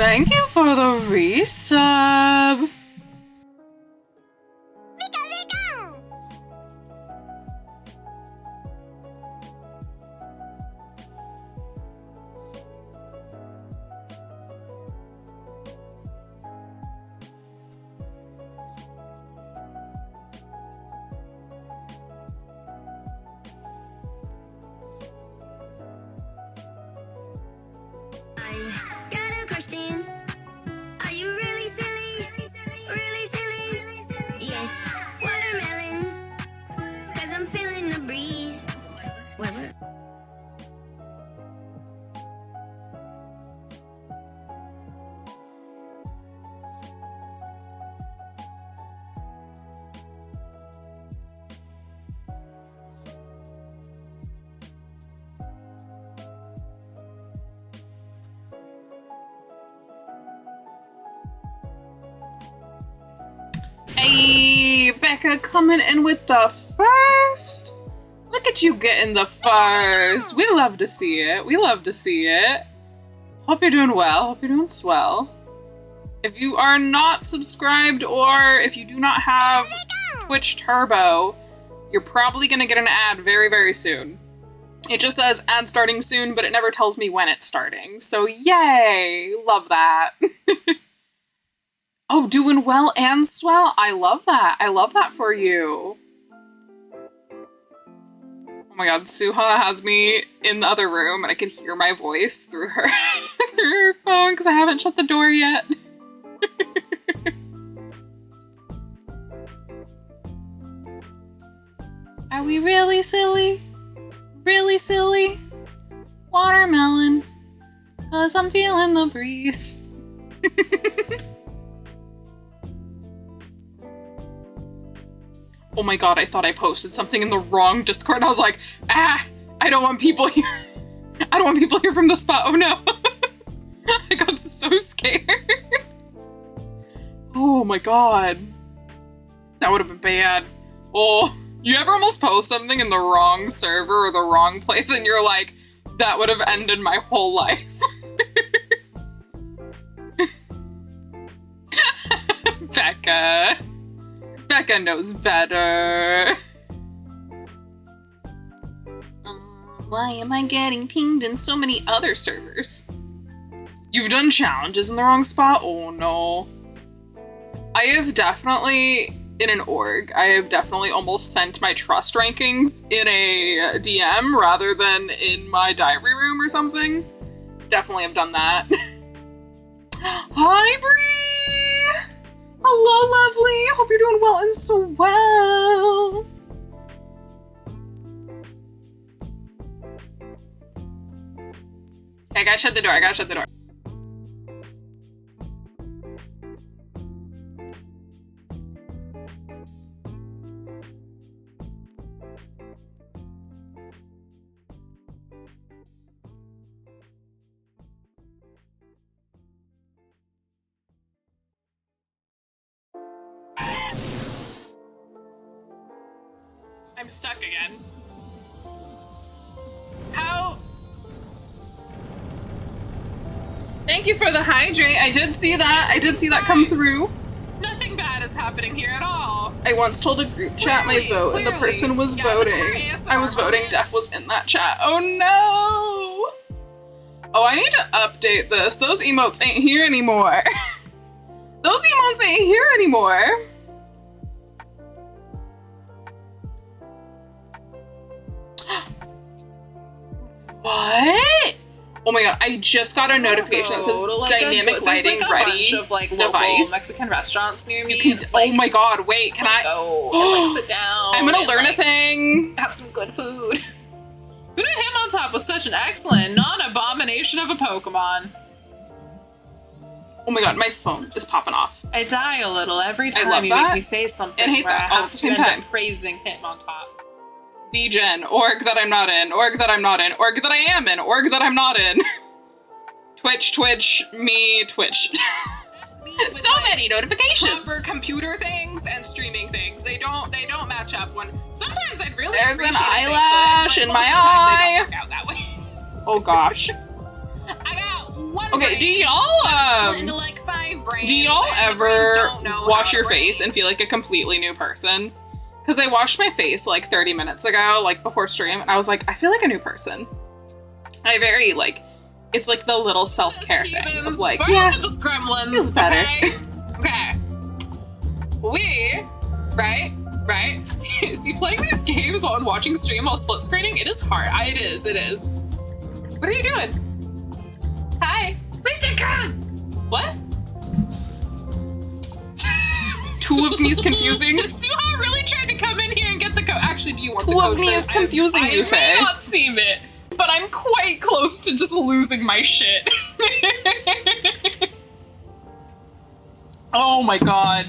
Thank you for the resub. Hey, Becca coming in with the first. Look at you getting the first. We love to see it. We love to see it. Hope you're doing well. Hope you're doing swell. If you are not subscribed or if you do not have Twitch Turbo, you're probably going to get an ad very, very soon. It just says ad starting soon, but it never tells me when it's starting. So yay! Love that. Oh, doing well and swell? I love that. I love that for you. Oh my god, Suha has me in the other room and I can hear my voice through her, through her phone because I haven't shut the door yet. Are we really silly? Really silly? Watermelon. 'Cause I'm feeling the breeze. Oh my god, I thought I posted something in the wrong Discord. I was like, I don't want people here. I don't want people here from the spot. Oh no. I got so scared. Oh my god. That would have been bad. Oh, you ever almost post something in the wrong server or the wrong place and you're like, that would have ended my whole life. Becca. Becca knows better. Why am I getting pinged in so many other servers? You've done challenges in the wrong spot? Oh no. I have definitely, in an org, I have definitely almost sent my trust rankings in a DM rather than in my diary room or something. Definitely have done that. Hi, Bree! Hello, lovely! Hope you're doing well and so well! Okay, I gotta shut the door, I gotta shut the door. I'm stuck again. How? Thank you for the hydrate. I did see that. I did see that come through. Nothing bad is happening here at all. I once told a group chat my vote and the person was voting. I was voting, Def was in that chat. Oh no! Oh, I need to update this. Those emotes ain't here anymore. Those emotes ain't here anymore. What? Oh my god, I just got a notification that says dynamic lighting ready of like device. Mexican restaurants near me. You can, and it's like, oh my god, wait, can I go and like sit down? I'm gonna and, learn like, a thing. Have some good food. Food and Him on Top was such an excellent non-abomination of a Pokemon. Oh my god, my phone is popping off. I die a little every time love you that. make me say something And hate where that I all have at the to same end time. up praising Hitmontop. VGen, org that I'm not in, org that I'm not in, org that I am in, org that I'm not in. Twitch, me, Twitch. That's me So many notifications. Proper computer things and streaming things. They don't match up. When sometimes I'd really There's an appreciate eyelash it, in but my most of the time eye. they don't work out that way. Oh gosh. I got one Okay, brain. do y'all Split into like 5 brains. do y'all and the brains ever don't know wash how your to face brain. and feel like a completely new person? Because I washed my face like 30 minutes ago, like before stream, and I was like, I feel like a new person. I very like, it's like the little self-care thing of like, yeah, this gremlins. feels better. Okay. We, right? See, playing these games while watching stream while split screening, it is hard. It is. What are you doing? Hi. Mr. Khan! What? Two of me is confusing. Suha really tried to come in here and get the code. Actually, do you want the Two code? of me is first? confusing, you I say? may not seem it, but I'm quite close to just losing my shit. Oh my god.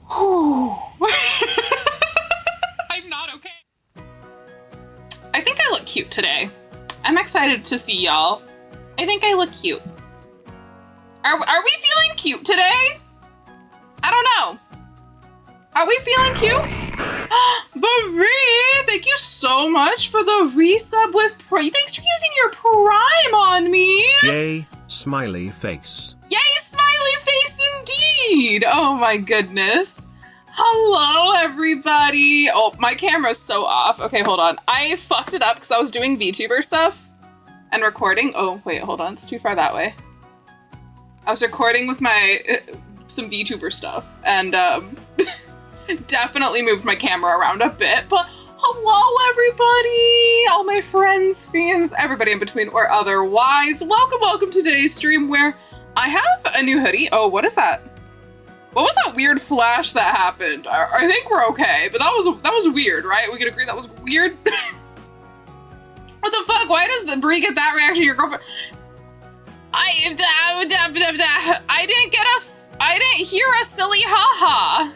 Whew. I'm not okay. I think I look cute today. I'm excited to see y'all. I think I look cute. Are we feeling cute today? I don't know. Are we feeling cute? Marie, thank you so much for the resub with Prime. Thanks for using your Prime on me. Yay, smiley face. Yay, smiley face indeed! Oh my goodness. Hello, everybody. Oh, my camera's so off. Okay, hold on. I fucked it up because I was doing VTuber stuff and recording. Oh, wait, hold on. It's too far that way. I was recording with my some VTuber stuff and definitely moved my camera around a bit. But hello, everybody. All my friends, fans, everybody in between or otherwise. Welcome to today's stream where I have a new hoodie. Oh, what is that? What was that weird flash that happened? I think we're okay, but that was weird, right? We could agree that was weird. What the fuck? Why does the Brie get that reaction to your girlfriend? I didn't hear a silly haha.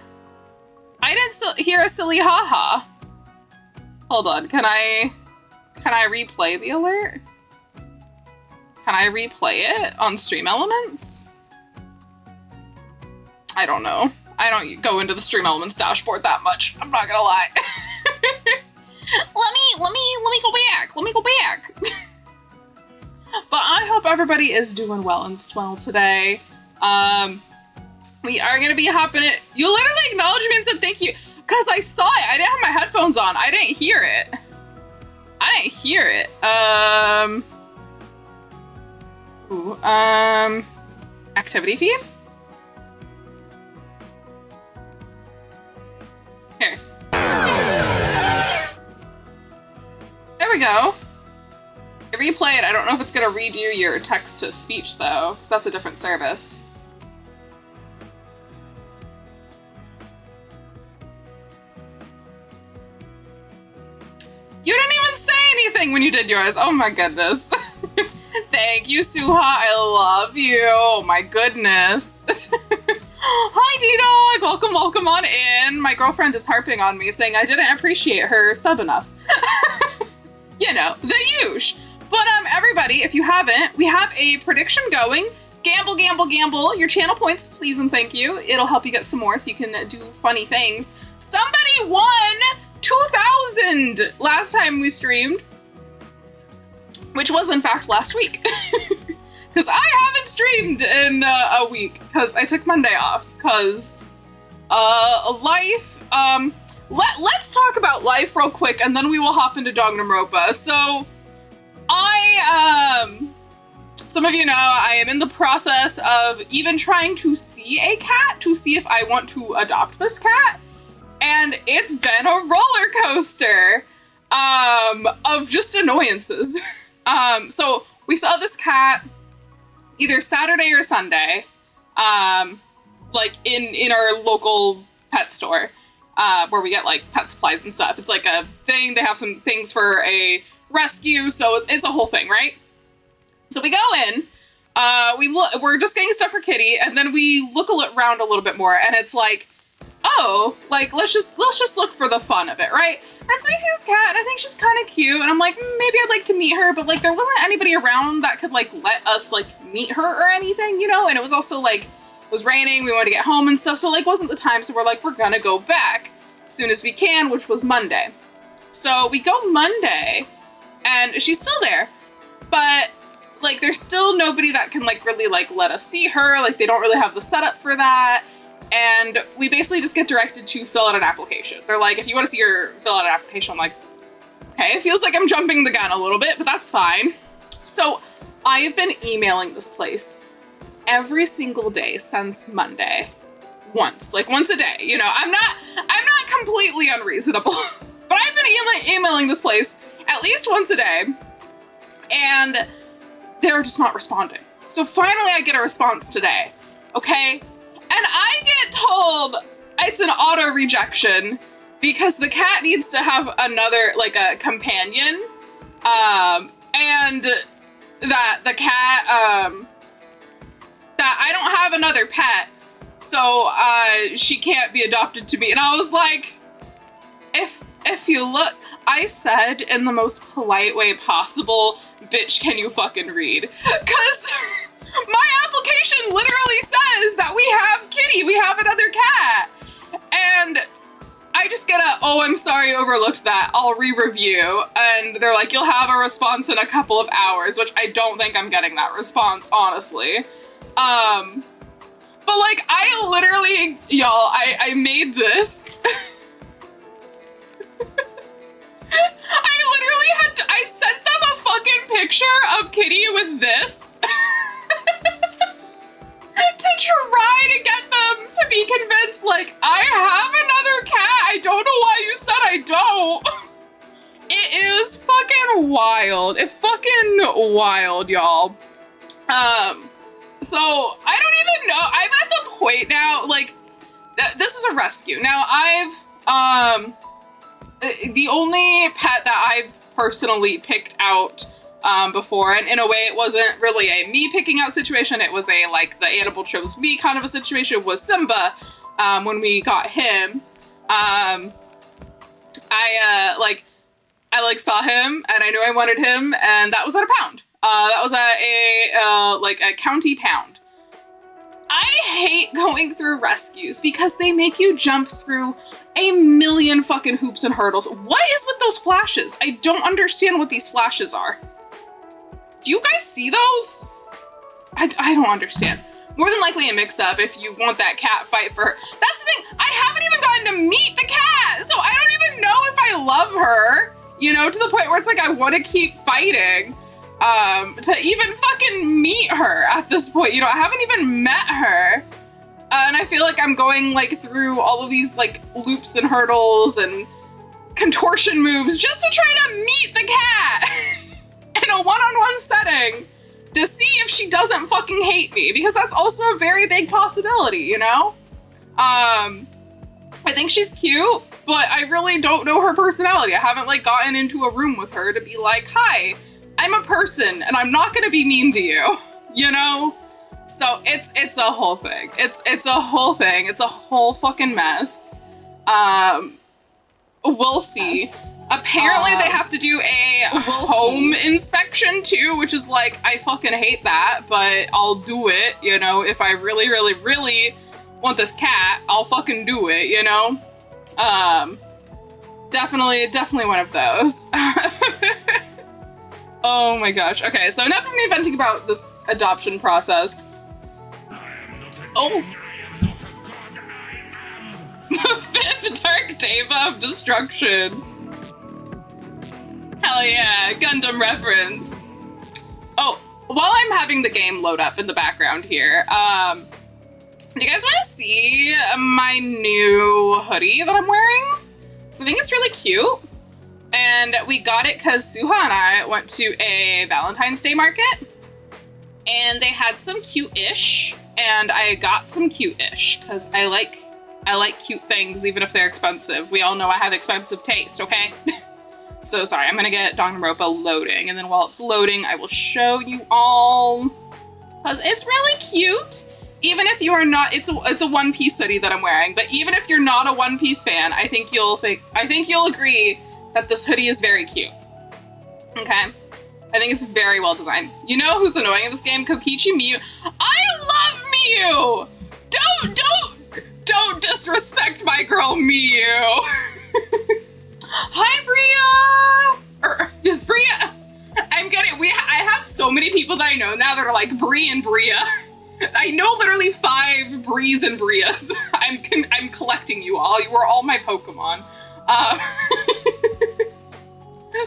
I didn't hear a silly haha. Hold on, can I replay the alert? Can I replay it on Stream Elements? I don't know. I don't go into the Stream Elements dashboard that much. I'm not gonna lie. Let me go back. But I hope everybody is doing well and swell today. We are gonna be hopping it. You literally acknowledged me and said thank you. Cause I saw it. I didn't have my headphones on. I didn't hear it. Activity feed? Here. There we go. I replay it. I don't know if it's gonna redo your text to speech though, because that's a different service. You didn't even say anything when you did yours. Oh my goodness. Thank you, Suha. I love you. Oh my goodness. Hi, D-Dog. Welcome on in. My girlfriend is harping on me, saying I didn't appreciate her sub enough. You know, the usual. But everybody, if you haven't, we have a prediction going. Gamble your channel points, please and thank you. It'll help you get some more so you can do funny things. Somebody won 2,000 last time we streamed, which was in fact last week. Because I haven't streamed in a week because I took Monday off because life. Let's talk about life real quick and then we will hop into Danganronpa. So some of you know I am in the process of even trying to see a cat to see if I want to adopt this cat. And it's been a roller coaster of just annoyances. So we saw this cat either Saturday or Sunday, like in our local pet store, where we get like pet supplies and stuff. It's like a thing. They have some things for a rescue, so it's a whole thing, right? So we go in, we're just getting stuff for Kitty, and then we look around a little bit more, and it's like, oh, like let's just look for the fun of it, right? And so we see this cat, and I think she's kind of cute, and I'm like, maybe I'd like to meet her, but like there wasn't anybody around that could like let us like meet her or anything, you know? And it was also like, it was raining, we wanted to get home and stuff, so like wasn't the time, so we're like, we're gonna go back as soon as we can, which was Monday. So we go Monday, and she's still there, but like, there's still nobody that can, like, really, like, let us see her. Like, they don't really have the setup for that. And we basically just get directed to fill out an application. They're like, if you want to see her fill out an application, I'm like, okay, it feels like I'm jumping the gun a little bit, but that's fine. So I have been emailing this place every single day since Monday. Once a day, you know. I'm not completely unreasonable, but I've been emailing this place at least once a day, and they're just not responding. So finally I get a response today, okay? And I get told it's an auto rejection because the cat needs to have another, like, a companion, and that the cat, that I don't have another pet, so she can't be adopted to me. And I was like, if you look, I said in the most polite way possible, bitch, can you fucking read? Because my application literally says that we have Kitty, we have another cat. And I just get oh, I'm sorry, overlooked that, I'll re-review. And they're like, you'll have a response in a couple of hours, which I don't think I'm getting that response, honestly. But, like, I literally, y'all, I made this. I sent them a fucking picture of Kitty with this to try to get them to be convinced, like, I have another cat. I don't know why you said I don't. It was fucking wild. It fucking wild, y'all. So I don't even know. I'm at the point now, like, this is a rescue. Now the only pet that I've personally picked out before, and in a way it wasn't really a me picking out situation, it was a, like, the animal chose me kind of a situation, was Simba. When we got him, I saw him and I knew I wanted him, and that was at a pound. That was at a county pound. I hate going through rescues because they make you jump through a million fucking hoops and hurdles. What is with those flashes? I don't understand what these flashes are. Do you guys see those? I don't understand. More than likely a mix-up if you want that cat fight for her. That's the thing, I haven't even gotten to meet the cat, so I don't even know if I love her, you know, to the point where it's like I want to keep fighting. To even fucking meet her at this point, you know, I haven't even met her. And I feel like I'm going, like, through all of these, like, loops and hurdles and contortion moves just to try to meet the cat in a one-on-one setting to see if she doesn't fucking hate me, because that's also a very big possibility, you know? I think she's cute, but I really don't know her personality. I haven't, like, gotten into a room with her to be like, hi, I'm a person and I'm not gonna be mean to you, you know? So it's a whole thing. It's a whole thing. It's a whole fucking mess. We'll see. Yes. Apparently they have to do a home inspection too, which is like, I fucking hate that, but I'll do it, you know? If I really, really, really want this cat, I'll fucking do it, you know? Definitely one of those. Oh my gosh. Okay, so enough of me venting about this adoption process. Oh. The fifth Dark Deva of Destruction. Hell yeah, Gundam reference. Oh, while I'm having the game load up in the background here, do you guys want to see my new hoodie that I'm wearing? So I think it's really cute. And we got it because Suha and I went to a Valentine's Day market and they had some cute-ish, and I got some cute-ish because I like cute things even if they're expensive. We all know I have expensive taste, okay? So sorry, I'm gonna get Danganronpa loading, and then while it's loading, I will show you all because it's really cute. Even if you are not, it's a One Piece hoodie that I'm wearing, but even if you're not a One Piece fan, I think you'll agree that this hoodie is very cute. Okay? I think it's very well designed. You know who's annoying in this game? Kokichi Miyu. I love Miyu! Don't disrespect my girl Miyu! Hi, Bria! Is Bria? I have so many people that I know now that are like Bree and Bria. I know literally 5 Brees and Brias. I'm collecting you all. You are all my Pokemon.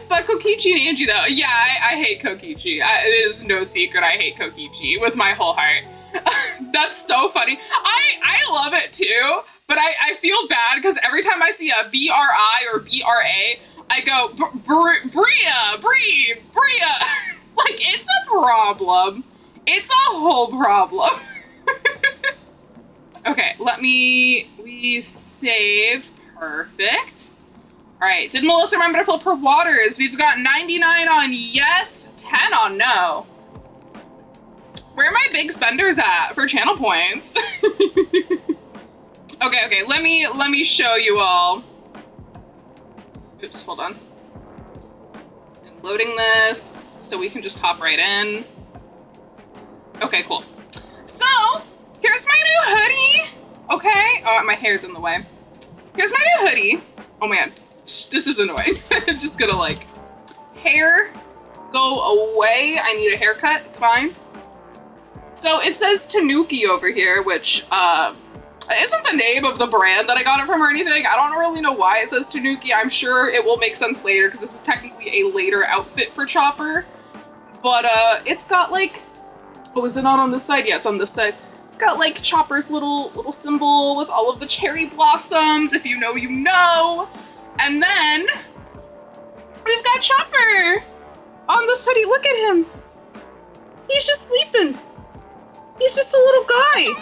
But Kokichi and Angie though, yeah, I hate Kokichi. It is no secret I hate Kokichi with my whole heart. That's so funny. I love it too, but I feel bad because every time I see a BRI or BRA, I go, Bria. Like, it's a problem. It's a whole problem. Okay, we save. Perfect. All right, did Melissa remember to fill up her waters? We've got 99 on yes, 10 on no. Where are my big spenders at for channel points? Okay, let me show you all. Oops, hold on. I'm loading this so we can just hop right in. Okay, cool. So, here's my new hoodie. Okay, oh, my hair's in the way. Here's my new hoodie. Oh man, this is annoying. I'm just gonna like, hair, go away. I need a haircut, it's fine. So it says Tanuki over here, which isn't the name of the brand that I got it from or anything. I don't really know why it says Tanuki. I'm sure it will make sense later because this is technically a later outfit for Chopper. But it's got like, oh, is it not on this side? Yeah, it's on this side. It's got like Chopper's little symbol with all of the cherry blossoms. If you know, you know. And then we've got Chopper on this hoodie. Look at him. He's just sleeping. He's just a little guy.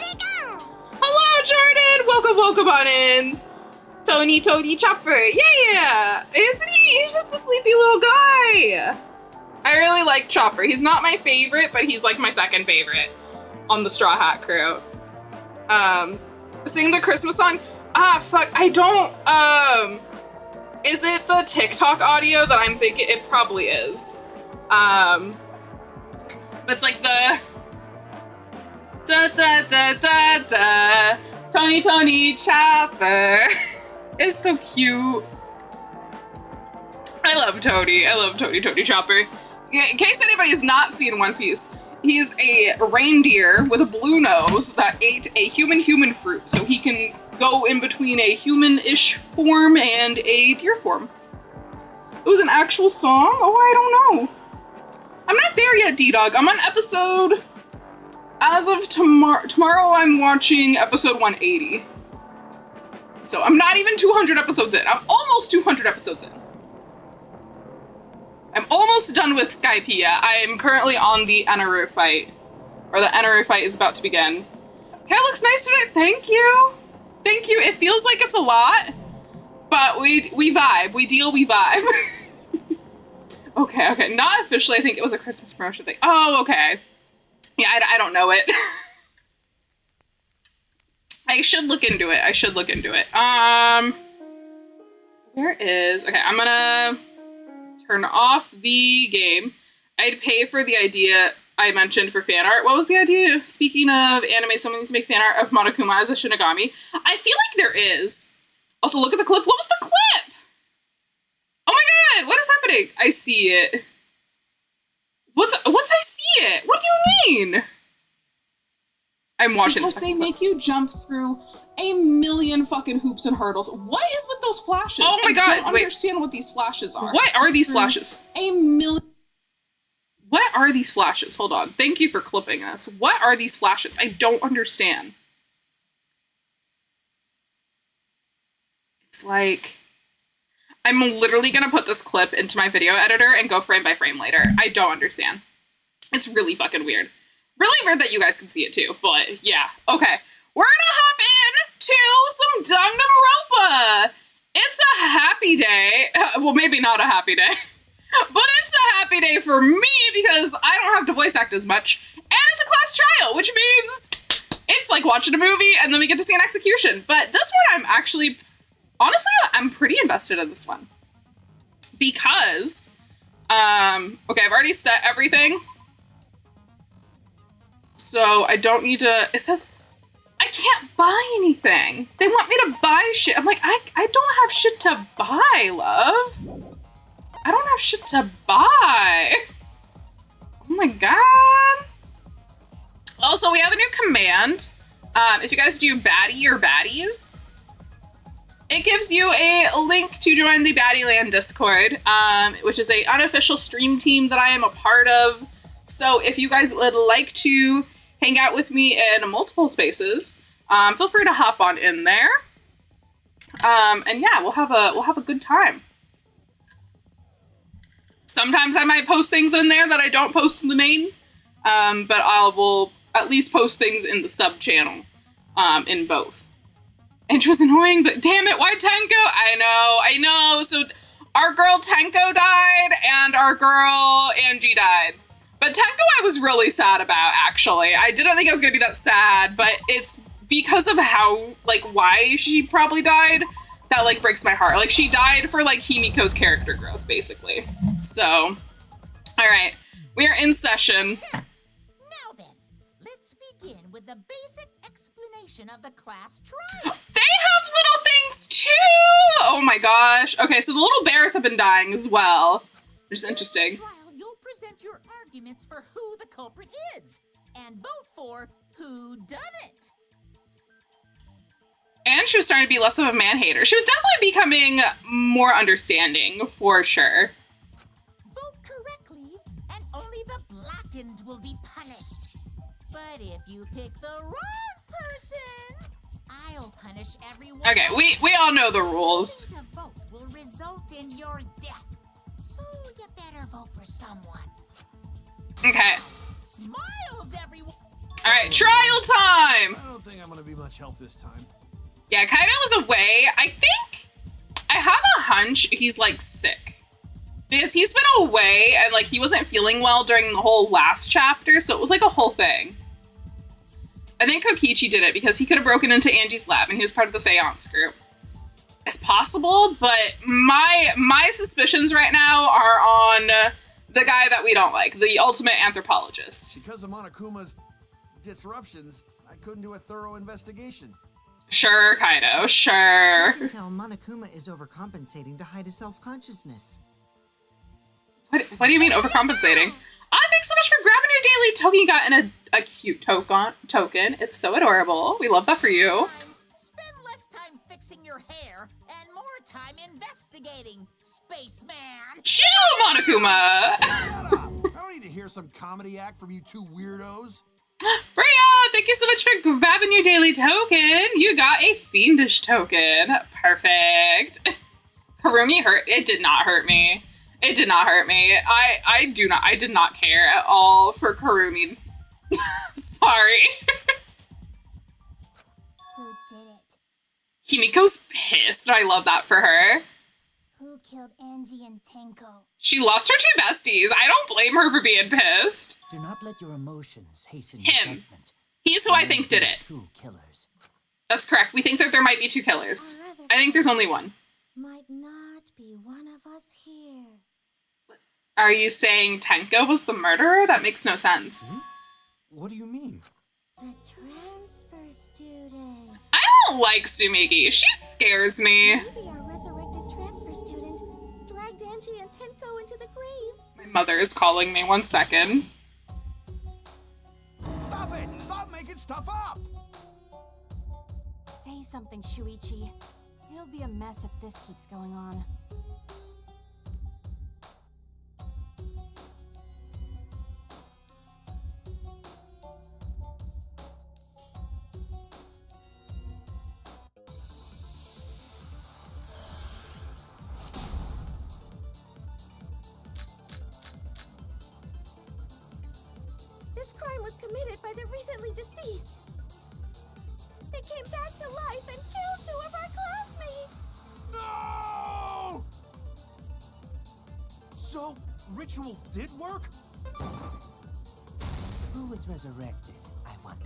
Hello, Jordan. Welcome on in. Tony, Chopper. Yeah. Isn't he? He's just a sleepy little guy. I really like Chopper. He's not my favorite, but he's like my second favorite on the Straw Hat crew. Sing the Christmas song. Fuck. I don't, is it the TikTok audio that I'm thinking? It probably is. It's like the da da da da da Tony Chopper. It's so cute. I love Tony Chopper. In case anybody's not seen One Piece, he's a reindeer with a blue nose that ate a human fruit, so he can go in between a human-ish form and a deer form. It was an actual song? Oh, I don't know. I'm not there yet, D-Dog. I'm on episode... As of tomorrow I'm watching episode 180. So I'm not even 200 episodes in. I'm almost 200 episodes in. I'm almost done with Skypiea. I am currently on the Enaru fight. Or the Enaru fight is about to begin. Hair looks nice today. Thank you. Thank you. It feels like it's a lot. But we vibe. We deal, we vibe. Okay. Not officially. I think it was a Christmas promotion thing. Oh, okay. Yeah, I don't know it. I should look into it. Where is... Okay, I'm gonna turn off the game. I'd pay for the idea I mentioned for fan art. What was the idea? Speaking of anime, someone needs to make fan art of Monokuma as a Shinigami. I feel like there is. Also, look at the clip. What was the clip? Oh my god, what is happening? I see it. What's I see it? What do you mean? I'm watching this. Because they make you jump through a million fucking hoops and hurdles. What is with those flashes? Oh my god, I don't understand what these flashes are. What are these flashes? What are these flashes? Hold on. Thank you for clipping this. What are these flashes? I don't understand. It's like... I'm literally gonna put this clip into my video editor and go frame by frame later. I don't understand. It's really fucking weird. Really weird that you guys can see it too, but yeah. Okay, we're gonna hop in to some Danganronpa. It's a happy day. Well, maybe not a happy day, but it's a happy day for me because I don't have to voice act as much, and it's a class trial, which means it's like watching a movie and then we get to see an execution. But this one I'm actually... Honestly, I'm pretty invested in this one because, okay, I've already set everything. So I don't need to, it says I can't buy anything. They want me to buy shit. I'm like, I don't have shit to buy, love. I don't have shit to buy. Oh my god. Also, we have a new command. If you guys do baddie or baddies, it gives you a link to join the Baddieland Discord, which is an unofficial stream team that I am a part of. So if you guys would like to hang out with me in multiple spaces, feel free to hop on in there. And yeah, we'll have a good time. Sometimes I might post things in there that I don't post in the main, but I will at least post things in the sub channel, in both. And it was annoying, but damn it, why Tenko? I know. So our girl Tenko died and our girl Angie died. But Tenko I was really sad about, actually. I didn't think I was gonna be that sad, but it's because of how, like, why she probably died that, like, breaks my heart. Like, she died for, like, Himiko's character growth, basically. So, all right, we are in session. Now then, let's begin with the basic explanation of the class trial. They have little things too! Oh my gosh. Okay, so the little bears have been dying as well, which is interesting. Trial, you'll present your arguments for who the culprit is, and vote for who done it. And she was starting to be less of a man-hater. She was definitely becoming more understanding, for sure. Vote correctly, and only the blackened will be punished. But if you pick the wrong person, I'll punish everyone. Okay, we all know the rules. To vote will result in your death, so you better vote for someone. Okay. Smiles, everyone. All right, trial time! I don't think I'm gonna be much help this time. Yeah, Kaido was away. I think, I have a hunch he's, like, sick. Because he's been away and, like, he wasn't feeling well during the whole last chapter, so it was, like, a whole thing. I think Kokichi did it because he could have broken into Angie's lab and he was part of the seance group. It's possible, but my suspicions right now are on the guy that we don't like, the ultimate anthropologist. Because of Monokuma's disruptions, I couldn't do a thorough investigation. Sure, Kaido, sure. I can tell Monokuma is overcompensating to hide his self-consciousness. What do you mean overcompensating? Thanks so much for grabbing your daily token. You got in a cute token. It's so adorable. We love that for you. Spend less time fixing your hair and more time investigating, spaceman. Chill, Monokuma! Shut up! I don't need to hear some comedy act from you two weirdos. Bria, thank you so much for grabbing your daily token. You got a fiendish token. Perfect. Harumi hurt. It did not hurt me. It did not hurt me. I did not care at all for Karumi. Sorry. Who did it? Himiko's pissed. I love that for her. Who killed Angie and Tenko? She lost her two besties. I don't blame her for being pissed. Do not let your emotions hasten Him. your judgment. He's who I think did it. True killers. That's correct. We think that there might be two killers. Our other I think there's only one. might not be one of us here. Are you saying Tenko was the murderer? That makes no sense. What do you mean? The transfer student. I don't like Sumiki. She scares me. Maybe our resurrected transfer student dragged Angie and Tenko into the grave. My mother is calling me. 1 second. Stop it! Stop making stuff up! Say something, Shuichi. It'll be a mess if this keeps going on. This crime was committed by the recently deceased. They came back to life and killed 2 of our classmates. No! So, ritual did work? Who was resurrected, I wonder?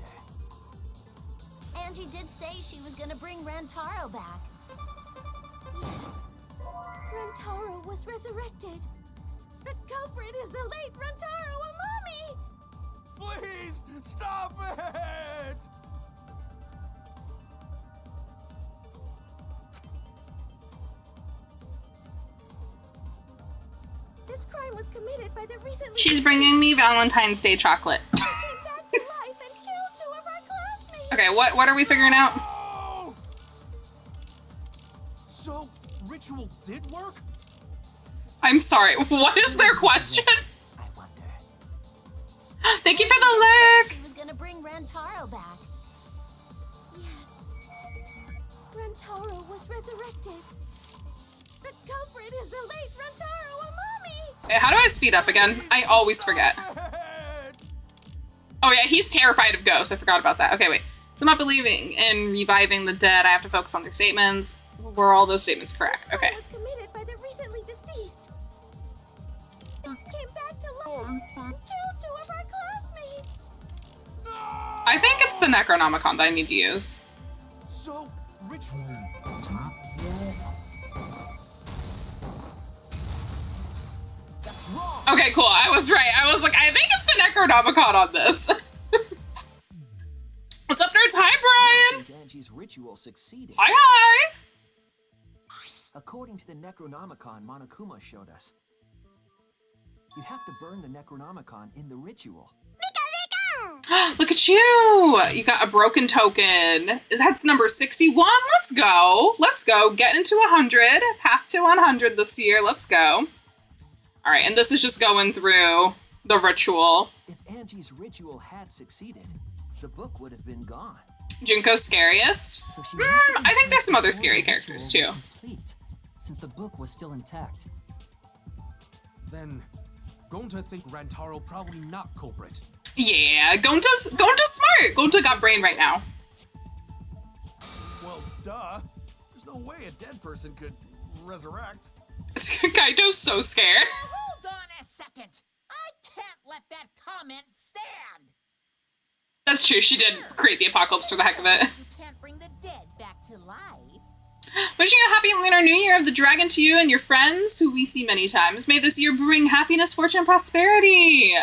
Angie did say she was gonna bring Rantaro back. Yes. Rantaro was resurrected. The culprit is the late Rantaro Amami! Please, stop it! This This crime was committed by the recently She's bringing me Valentine's Day chocolate. They came back to life and killed 2 of our classmates. Okay, what are we figuring out? Oh! So, ritual did work? I'm sorry. What is their question? I wonder. Thank you for the lurk. She was gonna bring Rantaro back. Yes. Rantaro was resurrected. The culprit is the late Rantaro Amami. How do I speed up again? I always forget. Oh yeah, he's terrified of ghosts. I forgot about that. Okay, wait. So I'm not believing in reviving the dead. I have to focus on their statements. Were all those statements correct? This crime Okay. was committed by the recently deceased. They came back to life and killed 2 of our classmates. I think it's the Necronomicon that I need to use. So, ritual. That's wrong. Okay, cool. I was right. I was like, I think it's the Necronomicon on this. What's up, nerds? Hi, I Brian. think Angie's ritual succeeded. Hi, hi. According to the Necronomicon Monokuma showed us, you have to burn the Necronomicon in the ritual. Look at you. You got a broken token. That's number 61. Let's go. Let's go. Get into 100. Path to 100 this year. Let's go. All right, and this is just going through the ritual. If Angie's ritual had succeeded, the book would have been gone. Junko's scariest. So she must have been I think there's some other before scary the characters ritual too. was complete, since the book was still intact. Then, going to think Rantaro probably not culprit. Yeah, Gonta's smart. Gonta got brain right now. Well, duh. There's no way a dead person could resurrect. Kaito's so scared. Hold on a second. I can't let that comment stand. That's true. She did create the apocalypse for the heck of it. You can't bring the dead back to life. Wishing a happy Lunar New Year of the Dragon to you and your friends, who we see many times. May this year bring happiness, fortune, and prosperity.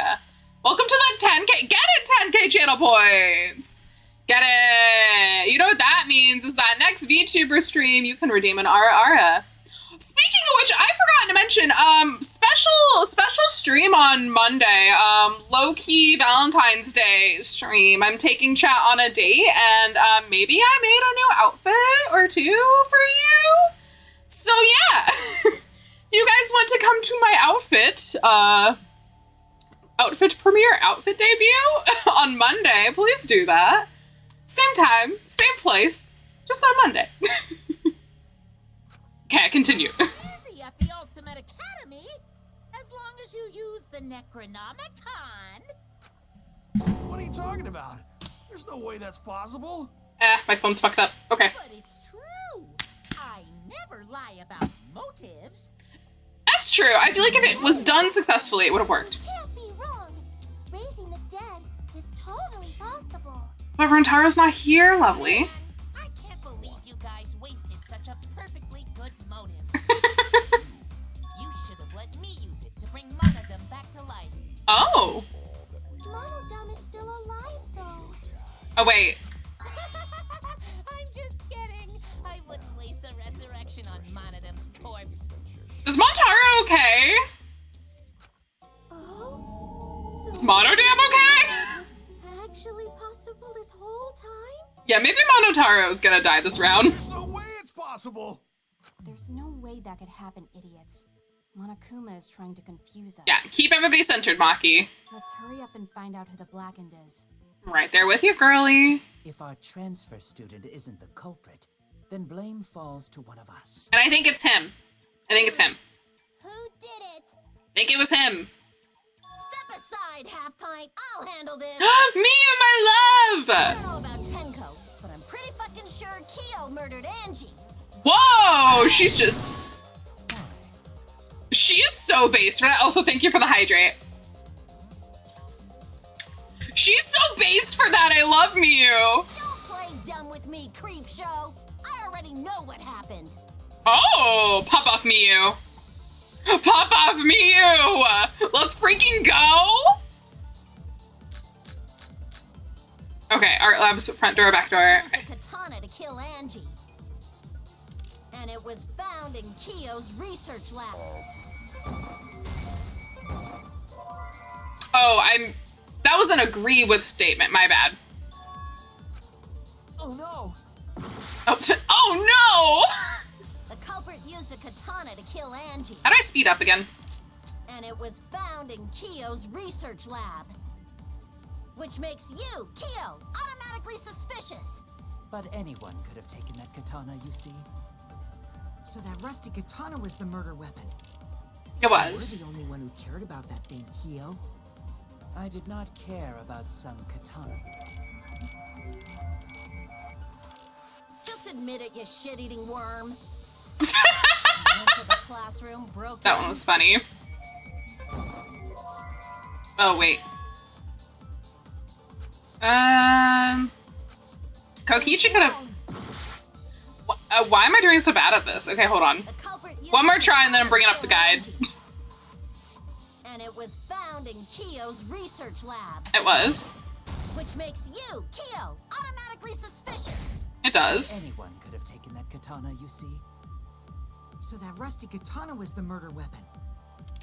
Welcome to the 10K. Get it, 10K channel points. Get it. You know what that means is that next VTuber stream, you can redeem an Ara. Speaking of which, I forgot to mention, special stream on Monday, low-key Valentine's Day stream. I'm taking chat on a date, and maybe I made a new outfit or 2 for you. So yeah, you guys want to come to my outfit premiere, outfit debut on Monday, please do that. Same time, same place, just on Monday. Okay, continue. Easy at the Ultimate Academy, as long as you use the Necronomicon. What are you talking about? There's no way that's possible. My phone's fucked up. Okay. But it's true. I never lie about motives. That's true. I feel like if it was done successfully, it would have worked. Can't be wrong. Raising the dead is totally possible. But Rantaro's not here, lovely. I can't believe you guys wasted such a perfectly good motive. You should have let me use it to bring Monodum back to life. Oh. Monodum is still alive, though. Oh, wait. I'm just kidding. I wouldn't waste a resurrection on Monodum's corpse. Is Montaro okay? Oh? Is Monodam okay? Actually possible this whole time? Yeah, maybe Monotaro is gonna die this round. There's no way it's possible. There's no way that could happen, idiots. Monokuma is trying to confuse us. Yeah, keep everybody centered, Maki. Let's hurry up and find out who the Blackened is. Right there with you, girly. If our transfer student isn't the culprit, then blame falls to one of us. And I think it's him. I think it's him. Who did it? I think it was him. Step aside, Half Pint. I'll handle this. Miyu, my I love! don't know about Tenko, but I'm pretty fucking sure Kyo murdered Angie. Whoa! She's just... She's so based for that. Also, thank you for the hydrate. She's so based for that. I love Miyu. Don't play dumb with me, creep show. I already know what happened. Oh, pop off Miyu. Pop off Miyu. Let's freaking go. Okay, art lab's front door, back door. Used a katana to kill Angie. And it was found in Kyo's research lab. Oh, that was an agree with statement. My bad. Oh no! Oh no! The culprit used a katana to kill Angie, How do I speed up again? and it was found in Kyo's research lab. Which makes you, Kyo, automatically suspicious. But anyone could have taken that katana, you see. So that rusty katana was the murder weapon. It You're was. the only one who cared about that thing, Kyo. I did not care about some katana. Just admit it, you shit-eating worm. Went to the classroom, broke That in. one was funny. Oh wait. Kokichi could have. Why am I doing so bad at this? Okay, hold on. The culprit used One more a try and then I'm katana bringing to up the kill guide. Angie. And it was found in Kyo's research lab. It was. Which makes you, Kyo, automatically suspicious. It does. Anyone could have taken that katana, you see. So that rusty katana was the murder weapon.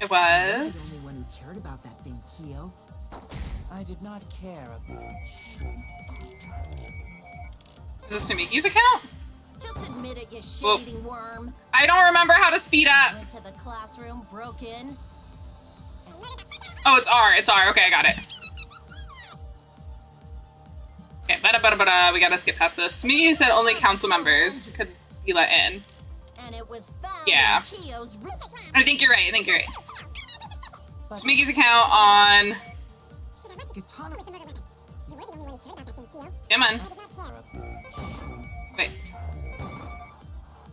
It You're the was. only one who cared about that thing, Kyo. I did not care about... Is this Sumiki's account? Just admit it, you Whoa. shit-eating worm. I don't remember how to speed up. Went to the classroom, broke in. Oh, it's R. It's R. Okay, I got it. Okay, we gotta skip past this. Sumiki said only council members could be let in. And it was found Yeah. in Kyo's research lab. I think you're right. Sumiki's account on. Katana. Come on. Wait.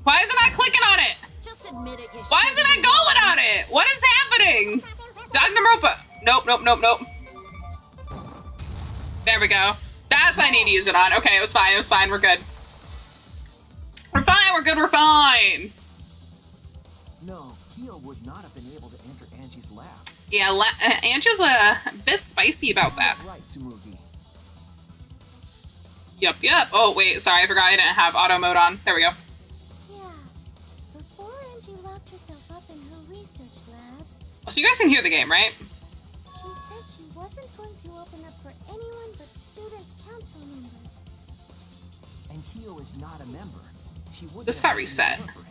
Why isn't I clicking on it? Just admit it, you Why isn't I going on it? What is happening? Danganronpa. Nope. There we go. That's what I need to use it on. Okay, it was fine. We're good. We're fine. No, Kyo would not have been able to enter Angie's lab. Yeah, Angie's a bit spicy about that. Right, Tsumugi. Yup. Oh, wait, sorry, I forgot I didn't have auto mode on. There we go. Yeah. Before Angie locked herself up in her research lab, Oh, so you guys can hear the game, right? she said she wasn't going to open up for anyone but student council members. And Kyo is not a member. She would This have got been reset. member for him.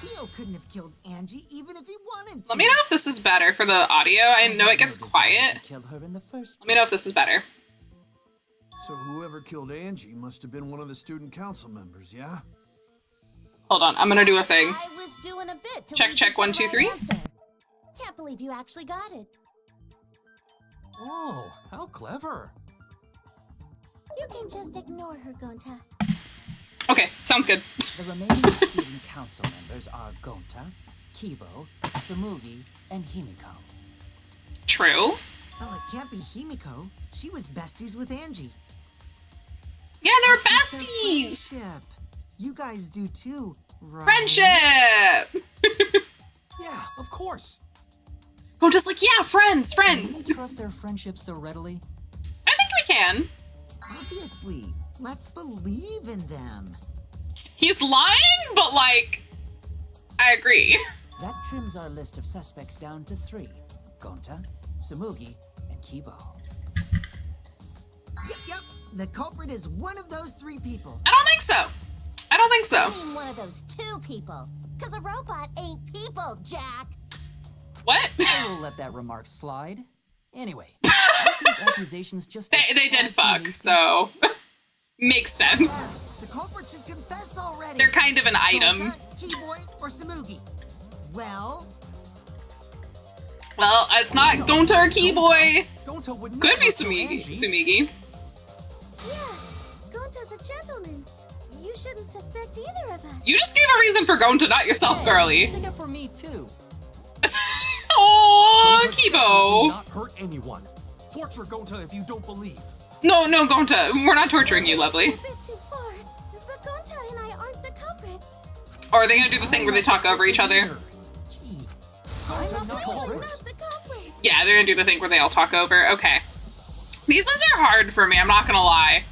Kyo couldn't have killed Angie even if he wanted to. Let me know if this is better for the audio. I know it gets quiet. Kill her in the first Let me know if this is better. So whoever killed Angie must have been one of the student council members, yeah? Hold on, I'm gonna do a thing. I was doing a bit to Check, lead check, you to 1, the 2, right 3. answer. Can't believe you actually got it. Oh, how clever. You can just ignore her, Gonta. Okay, sounds good. The remaining student council members are Gonta, Kibo, Tsumugi, and Himiko. True. Well, it can't be Himiko. She was besties with Angie. Yeah, they're It's their besties. friendship. You guys do too, right? Friendship. Yeah, of course. Go just like, yeah, friends. Can we trust their friendship so readily? I think we can. Obviously. Let's believe in them. He's lying, but like, I agree. That trims our list of suspects down to 3. Gonta, Tsumugi, and Kibo. Yep. The culprit is one of those 3 people. I don't think so. I mean one of those 2 people. Because a robot ain't people, Jack. What? We'll let that remark slide. Anyway, aren't these accusations just... They did fuck, so makes sense. The culprit should confess already. They're kind of an item. Gonta, Keyboy, or Tsumugi. Well, it's not Gonta or Keyboy. Gonta would Could be never kill Angie. Sumigi. Yeah, Gonta's a gentleman. You shouldn't suspect either of us. You just gave a reason for Gonta, not yourself, girly. Stick up for me, too. Oh, Gonta will Kibo. not hurt anyone. Torture Gonta if you don't believe. No, Gonta. We're not torturing you, lovely. A bit too far, but Gonta and I aren't the culprits. Or are they gonna do the thing where they talk over each other? Gee, Gonta I'm not not the the We're culprit. not the culprits. Yeah, they're gonna do the thing where they all talk over. Okay. These ones are hard for me, I'm not gonna lie.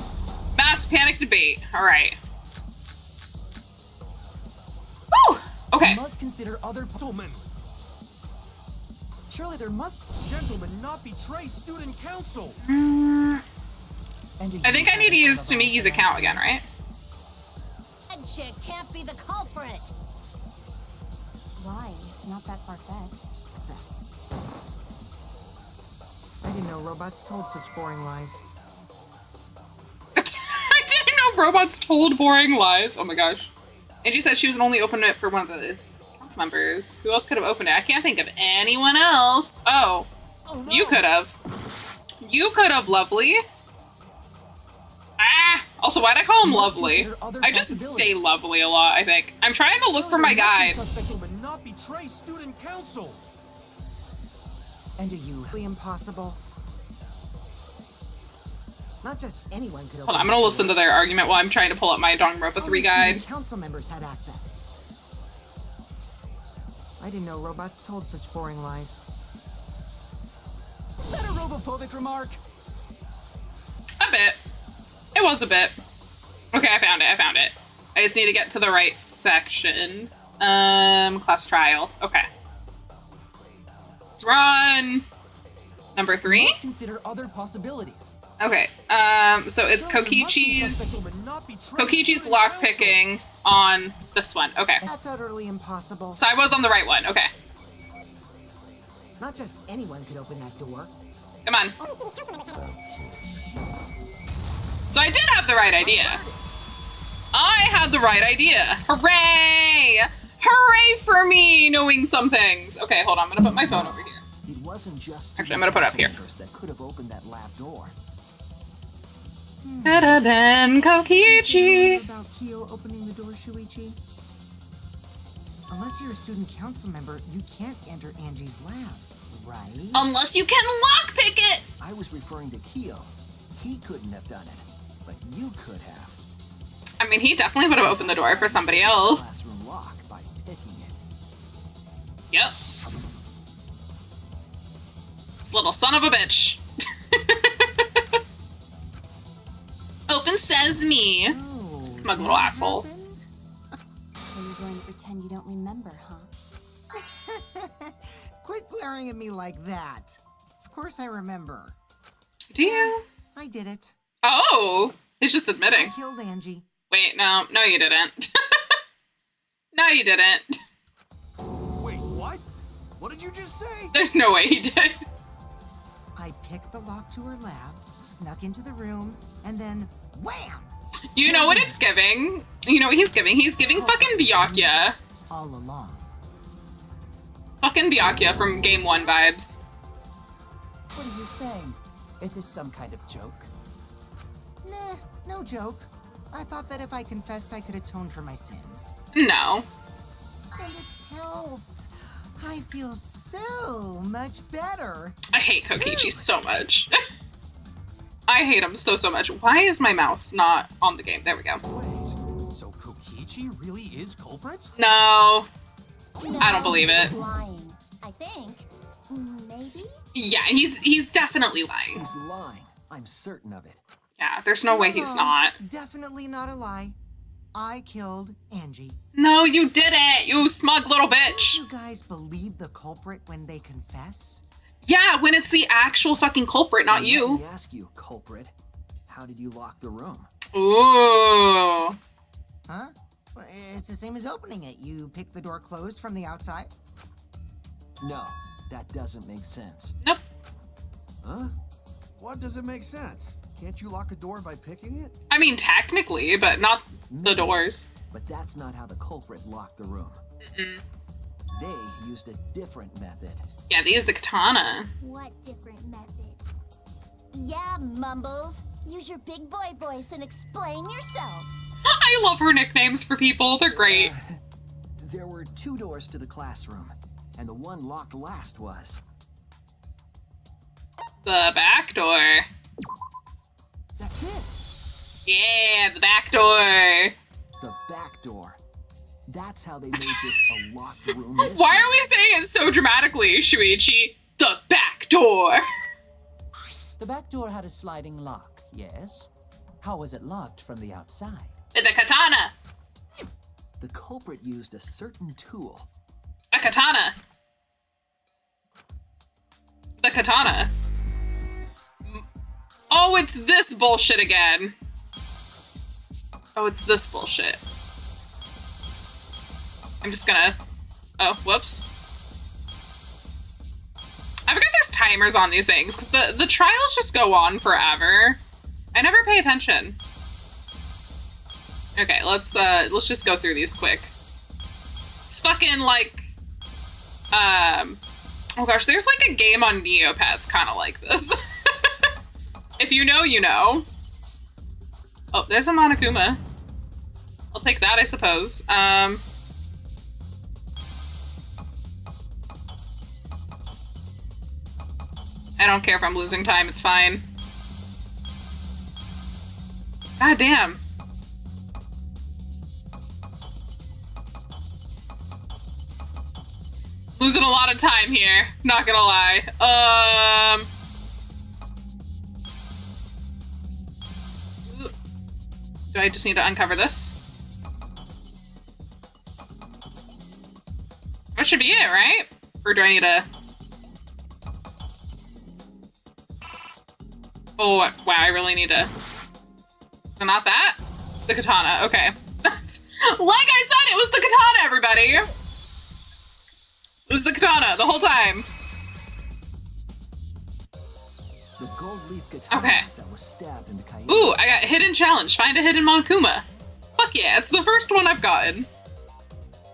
Mass panic debate. Alright. Woo! Okay. You must consider other gentlemen. Surely there must. Gentlemen, not betray student council. I think I need to use Sumigi's account again, right? That chick can't be the culprit. Why? It's not that far-fetched. Access. I didn't know robots told such boring lies. I didn't know robots told boring lies. Oh my gosh. Angie said she was only opening it for one of the council members. Who else could have opened it? I can't think of anyone else. Oh, no. You could have. You could have, Lovely. Ah! Also, why'd I call him Lovely? I just say Lovely a lot, I think. I'm trying to look for my guide. But not betray student council. And are you impossible? Not just anyone could. Hold on, I'm gonna listen to their argument while I'm trying to pull up my Danganronpa 3 guide. Council members had access. I didn't know robots told such boring lies. Is that a robophobic remark? A bit. It was a bit. Okay, I found it. I just need to get to the right section. Class trial. Okay. Let's run. Number 3. Let's consider other possibilities. Okay. So it's Kokichi's lockpicking on this one. Okay. That's utterly impossible. So I was on the right one. Okay. Not just anyone could open that door. Come on. So I did have the right idea. I had the right idea. Hooray! Hooray for me knowing some things. Okay, hold on. I'm gonna put my phone over here. It wasn't just actually, I'm gonna put it up here. That could have opened that lab door. Could have been Kokichi. About Kyo opening the door, Shuichi? Unless you're a student council member, you can't enter Angie's lab, right? Unless you can lockpick it. I was referring to Kyo. He couldn't have done it, but you could have. I mean, he definitely would have opened the door for somebody else. Classroom lock by picking it. Yep. This little son of a bitch. Open sesame. Oh, smug little asshole. So you're going to pretend you don't remember, huh? Quit glaring at me like that. Of course I remember. Do you? I did it. Oh, he's just admitting. I killed Angie. Wait, no you didn't. No, you didn't. Wait, what? What did you just say? There's no way he did. I picked the lock to her lab, snuck into the room, and then wham! You know what it's giving? You know what he's giving? He's giving fucking Byakuya. All along. Fucking Byakuya from Game 1 vibes. What are you saying? Is this some kind of joke? Nah, no joke. I thought that if I confessed, I could atone for my sins. No. And it helped. I feel so much better. I hate Kokichi so much. I hate him so much. Why is my mouse not on the game? There we go. Wait, so Kokichi really is culprit? No. I don't believe it. Lying, I think. Maybe? Yeah, he's definitely lying. He's lying. I'm certain of it. Yeah, there's no way he's not. Definitely not a lie. I killed Angie. No, you didn't, you smug little bitch. Do you guys believe the culprit when they confess? Yeah, when it's the actual fucking culprit, not you. Let me ask you, culprit. How did you lock the room? Ooh. Huh? Well, it's the same as opening it. You pick the door closed from the outside. No, that doesn't make sense. Nope. Huh? What doesn't make sense? Can't you lock a door by picking it? I mean, technically, but not the doors. But that's not how the culprit locked the room. Mm-mm. They used a different method. Yeah, they used the katana. What different method? Yeah, Mumbles. Use your big boy voice and explain yourself. I love her nicknames for people. They're great. There were 2 doors to the classroom, and the one locked last was... The back door. That's it. Yeah, the back door. The back door. That's how they made this a locked room. Why are we saying it so dramatically, Shuichi? The back door. The back door had a sliding lock, yes? How was it locked from the outside? With the katana. The culprit used a certain tool. A katana. katana. Oh, it's this bullshit again. Oh, it's this bullshit. I'm just gonna... Oh, whoops. I forget there's timers on these things, because the trials just go on forever. I never pay attention. Okay, let's just go through these quick. It's fucking like... Oh gosh, there's like a game on Neopets kind of like this. If you know, you know. Oh, there's a Monokuma. I'll take that, I suppose. I don't care if I'm losing time, it's fine. God damn. Losing a lot of time here, not gonna lie. Do I just need to uncover this? That should be it, right? Or do I need to... Oh, wow, I really need to... Not that? The katana, okay. Like I said, it was the katana, everybody! It was the katana the whole time. The gold leaf katana okay. That was stabbed into Kaede's. Ooh, I got hidden challenge. Find a hidden Monokuma. Fuck yeah, it's the first one I've gotten.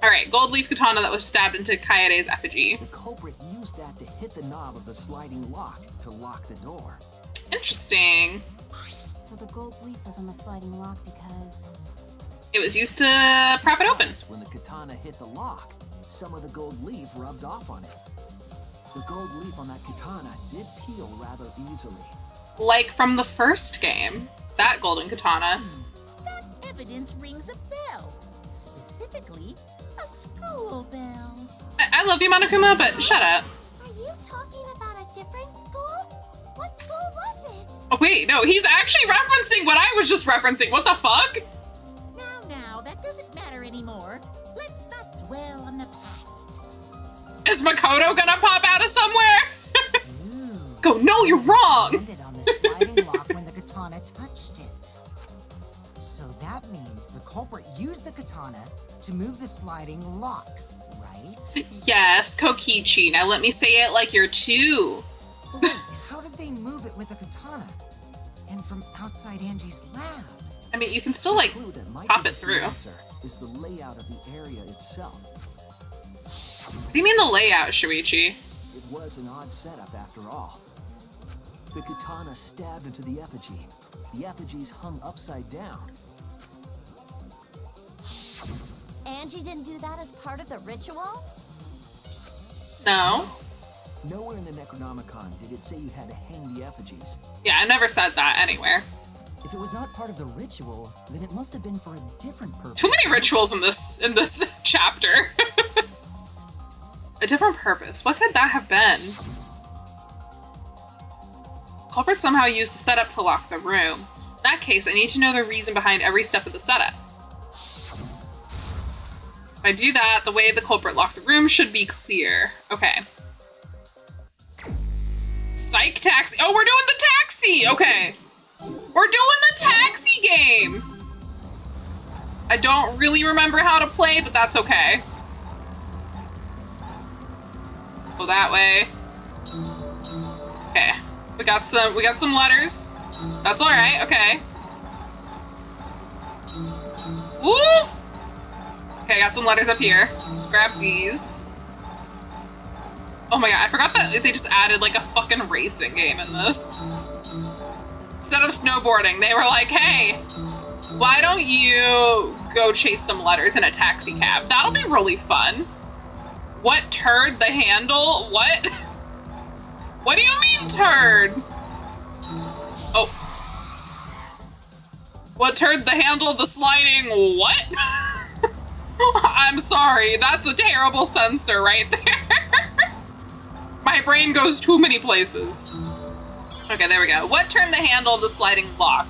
Alright, gold leaf katana that was stabbed into Kaede's effigy. The culprit used that to hit the knob of the sliding lock to lock the door. Interesting. So the gold leaf was on the sliding lock because... It was used to prop it open. When the katana hit the lock, some of the gold leaf rubbed off on it. The gold leaf on that katana did peel rather easily. Like from the first game. That golden katana. That evidence rings a bell. Specifically, a school bell. I love you, Monokuma, but shut up. Are you talking about a different school? What school was it? Oh wait, no, he's actually referencing what I was just referencing. What the fuck? Now, that doesn't matter anymore. Let's not dwell on the past. Is Makoto gonna pop out of somewhere? Go, no, you're wrong! Landed on the sliding lock when the katana touched it. So that means the culprit used the katana to move the sliding lock, right? Yes, Kokichi. Now let me say it like you're two. But wait, how did they move it with the katana? And from outside Angie's lab? I mean, you can still, like, pop it through. Is the layout of the area itself. What do you mean the layout, Shuichi? It was an odd setup after all. The katana stabbed into the effigy. The effigy's hung upside down. Angie didn't do that as part of the ritual? No. Nowhere in the Necronomicon did it say you had to hang the effigies. Yeah, I never said that anywhere. If it was not part of the ritual, then it must have been for a different purpose. Too many rituals in this chapter. A different purpose. What could that have been? Culprit somehow used the setup to lock the room. In that case, I need to know the reason behind every step of the setup. If I do that, the way the culprit locked the room should be clear. Okay. Psych taxi. Oh, we're doing the taxi! Okay. We're doing the taxi game! I don't really remember how to play, but that's okay. Go that way. Okay. We got some letters. That's alright, okay. Woo! Okay, I got some letters up here. Let's grab these. Oh my god, I forgot that they just added like a fucking racing game in this. Instead of snowboarding, they were like, hey, why don't you go chase some letters in a taxi cab? That'll be really fun. What turd the handle? What? What do you mean turd? Oh. What turd the handle of the sliding what? I'm sorry, that's a terrible censor right there. My brain goes too many places. Okay, there we go. What turned the handle of the sliding lock?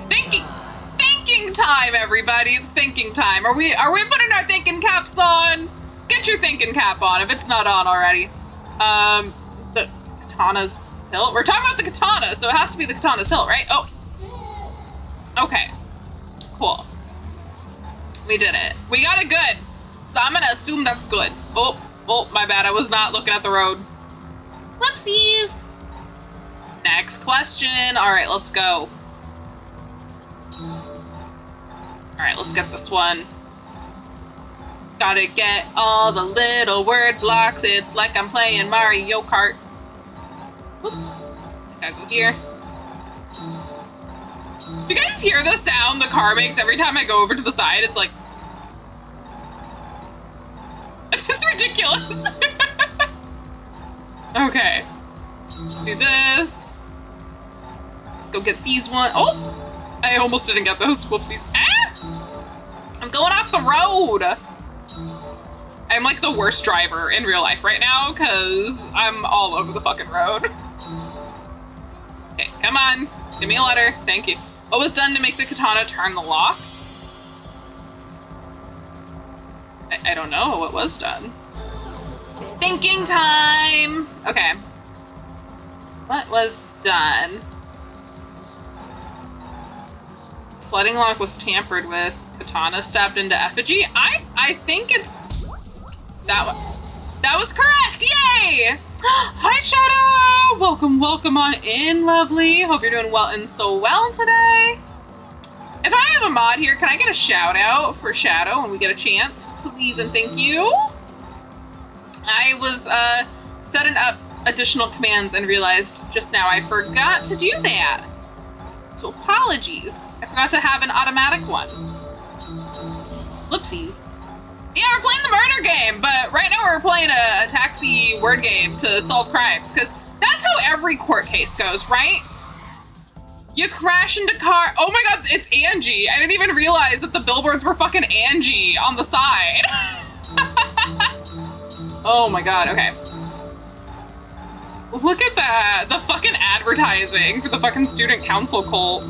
Thinking time, everybody. It's thinking time. Are we putting our thinking caps on? Get your thinking cap on if it's not on already. The katana's hilt. We're talking about the katana, so it has to be the katana's hilt, right? Oh. Okay. Cool. We did it. We got it good. So I'm gonna assume that's good. Oh, my bad. I was not looking at the road. Whoopsies. Next question. All right, let's go. All right, let's get this one. Gotta get all the little word blocks. It's like I'm playing Mario Kart. Whoop. Gotta go here. Do you guys hear the sound the car makes every time I go over to the side? It's like... It's just ridiculous. Okay. Let's do this. Let's go get these one. Oh! I almost didn't get those. Whoopsies. Ah! I'm going off the road. I'm like the worst driver in real life right now because I'm all over the fucking road. Okay, come on. Give me a letter. Thank you. What was done to make the katana turn the lock? I don't know what was done. Thinking time! Okay. What was done? Sliding lock was tampered with. Katana stabbed into effigy. I think it's that one. That was correct! Yay! Hi, Shadow! Welcome on in, lovely. Hope you're doing well and so well today. If I have a mod here, can I get a shout out for Shadow when we get a chance? Please and thank you. I was setting up additional commands and realized just now I forgot to do that. So apologies. I forgot to have an automatic one. Whoopsies. Yeah, we're playing the murder game, but right now we're playing a taxi word game to solve crimes, because that's how every court case goes, right? You crash into car. Oh my god, it's Angie. I didn't even realize that the billboards were fucking Angie on the side. Oh my god, okay. Look at that. The fucking advertising for the fucking student council cult.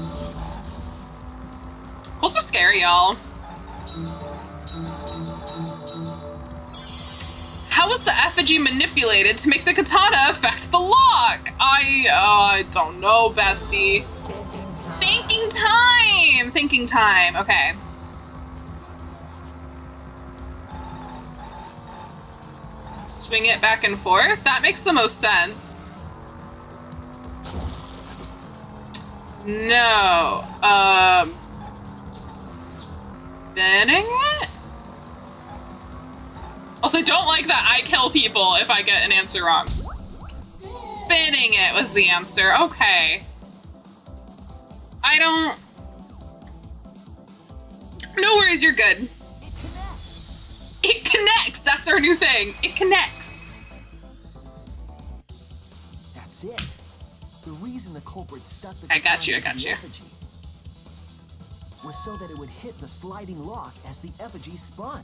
Cults are scary, y'all. How was the effigy manipulated to make the katana affect the lock? I don't know, bestie. Thinking time! Thinking time, okay. Swing it back and forth? That makes the most sense. No. Spinning it? Also, I don't like that I kill people if I get an answer wrong. Spinning it was the answer. Okay. I don't... No worries, you're good. It connects! That's our new thing. It connects. That's it. The reason the culprit stuck the I got you. effigy was so that it would hit the sliding lock as the effigy spun.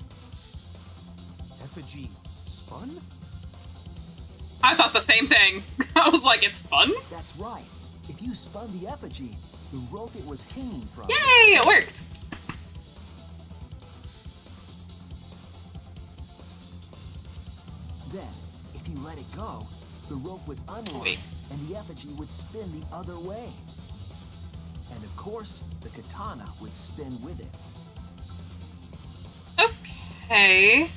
Effigy spun? I thought the same thing. I was like, it spun? That's right. If you spun the effigy, the rope it was hanging from... Yay, it worked. Then, if you let it go, the rope would unlock and the effigy would spin the other way. And of course, the katana would spin with it. Okay.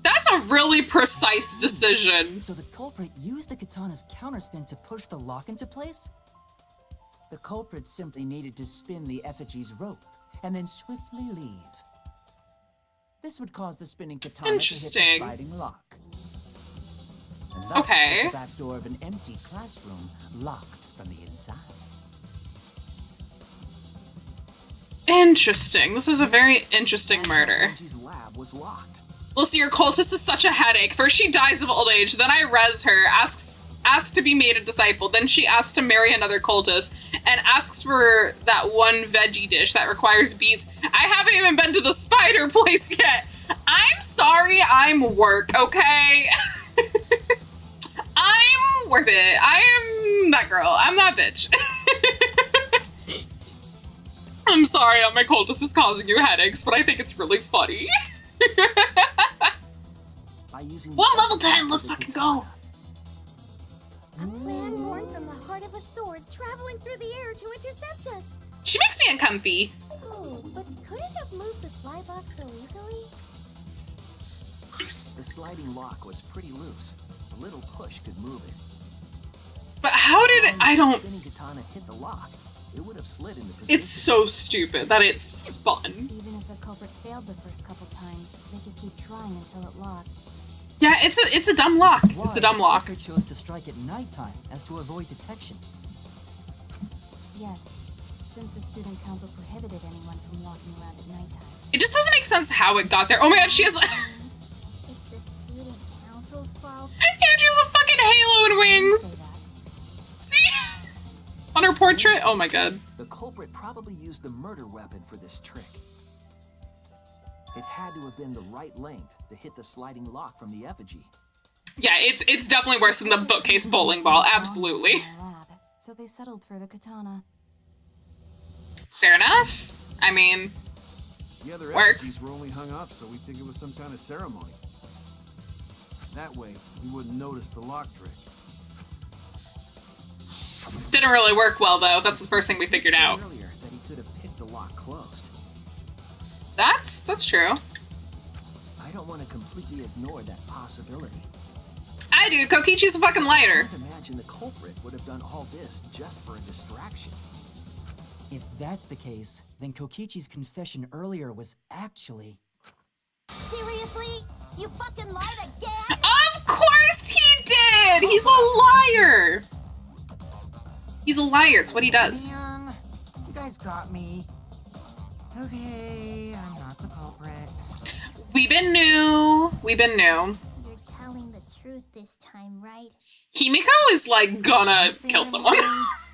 That's a really precise decision. So the culprit used the katana's counterspin to push the lock into place? The culprit simply needed to spin the effigy's rope and then swiftly leave. This would cause the spinning katana to hit the sliding lock. And thus was the back door of an empty classroom locked from the inside. Interesting. This is a very interesting murder. Angie's lab was locked. Well, see, your cultist is such a headache. First she dies of old age, then I res her, asks to be made a disciple, then she asks to marry another cultist, and asks for that one veggie dish that requires beets. I haven't even been to the spider place yet. I'm sorry, I'm work, okay? I'm worth it. I am that girl. I'm that bitch. I'm sorry that my cultist is causing you headaches, but I think it's really funny. by using the Well, level effigy 10, of let's the fucking katana. go. A plan born from the heart of a sword traveling through the air to intercept us. She makes me uncomfy. Oh, but could it have moved the slide box so easily? The sliding lock was pretty loose. A little push could move it. But how did it? I The don't. spinning katana hit the lock. It would have slid into position. It's so stupid that it's spun. Even if the culprit failed the first couple times, they could keep trying until it locked. Yeah, it's a dumb lock. It's a dumb lock. Walker chose to strike at nighttime as to avoid detection. Yes, since the student council prohibited anyone from walking around at nighttime. It just doesn't make sense how it got there. Oh my god, she has. It's the student council's fault. Angie has a fucking halo and wings. See? On her portrait? Oh my god. The culprit probably used the murder weapon for this trick. It had to have been the right length to hit the sliding lock from the effigy. Yeah, it's definitely worse than the bookcase bowling ball. Absolutely. Lab, so they settled for the katana. Fair enough. I mean, The other Works. effigies were only hung up, so we think it was some kind of ceremony. That way, we wouldn't notice the lock trick. didn't really work well though. That's the first thing we figured out. Earlier that he could have picked the lock closed. That's true. I don't want to completely ignore that possibility. I do. Kokichi's a fucking liar. I can't imagine the culprit would have done all this just for a distraction. If that's the case, then Kokichi's confession earlier was actually... Seriously? You fucking lied again? Of course he did! He's a liar! He's a liar. It's what he does. Man, you guys got me. Okay, I'm not the culprit. We've been new. We've been new. You're telling the truth this time, right? Himiko is like gonna kill someone.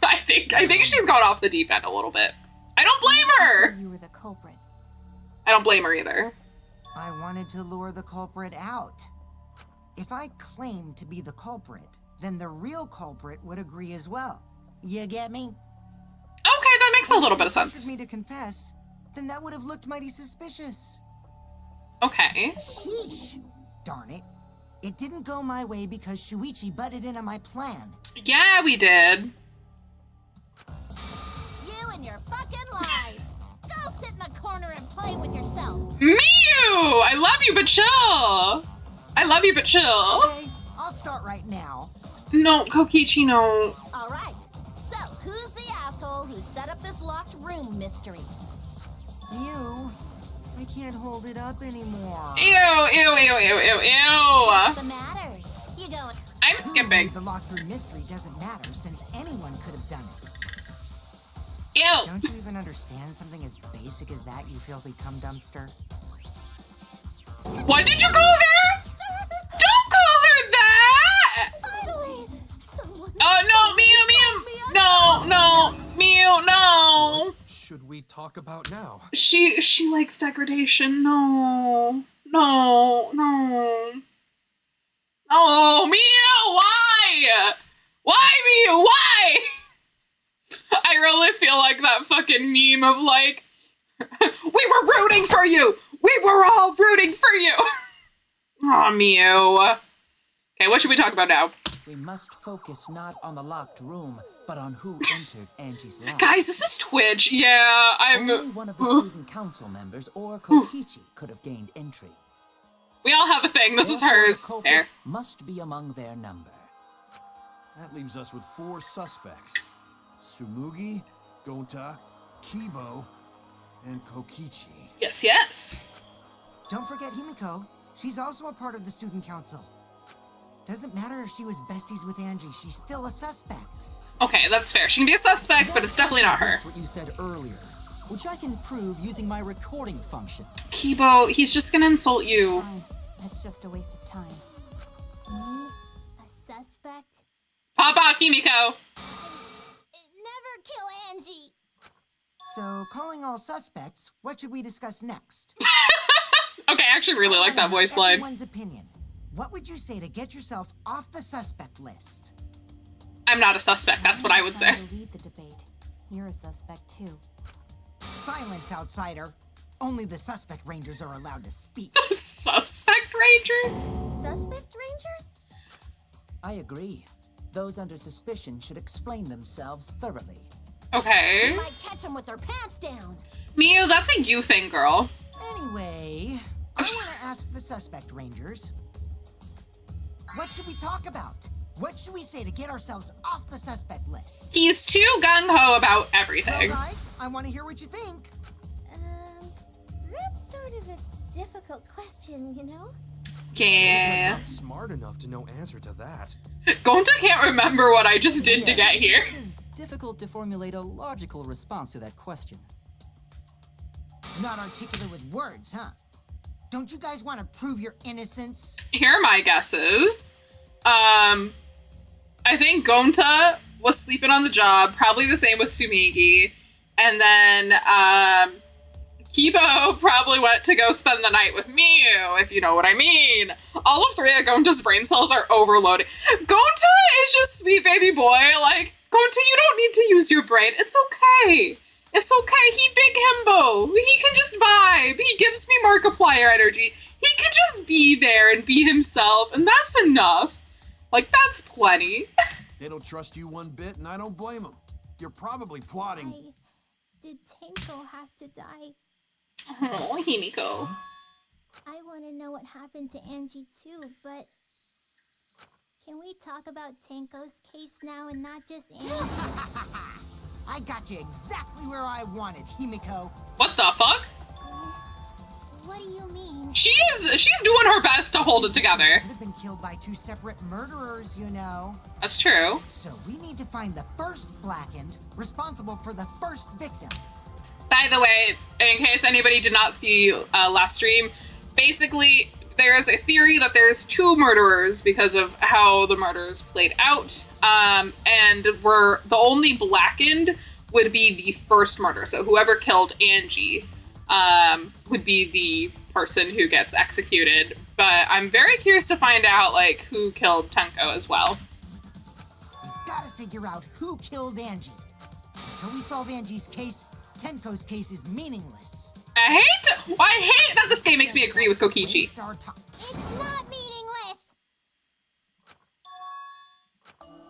I think she's gone off the deep end a little bit. I don't blame her. You were the culprit. I don't blame her either. I wanted to lure the culprit out. If I claimed to be the culprit, then the real culprit would agree as well. You get me? Okay, that makes a little bit of If you sense. me to confess, then that would have looked mighty suspicious. Okay. Sheesh. Darn it. It didn't go my way because Shuichi butted into my plan. Yeah, we did. You and your fucking lies. Go sit in the corner and play with yourself. Mew! I love you, but chill. I love you, but chill. Okay, I'll start right now. No, Kokichi, no. All right. So, who's the asshole who set up this locked room mystery? You. I can't hold it up anymore. Ew, ew, ew, ew, ew, What's ew. the matter? You going? I'm skipping. The locked room mystery doesn't matter since anyone could have done it. Ew. Don't you even understand something as basic as that, you filthy cum dumpster? What did you call her? Don't call her that! Finally! Someone... Oh, no, Mew, Mew. No, no, Mew, no. Should we talk about now? She likes degradation. No. No, no. Oh, Mew, why? Why, Mew, why? I really feel like that fucking meme of like, we were rooting for you. We were all rooting for you. Aw, Mew. Okay, what should we talk about now? We must focus not on the locked room, but on who entered Angie's lab. Guys, this is Twitch. Yeah, I'm... Only one of the student council members or Kokichi could have gained entry. We all have a thing. This is Therefore, hers. the culprit There. must be among their number. That leaves us with 4 suspects. Tsumugi, Gonta, Kibo, and Kokichi. Yes, yes. Don't forget Himiko. She's also a part of the student council. Doesn't matter if she was besties with Angie, she's still a suspect. Okay, that's fair. She can be a suspect, but it's definitely not her. That's what you said earlier, which I can prove using my recording function. Kibo, he's just gonna insult you. Fine. That's just a waste of time. You? A suspect? Pop off, Himiko. Never kill Angie! So, calling all suspects, what should we discuss next? Okay, I actually really like that voice line. Everyone's opinion. What would you say to get yourself off the suspect list? I'm not a suspect, that's what I would say. I'm trying to lead the debate. You're a suspect too. Silence, outsider. Only the suspect rangers are allowed to speak. Suspect rangers? Suspect rangers? I agree. Those under suspicion should explain themselves thoroughly. Okay. You might catch them with their pants down. Miu, that's a you thing, girl. Anyway, I want to ask the suspect rangers. What should we talk about? What should we say to get ourselves off the suspect list? He's too gung-ho about Well, everything. guys, I want to hear what you think. That's sort of a difficult question, you know? Yeah. I'm not smart enough to know answer to that. Gonta can't remember what I just did to get here. It is difficult to formulate a logical response to that question. Not articulate with words, huh? Don't you guys want to prove your innocence? Here are my guesses. I think Gonta was sleeping on the job, probably the same with Sumigi. And then, Kibo probably went to go spend the night with Miu, if you know what I mean. All of 3 of Gonta's brain cells are overloaded. Gonta is just sweet baby boy. Like, Gonta, you don't need to use your brain. It's okay. It's okay. He big himbo. He can just vibe. He gives me Markiplier energy. He can just be there and be himself, and that's enough. Like, that's plenty. They don't trust you one bit, and I don't blame them. You're probably plotting. Did Tenko have to die? Oh, Himiko. I want to know what happened to Angie too, but can we talk about Tenko's case now and not just Angie? I got you exactly where I wanted, Himiko. What the fuck? What do you mean? She's doing her best to hold it together. Could have been killed by 2 separate murderers, you know. That's true. So we need to find the first Blackened responsible for the first victim. By the way, in case anybody did not see last stream, basically there's a theory that there's 2 murderers because of how the murders played out, and the only Blackened would be the first murder. So whoever killed Angie would be the person who gets executed. But I'm very curious to find out like who killed Tenko as well. We gotta figure out who killed Angie. Until we solve Angie's case, Tenko's case is meaningless. I hate that this game makes me agree with Kokichi. It's not meaningless.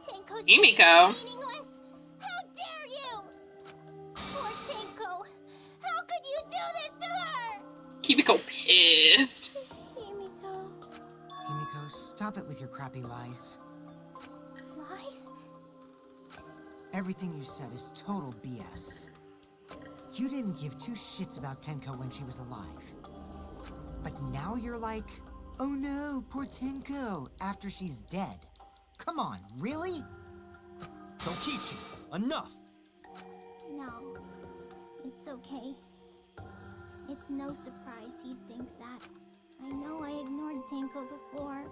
Tenko's Himiko. case is meaningless. How dare you? Poor Tenko. How could you do this to her? Himiko pissed. Himiko, stop it with your crappy lies. Lies? Everything you said is total BS. You didn't give 2 shits about Tenko when she was alive. But now you're like, oh no, poor Tenko, after she's dead. Come on, really? Kokichi, enough! No. It's okay. It's no surprise he'd think that. I know I ignored Tenko before.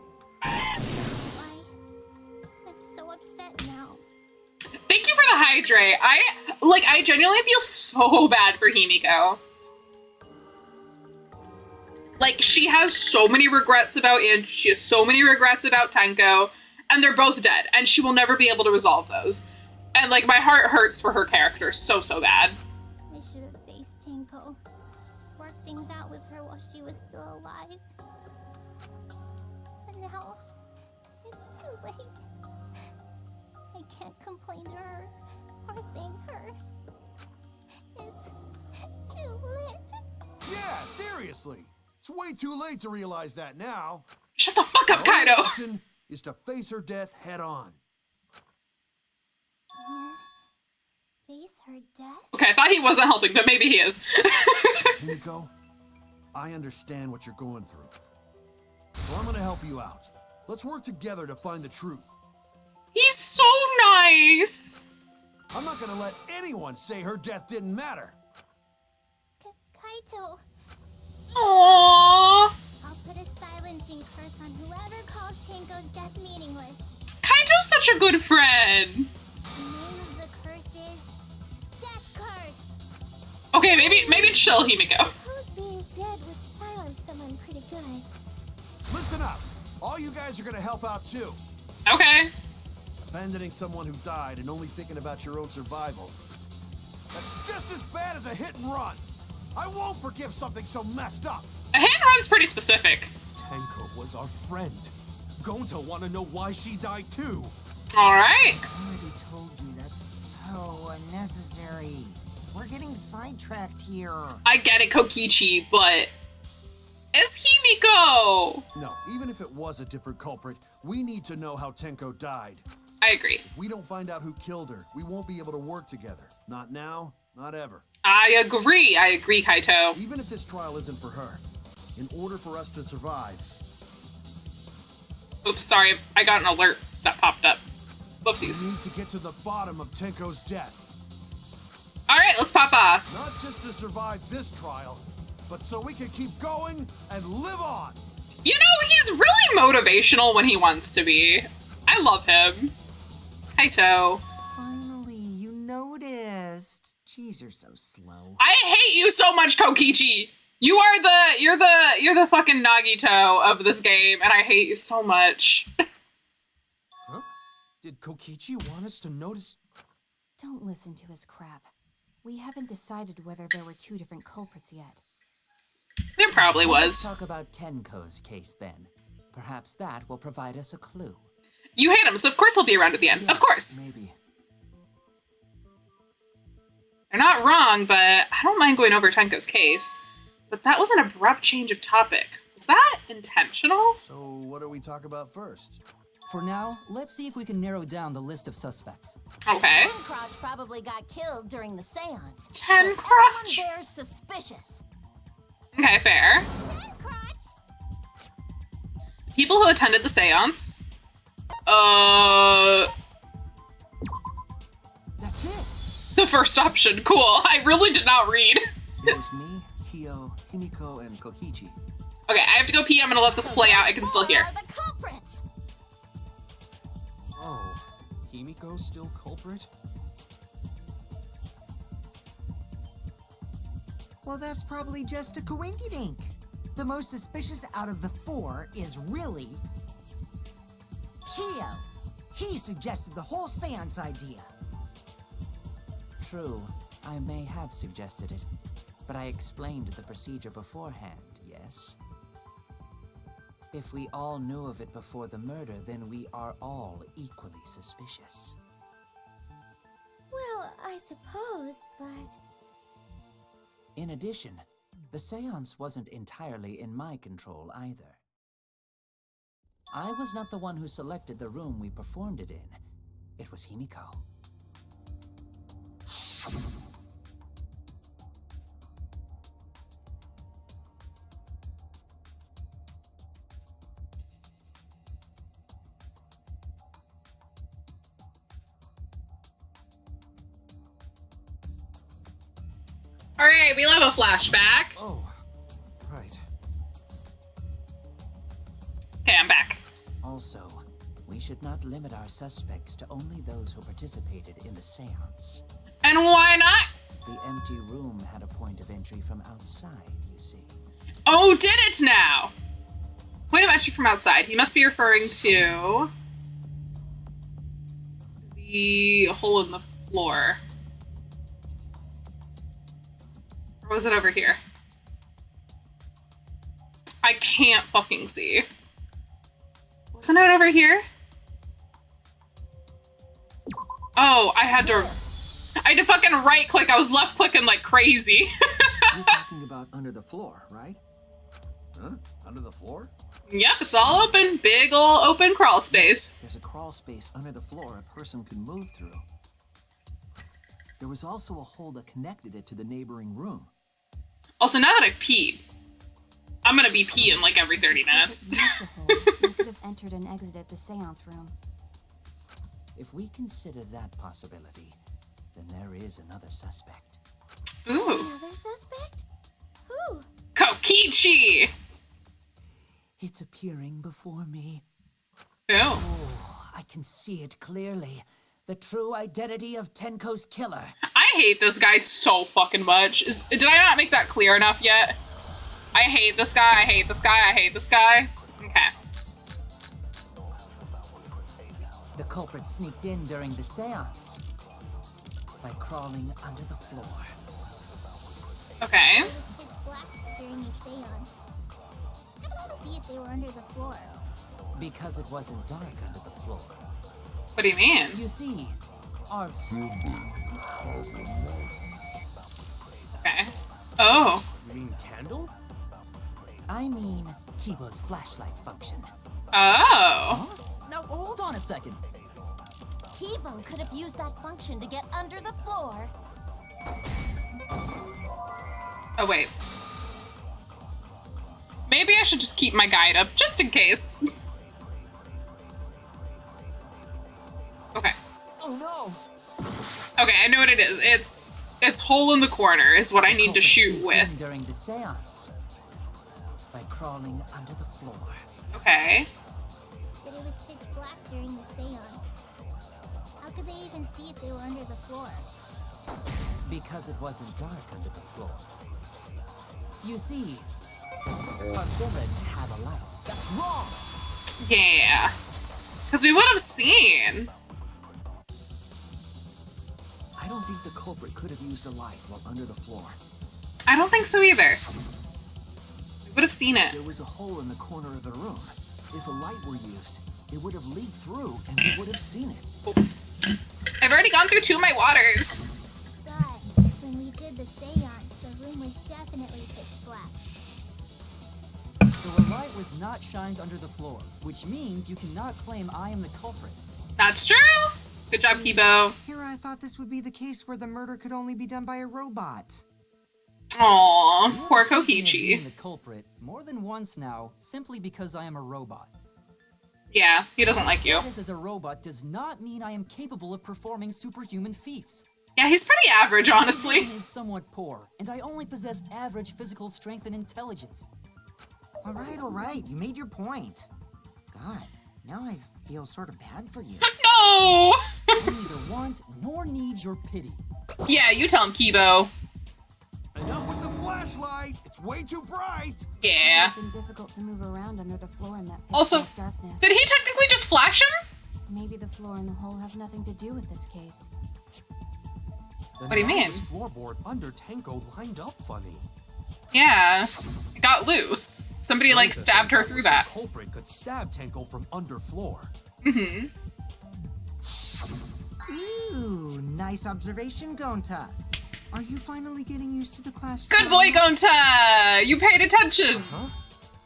That's why I'm so upset now. Thank you for the hydrate. I genuinely feel so bad for Himiko. Like, she has so many regrets about Angie, she has so many regrets about Tenko, and they're both dead, and she will never be able to resolve those. And, like, my heart hurts for her character so bad. I should have faced Tenko. Worked things out with her while she was still alive. But now, it's too late. I can't complain to her or thank her. It's too late. Yeah, seriously. It's way too late to realize that now. Shut the fuck up, The only Kaido! option is to face her death head on. Face her death? Okay, I thought he wasn't helping, but maybe he is. Himiko, I understand what you're going through. So I'm gonna help you out. Let's work together to find the truth. He's so nice! I'm not gonna let anyone say her death didn't matter. Kaito, Aww. I'll put a silencing curse on whoever calls Tenko's death meaningless. Kaito's such a good friend. The name of the curse is Death Curse. Okay, maybe chill, Himiko. Suppose being dead would silence someone pretty good. Listen up. All you guys are gonna help out too. Okay. Abandoning someone who died and only thinking about your own survival. That's just as bad as a hit and run. I won't forgive something so messed up. A hand run's pretty specific. Tenko was our friend. Going to want to know why she died too. All right. I already told you that's so unnecessary. We're getting sidetracked here. I get it, Kokichi, but it's Himiko. No, even if it was a different culprit, we need to know how Tenko died. I agree. If we don't find out who killed her, we won't be able to work together. Not now, not ever. I agree, Kaito. Even if this trial isn't for her, in order for us to survive... Oops, sorry, I got an alert that popped up. Whoopsies. We need to get to the bottom of Tenko's death. All right, let's pop off. Not just to survive this trial, but so we can keep going and live on. You know, he's really motivational when he wants to be. I love him. Kaito. Finally, you noticed. Jeez, you're so slow. I hate you so much, Kokichi. You're the fucking Nagito of this game, and I hate you so much. Huh? Did Kokichi want us to notice? Don't listen to his crap. We haven't decided whether there were two different culprits yet. There probably was. Let's talk about Tenko's case then. Perhaps that will provide us a clue. You hate him, so of course he'll be around at the end. Yeah, of course. Maybe. They're not wrong, but I don't mind going over Tenko's case. But that was an abrupt change of topic. Was that intentional? So what do we talk about first? For now, let's see if we can narrow down the list of suspects. Okay. Tencrotch probably got killed during the seance. Tencrotch? Someone there's suspicious. Okay, fair. Tencrotch? People who attended the seance. That's it. The first option. Cool. I really did not read. It was me, Kyo, Himiko, and Kokichi. Okay, I have to go pee. I'm gonna let this play out. I can still hear. Are the culprits? Oh, Himiko's still culprit? Well, that's probably just a coinkydink. The most suspicious out of the four is really... Kyo. He suggested the whole seance idea. True, I may have suggested it, but I explained the procedure beforehand, yes? If we all knew of it before the murder, then we are all equally suspicious. Well, I suppose, but... In addition, the seance wasn't entirely in my control either. I was not the one who selected the room we performed it in. It was Himiko. All right, we'll have a flashback. Oh, right. Okay, I'm back. Also, we should not limit our suspects to only those who participated in the seance. And why not? The empty room had a point of entry from outside, you see. Oh, did it now? Point of entry from outside. He must be referring to the hole in the floor. Or was it over here? I can't fucking see. Wasn't it over here? Oh, I had to fucking right click. I was left clicking like crazy. You're talking about under the floor, right? Huh? Under the floor? Yep, it's all open. Big ol' open crawl space. There's a crawl space under the floor a person can move through. There was also a hole that connected it to the neighboring room. Also, now that I've peed, I'm gonna be peeing like every 30 minutes. You could have entered and exited the seance room. If we consider that possibility, then there is another suspect. Ooh. Another suspect? Who? Kokichi! It's appearing before me. Ooh. Oh, I can see it clearly. The true identity of Tenko's killer. I hate this guy so fucking much. Did I not make that clear enough yet? I hate this guy, I hate this guy, I hate this guy. Okay. The culprit sneaked in during the seance by crawling under the floor. Okay. It was pitch black during the seance. I couldn't see if they were under the floor. Because it wasn't dark under the floor. What do you mean? You see, our... Okay. Oh. You mean candle? I mean, Kibo's flashlight function. Oh. Huh? Now, hold on a second. Kibo could have used that function to get under the floor. Oh, wait. Maybe I should just keep my guide up, just in case. Okay. Oh no! Okay, I know what it is. It's hole in the corner is what I need to shoot with. During the seance. By crawling under the floor. Okay. But it was pitch black during the seance. How could they even see if they were under the floor? Because it wasn't dark under the floor. You see, our villain had a light. That's wrong! Yeah. Because we would have seen. I don't think the culprit could have used a light while under the floor. I don't think so either. We would have seen it. There was a hole in the corner of the room. If a light were used, it would have leaked through and we would have seen it. I've already gone through 2 of my waters. But when we did the seance, the room was definitely pitch black. So a light was not shined under the floor, which means you cannot claim I am the culprit. That's true. Good job, Kibo. Here I thought this would be the case where the murder could only be done by a robot. Aw, poor You're accusing me of Kokichi. being the culprit more than once now, simply because I am a robot. Yeah, he doesn't like you. Status as a robot does not mean I am capable of performing superhuman feats. Yeah, he's pretty average, honestly. My is somewhat poor, and I only possess average physical strength and intelligence. All right, you made your point. God, now I feel sort of bad for you. No! I neither want nor need your pity. Yeah, you tell him, Kibo. Enough with the flashlight! It's way too bright! Yeah. It would have been difficult to move around under the floor in that pitch Also, black darkness. did he technically just flash him? Maybe the floor and the hole have nothing to do with this case. What do you mean? This floorboard under Tenko lined up funny. Yeah. It got loose. Somebody, like, stabbed her through that. The culprit could stab Tenko from underfloor. Mm-hmm. Ooh, nice observation, Gonta. Are you finally getting used to the class? Good boy, Gonta! You paid attention! Huh?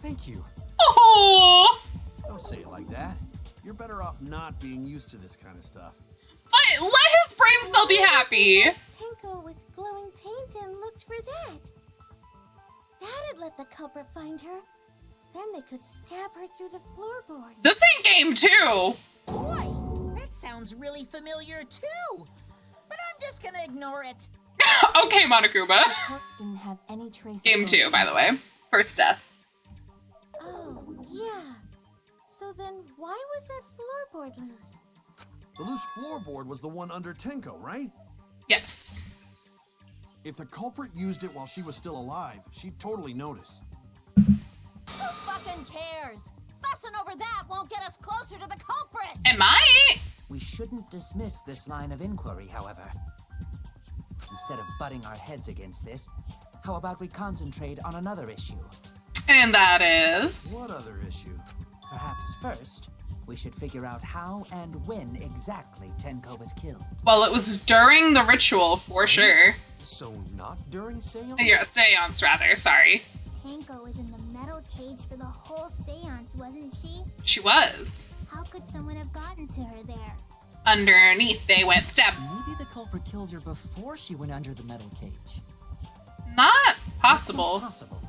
Thank you. Oh! Don't say it like that. You're better off not being used to this kind of stuff. But let his brain cell be happy! Tenko with glowing paint and looked for that. That'd let the culprit find her. Then they could stab her through the floorboard. This ain't game 2! Boy, that sounds really familiar too. But I'm just gonna ignore it. Okay, Monokuma. The corpse didn't have any trace of Game 2, by the way. First death. Oh, yeah. So then why was that floorboard loose? The loose floorboard was the one under Tenko, right? Yes. If the culprit used it while she was still alive, she'd totally notice. Who fucking cares? Fussing over that won't get us closer to the culprit. It might! We shouldn't dismiss this line of inquiry, however. Instead of butting our heads against this, how about we concentrate on another issue? And that is... What other issue? Perhaps first, we should figure out how and when exactly Tenko was killed. Well, it was during the ritual, for sure. So not during seance? Yeah, seance, rather. Sorry. Tenko was in the metal cage for the whole seance, wasn't she? She was. How could someone have gotten to her there? Underneath, they went stab. Maybe the culprit killed her before she went under the metal cage. Not possible. That's not possible.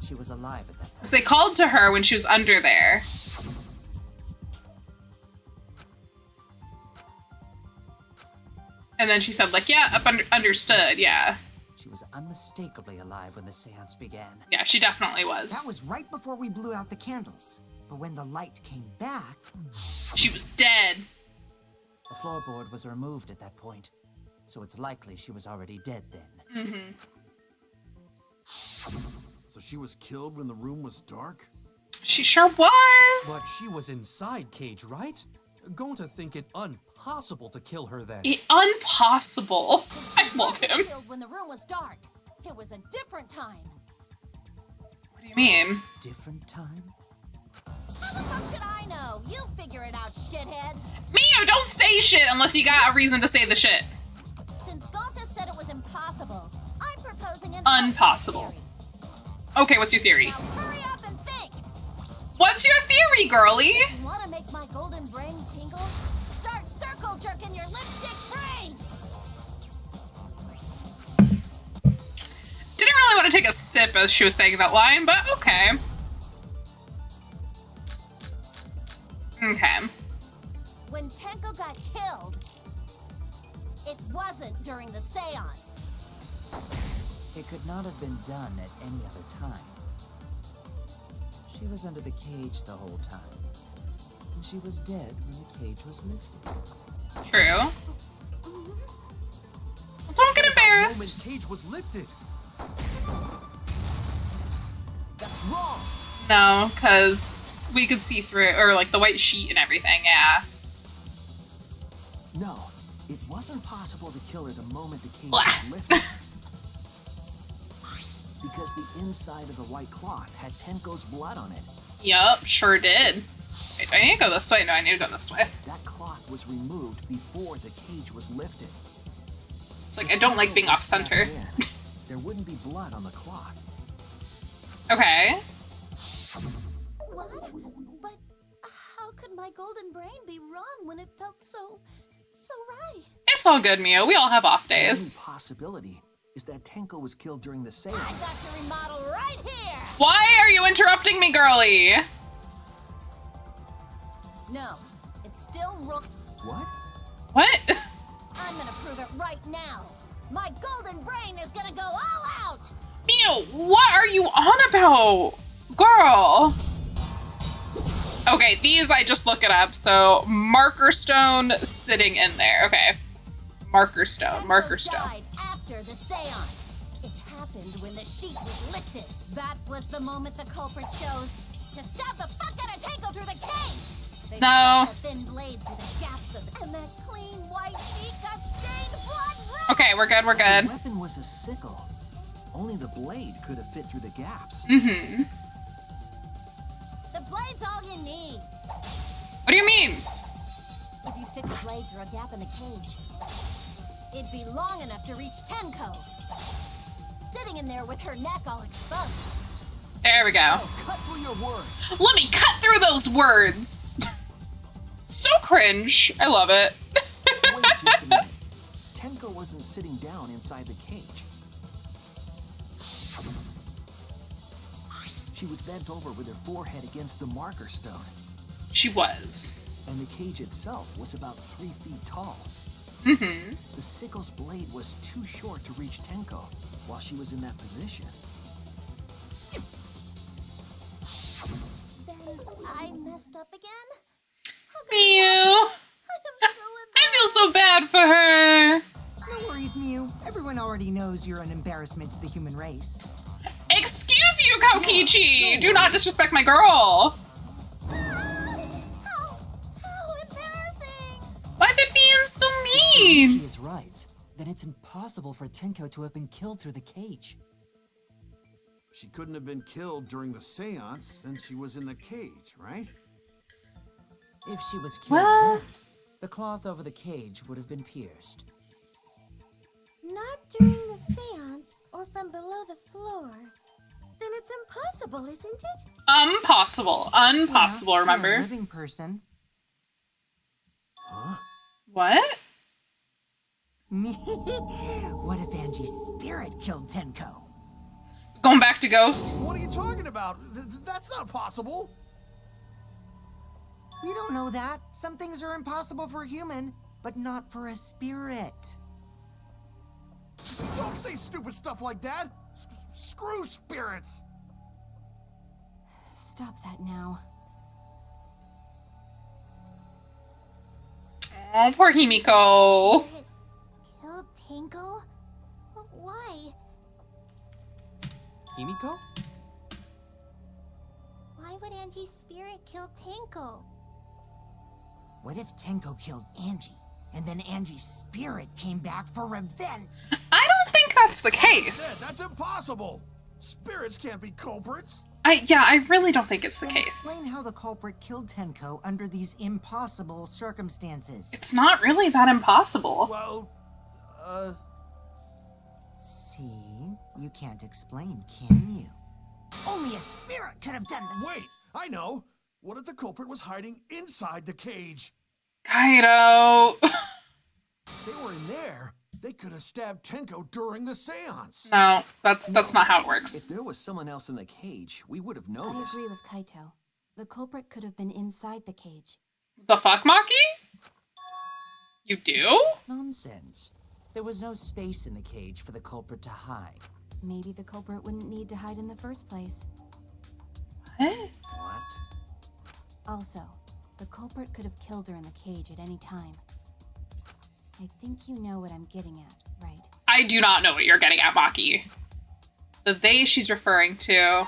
She was alive at that point. Because they called to her when she was under there. And then she said, like, yeah, understood, yeah. She was unmistakably alive when the seance began. Yeah, she definitely was. That was right before we blew out the candles. But when the light came back... She was dead. The floorboard was removed at that point, so it's likely she was already dead then. Mm-hmm. So she was killed when the room was dark? She sure But was. she was inside Cage, right? Going to think it impossible to kill her then. Impossible. I love him. Killed when the room was dark. It was a different time. What do you mean? Different time? How the fuck should I know? You figure it out, shitheads. Mio, don't say shit unless you got a reason to say the shit. Since Gonta said it was impossible, I'm proposing an Unpossible. theory. Okay, what's your theory? Now hurry up and think. What's your theory, girly? If you want to make my golden brain tingle, start circle jerking your lipstick brains. Didn't really want to take a sip as she was saying that line, but okay. Okay. When Tenko got killed, it wasn't during the seance. It could not have been done at any other time. She was under the cage the whole time. And she was dead when the cage was lifted. True. Well, don't get embarrassed. The cage was lifted. That's wrong. No, because we could see through it, or like the white sheet and everything, yeah. No, it wasn't possible to kill her the moment the cage Blah. was lifted. Because the inside of the white cloth had Tenko's blood on it. Yup, sure did. Wait, do I need to go this way? No, I need to go this way. That cloth was removed before the cage was lifted. It's like, I don't like being off center. There wouldn't be blood on the cloth. Okay. What? But how could my golden brain be wrong when it felt so right? It's all good, Mio. We all have off days. The only possibility is that Tenko was killed during the seance. I got your remodel right here. Why are you interrupting me, girly? No, it's still wrong. What? What? I'm gonna prove it right now. My golden brain is gonna go all out. Mio, what are you on about? Girl. Okay, these I just look it up. So, marker stone sitting in there. Okay. Marker stone, marker stone. Died after the seance. It happened when the sheet was lifted. That was the moment the culprit chose to stab the fuck out of Tenko through the cage. They No. stuck the thin blade through the gaps of, and that clean white sheet got stained blood red. Okay, we're good, we're The good. weapon was a sickle. Only the blade could have fit through the gaps. Mm-hmm. The blade's all you need. What do you mean? If you stick the blade through a gap in the cage, it'd be long enough to reach Tenko. Sitting in there with her neck all exposed. There we go. Oh, cut through your words. Let me cut through those words. So cringe. I love it. Wait just a minute. Tenko wasn't sitting down inside the cage. She was bent over with her forehead against the marker stone. She was. And the cage itself was about 3 feet tall. Mm-hmm. The sickle's blade was too short to reach Tenko while she was in that position. Then I messed up again? Mew. I feel so bad for her. No worries, Mew. Everyone already knows you're an embarrassment to the human race. Excuse you, Kokichi. Do not disrespect my girl. How embarrassing! Why are they being so She mean? is right. Then it's impossible for Tenko to have been killed through the cage. She couldn't have been killed during the seance since she was in the cage, right? If she was killed Well- then, the cloth over the cage would have been pierced. Not during the seance or from below the floor. Then it's impossible, isn't it? Impossible. Impossible, Yeah, for a remember? living person. Huh? What? What if Angie's spirit killed Tenko? Going back to ghosts? What are you talking about? That's not possible. We don't know that. Some things are impossible for a human, but not for a spirit. Don't say stupid stuff like that. Screw spirits. Stop that now. Oh, poor Himiko. It killed Tenko? Why? Himiko? Why would Angie's spirit kill Tenko? What if Tenko killed Angie, and then Angie's spirit came back for revenge? I don't think that's the case. That's impossible. Spirits can't be culprits. I really don't think it's the case. Explain how the culprit killed Tenko under these impossible circumstances. It's not really that impossible. Well, See? You can't explain, can you? Only a spirit could have done that. Wait, I know. What if the culprit was hiding inside the cage? Kaido. If they were in there, they could have stabbed Tenko during the seance. No, that's not how it works. If there was someone else in the cage, we would have I noticed. agree with Kaito. The culprit could have been inside the cage. The fuck, Maki? You do? Nonsense. There was no space in the cage for the culprit to hide. Maybe the culprit wouldn't need to hide in the first place. What? What? Also, the culprit could have killed her in the cage at any time. I think you know what I'm getting at, right? I do not know what you're getting at, Maki. The they she's referring to.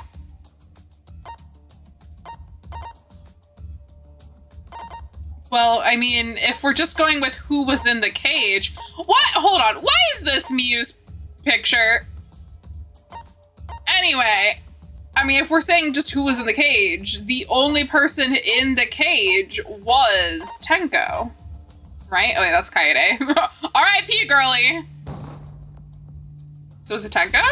Well, I mean, if we're just going with who was in the cage... What? Hold on. Why is this Muse picture? Anyway, I mean, if we're saying just who was in the cage, the only person in the cage was Tenko. Right? Oh, wait, that's Kaede. R.I.P. girly. So is it Tenko?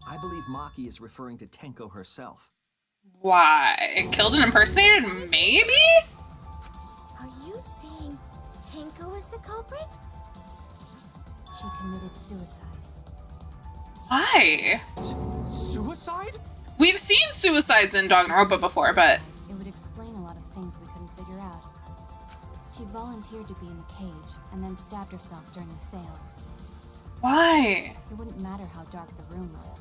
I believe Maki is referring to Tenko herself. Why? Killed and impersonated? Maybe? Are you saying Tenko is the culprit? She committed suicide. Why? Suicide? We've seen suicides in Danganronpa before, but... It would explain a lot of things we couldn't figure out. She volunteered to be in the cage and then stabbed herself during the seance. Why? It wouldn't matter how dark the room was.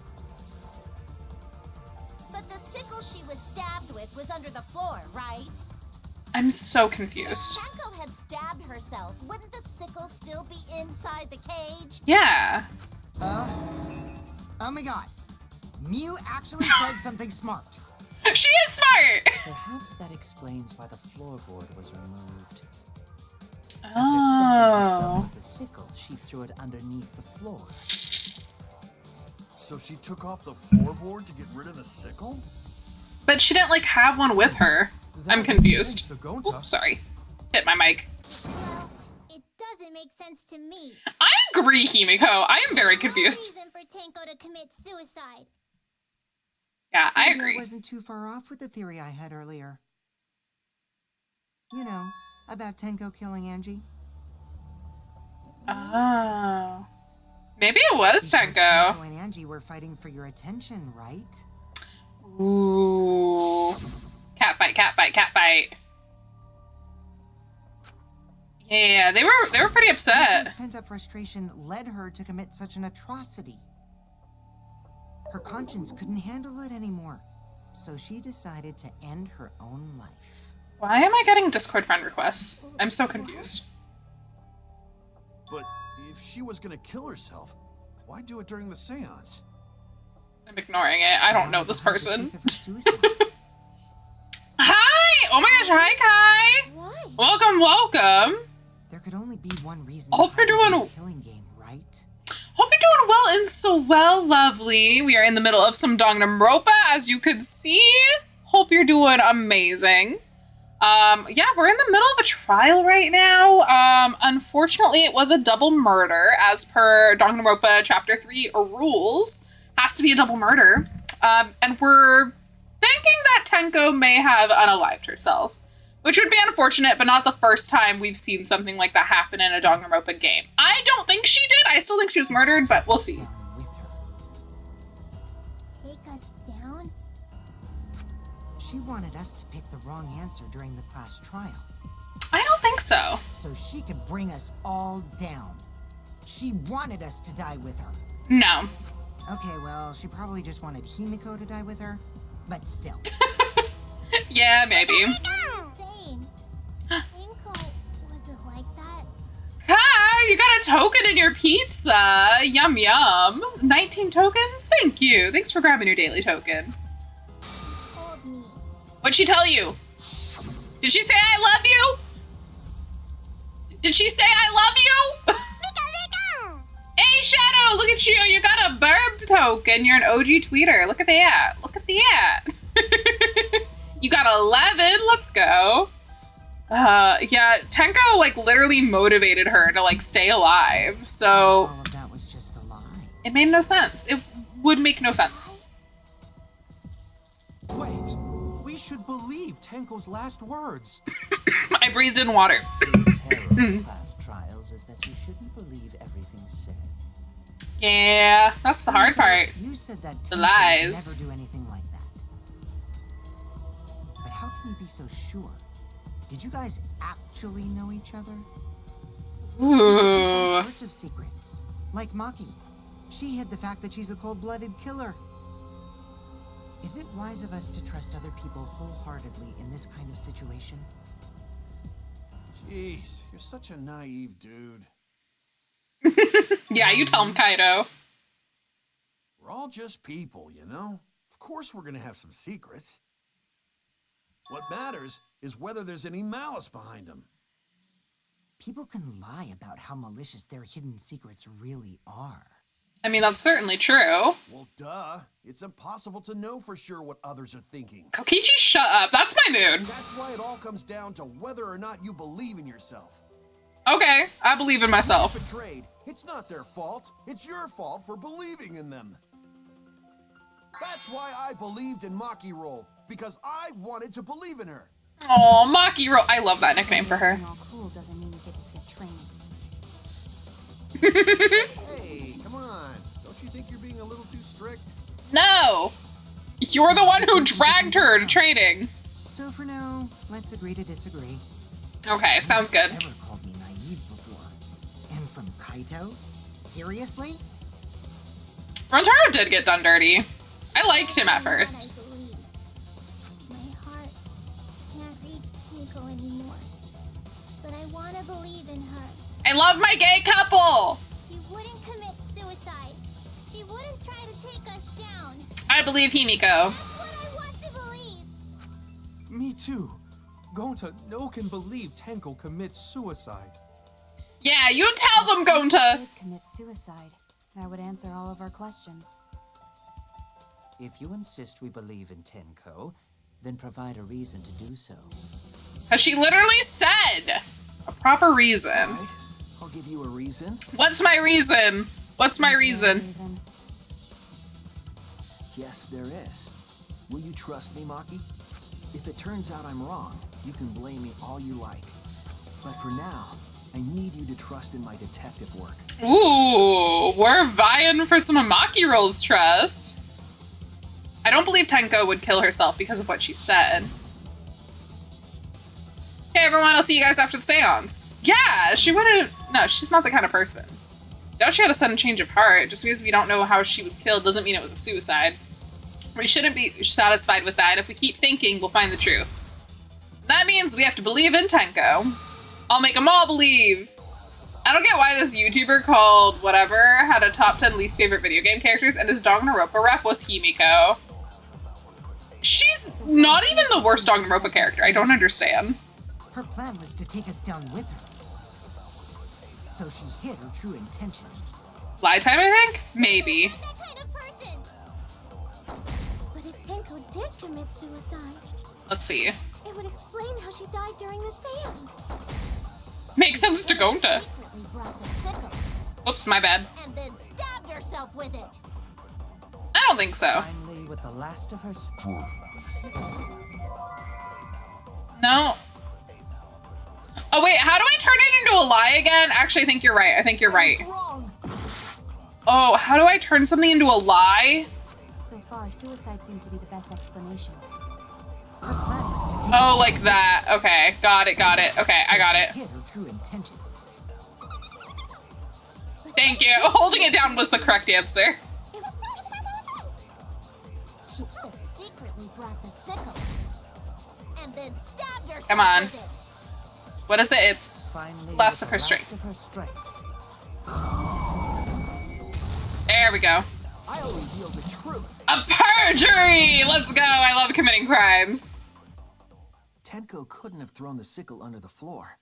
But the sickle she was stabbed with was under the floor, right? I'm so If confused. Tenko had stabbed herself, wouldn't the sickle still be inside the cage? Yeah. Oh my god. Mew actually said something smart. She is smart! Perhaps that explains why the floorboard was removed. After stabbing Oh. herself with the sickle, she threw it underneath the floor. So she took off the floorboard to get rid of the sickle? But she didn't, like, have one with her. I'm confused. Oops, sorry. Hit my mic. Well, it doesn't make sense to me. I agree, Himiko. I am very confused. No reason for Tenko to commit suicide. Yeah, I Maybe agree. I wasn't too far off with the theory I had earlier. You know, about Tenko killing Angie. Oh. Maybe it was Because Tenko. Tenko and Angie were fighting for your attention, right? Ooh. Catfight, catfight, catfight. Yeah, they were pretty upset. Tenko's pent-up frustration led her to commit such an atrocity. Her conscience couldn't handle it anymore, so she decided to end her own life. Why am I getting Discord friend requests? I'm so confused. But if she was gonna kill herself, why do it during the seance? I'm ignoring it. I don't know this person. Suicide. Hi! Oh my gosh, hi Kai! Why? Welcome, welcome! There could only be one reason Hope you're behind doing- the killing game, right? Hope you're doing well and so well, lovely. We are in the middle of some Danganronpa, as you could see. Hope you're doing amazing. Yeah, we're in the middle of a trial right now. Unfortunately, it was a double murder, as per Danganronpa Chapter 3 rules. Has to be a double murder. And we're thinking that Tenko may have unalived herself, which would be unfortunate, but not the first time we've seen something like that happen in a Danganronpa game. I don't think she did. I still think she was murdered, but we'll see. Down with her. Take us down? She wanted us to pick the wrong answer during the class trial, I don't think so. so she could bring us all down. She wanted us to die with her. No. Okay, well, she probably just wanted Himiko to die with her, but still. Yeah, maybe. What are you saying? Tenko wasn't like that. Hi, you got a token in your pizza. Yum, yum. 19 tokens? Thank you. Thanks for grabbing your daily token. Told me. What'd she tell you? Did she say I love you? Did she say I love you? Hey, Shadow, look at you. You got a burb token. You're an OG tweeter. Look at that. Look at that. You got 11. Let's go. Yeah, Tenko, like, literally motivated her to, like, stay alive. So All of that was just a lie. it made no sense. It would make no sense. Wait, we should believe Tenko's last words. I breathed in water. The terror of past trials is that you shouldn't believe everything said. Yeah, that's the hard part. You said that The Tenko lies. would never do anything like that. But how can you be so sure? Did you guys actually know each other? Ooh. All sorts of secrets. Like Maki. She hid the fact that she's a cold-blooded killer. Is it wise of us to trust other people wholeheartedly in this kind of situation? Jeez, you're such a naive dude. Yeah, you tell him, Kaido. We're all just people, you know? Of course we're gonna have some secrets. What matters is whether there's any malice behind them. People can lie about how malicious their hidden secrets really are. I mean, that's certainly true. Well, duh. It's impossible to know for sure what others are thinking. Kokichi, shut up. That's my mood. That's why it all comes down to whether or not you believe in yourself. Okay, I believe in myself. If betrayed, it's not their fault. It's your fault for believing in them. That's why I believed in Maki Roll, because I wanted to believe in her. Oh, Maki Ro. I love that nickname for her. Being all cool doesn't mean you get to skip training. Hey, come on. Don't you think you're being a little too strict? No! You're the one who dragged her to training. So for now, let's agree to disagree. Okay, sounds good. Never called me naive before. And from Kaito? Seriously? Rantaro did get done dirty. I liked him at first. I believe. My heart can't reach Tenko anymore. But I want to believe in her. I love my gay couple! She wouldn't commit suicide. She wouldn't try to take us down. I believe Himiko. That's what I want to believe. Me too. Gonta, no one can believe Tenko commits suicide. Yeah, you tell them, Gonta! Did commit suicide. That would answer all of our questions. If you insist we believe in Tenko, then provide a reason to do so. As she literally said! A proper reason. Right, I'll give you a reason. What's my reason? What's my reason? Yes, there is. Will you trust me, Maki? If it turns out I'm wrong, you can blame me all you like. But for now, I need you to trust in my detective work. Ooh, we're vying for some of Maki Roll's trust. I don't believe Tenko would kill herself because of what she said. Hey everyone, I'll see you guys after the seance. Yeah, she wouldn't. No, she's not the kind of person. Doubt she had a sudden change of heart. Just because we don't know how she was killed doesn't mean it was a suicide. We shouldn't be satisfied with that. If we keep thinking, we'll find the truth. That means we have to believe in Tenko. I'll make them all believe. I don't get why this YouTuber called whatever had a top 10 least favorite video game characters and his Danganronpa rep was Himiko. She's not even the worst Danganronpa character. I don't understand. Her plan was to take us down with her. So she hid her true intentions. Lie time, I think? Maybe. That kind of person. But if Tenko did commit suicide, Let's see. it would explain how she died during the seance. Makes sense to Gonta. Secretly brought the sickle Whoops, my bad. and then stabbed herself with it. I don't think so. Finally, with the last of her No. Oh wait, how do I turn it into a lie again? Actually, I think you're right. I think you're right. Oh, how do I turn something into a lie? So far, suicide seems to be the best explanation. Her plan was to take Oh, like that. Okay, got it, got it. Okay, I got it. hid her true intentions. Thank you. Holding it down was the correct answer. She could have secretly brought the sickle and then stabbed herself Come on. with it. What is it? It's finally last with of her the strength. last of her strength. There we go. I'll reveal the truth. A perjury! Let's go. I love committing crimes. Tenko couldn't have thrown the sickle under the floor.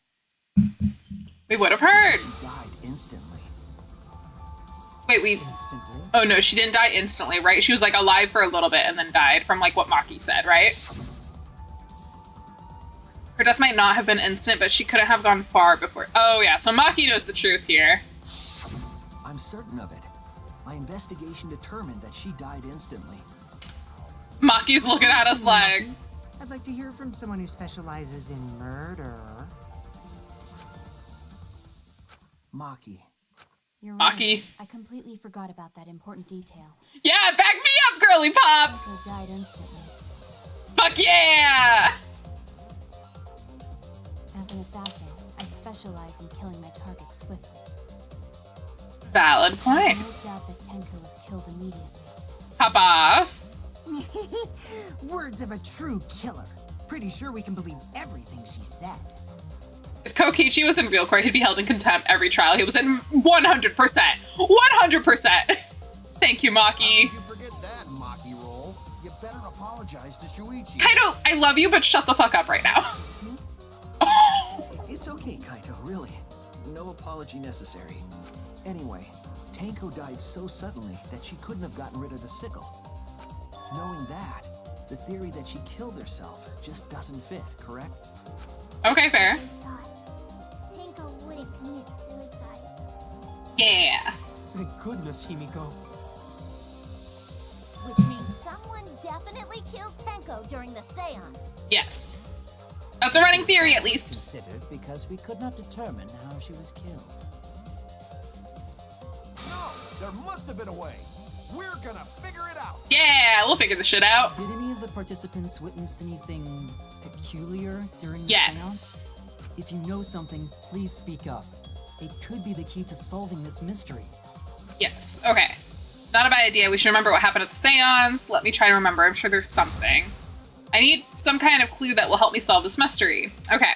Wait, We would have heard. She died instantly. Wait, Instantly? oh no, she didn't die instantly, right? She was like alive for a little bit and then died from like what Maki said, right? Her death might not have been instant, but she couldn't have gone far before. Oh yeah, so Maki knows the truth here. I'm certain of it. My investigation determined that she died instantly. Maki's looking at us like... I'd like to hear from someone who specializes in murder. Maki. You're Maki. right. I completely forgot about that important detail. Yeah, back me up, girly pop! Tenko died instantly. Fuck yeah! As an assassin, I specialize in killing my targets swiftly. Valid point. No doubt that Tenko was killed immediately. Pop off. Words of a true killer. Pretty sure we can believe everything she said. If Kokichi was in real court, he'd be held in contempt every trial he was in. 100%. 100%. Thank you, Maki. How did you forget that, Maki Roll? You better apologize to Shuichi. Kaito, I love you, but shut the fuck up right now. It's okay, Kaito, really. No apology necessary. Anyway, Tenko died so suddenly that she couldn't have gotten rid of the sickle. Knowing that, the theory that she killed herself just doesn't fit, correct? Okay, fair. I thought Tenko wouldn't commit suicide. Yeah. Thank goodness, Himiko. Which means someone definitely killed Tenko during the seance. Yes. That's a running theory, at least. Considered because we could not determine how she was killed. No, there must have been a way. We're gonna figure it out. Yeah, we'll figure this shit out. Did any of the participants witness anything peculiar during the Yes. seance? If you know something, please speak up. It could be the key to solving this mystery. Yes. Okay. Not a bad idea. We should remember what happened at the seance. Let me try to remember. I'm sure there's something. I need some kind of clue that will help me solve this mystery. Okay.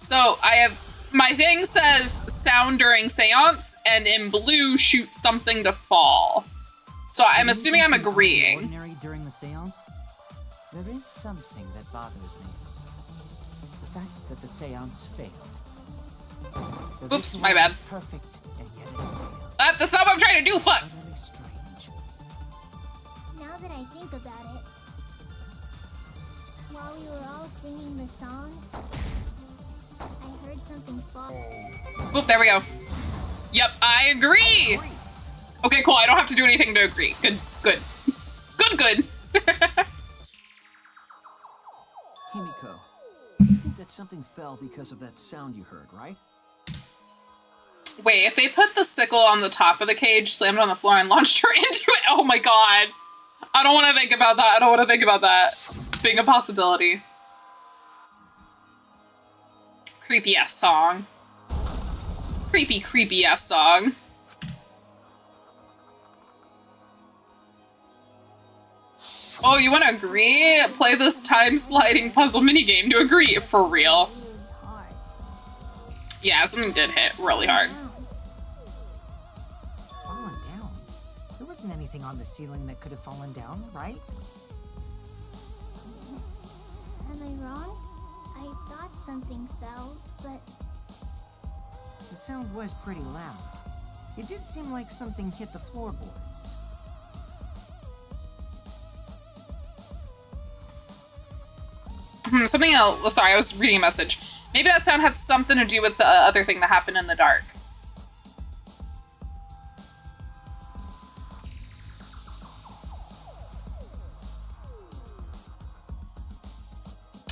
So I have... My thing says sound during seance, and in blue, shoot something to fall. So I'm assuming I'm agreeing. Ordinary during the seance? There is something that bothers me. The fact that the seance failed. The Oops, my ritual bad. was perfect, and yet it failed. That's not what I'm trying to do, fuck! Utterly strange. Now that I think about it, while we were all singing the song, I heard something fall. Oop, there we go. Yep, I agree! Okay, cool, I don't have to do anything to agree. Good, good. Good, good. Himiko, you think that something fell because of that sound you heard, right? Wait, if they put the sickle on the top of the cage, slammed it on the floor, and launched her into it, oh my god. I don't want to think about that. I don't want to think about that being a possibility. Creepy ass song. Creepy ass song. Oh, you want to agree? Play this time sliding puzzle minigame to agree, for real. Yeah, something did hit really hard. Fallen down? There wasn't anything on the ceiling that could have fallen down, right? Am I wrong? I thought something fell, but The sound was pretty loud. It did seem like something hit the floorboards. Something else. Oh, sorry, I was reading a message. Maybe that sound had something to do with the other thing that happened in the dark.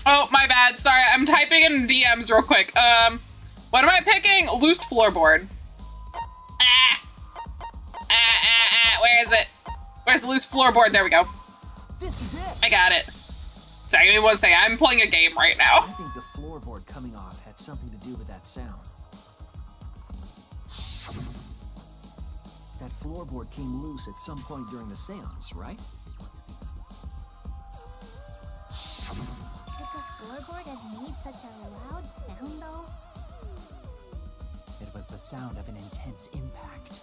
Oh, my bad. Sorry, I'm typing in DMs real quick. What am I picking? Loose floorboard. Where is it? Where's the loose floorboard? There we go. This is it. I got it. Sorry, give me one second. I'm playing a game right now. I think the floorboard coming off had something to do with that sound. That floorboard came loose at some point during the seance, right? could the floorboard have made such a loud sound though? It was the sound of an intense impact.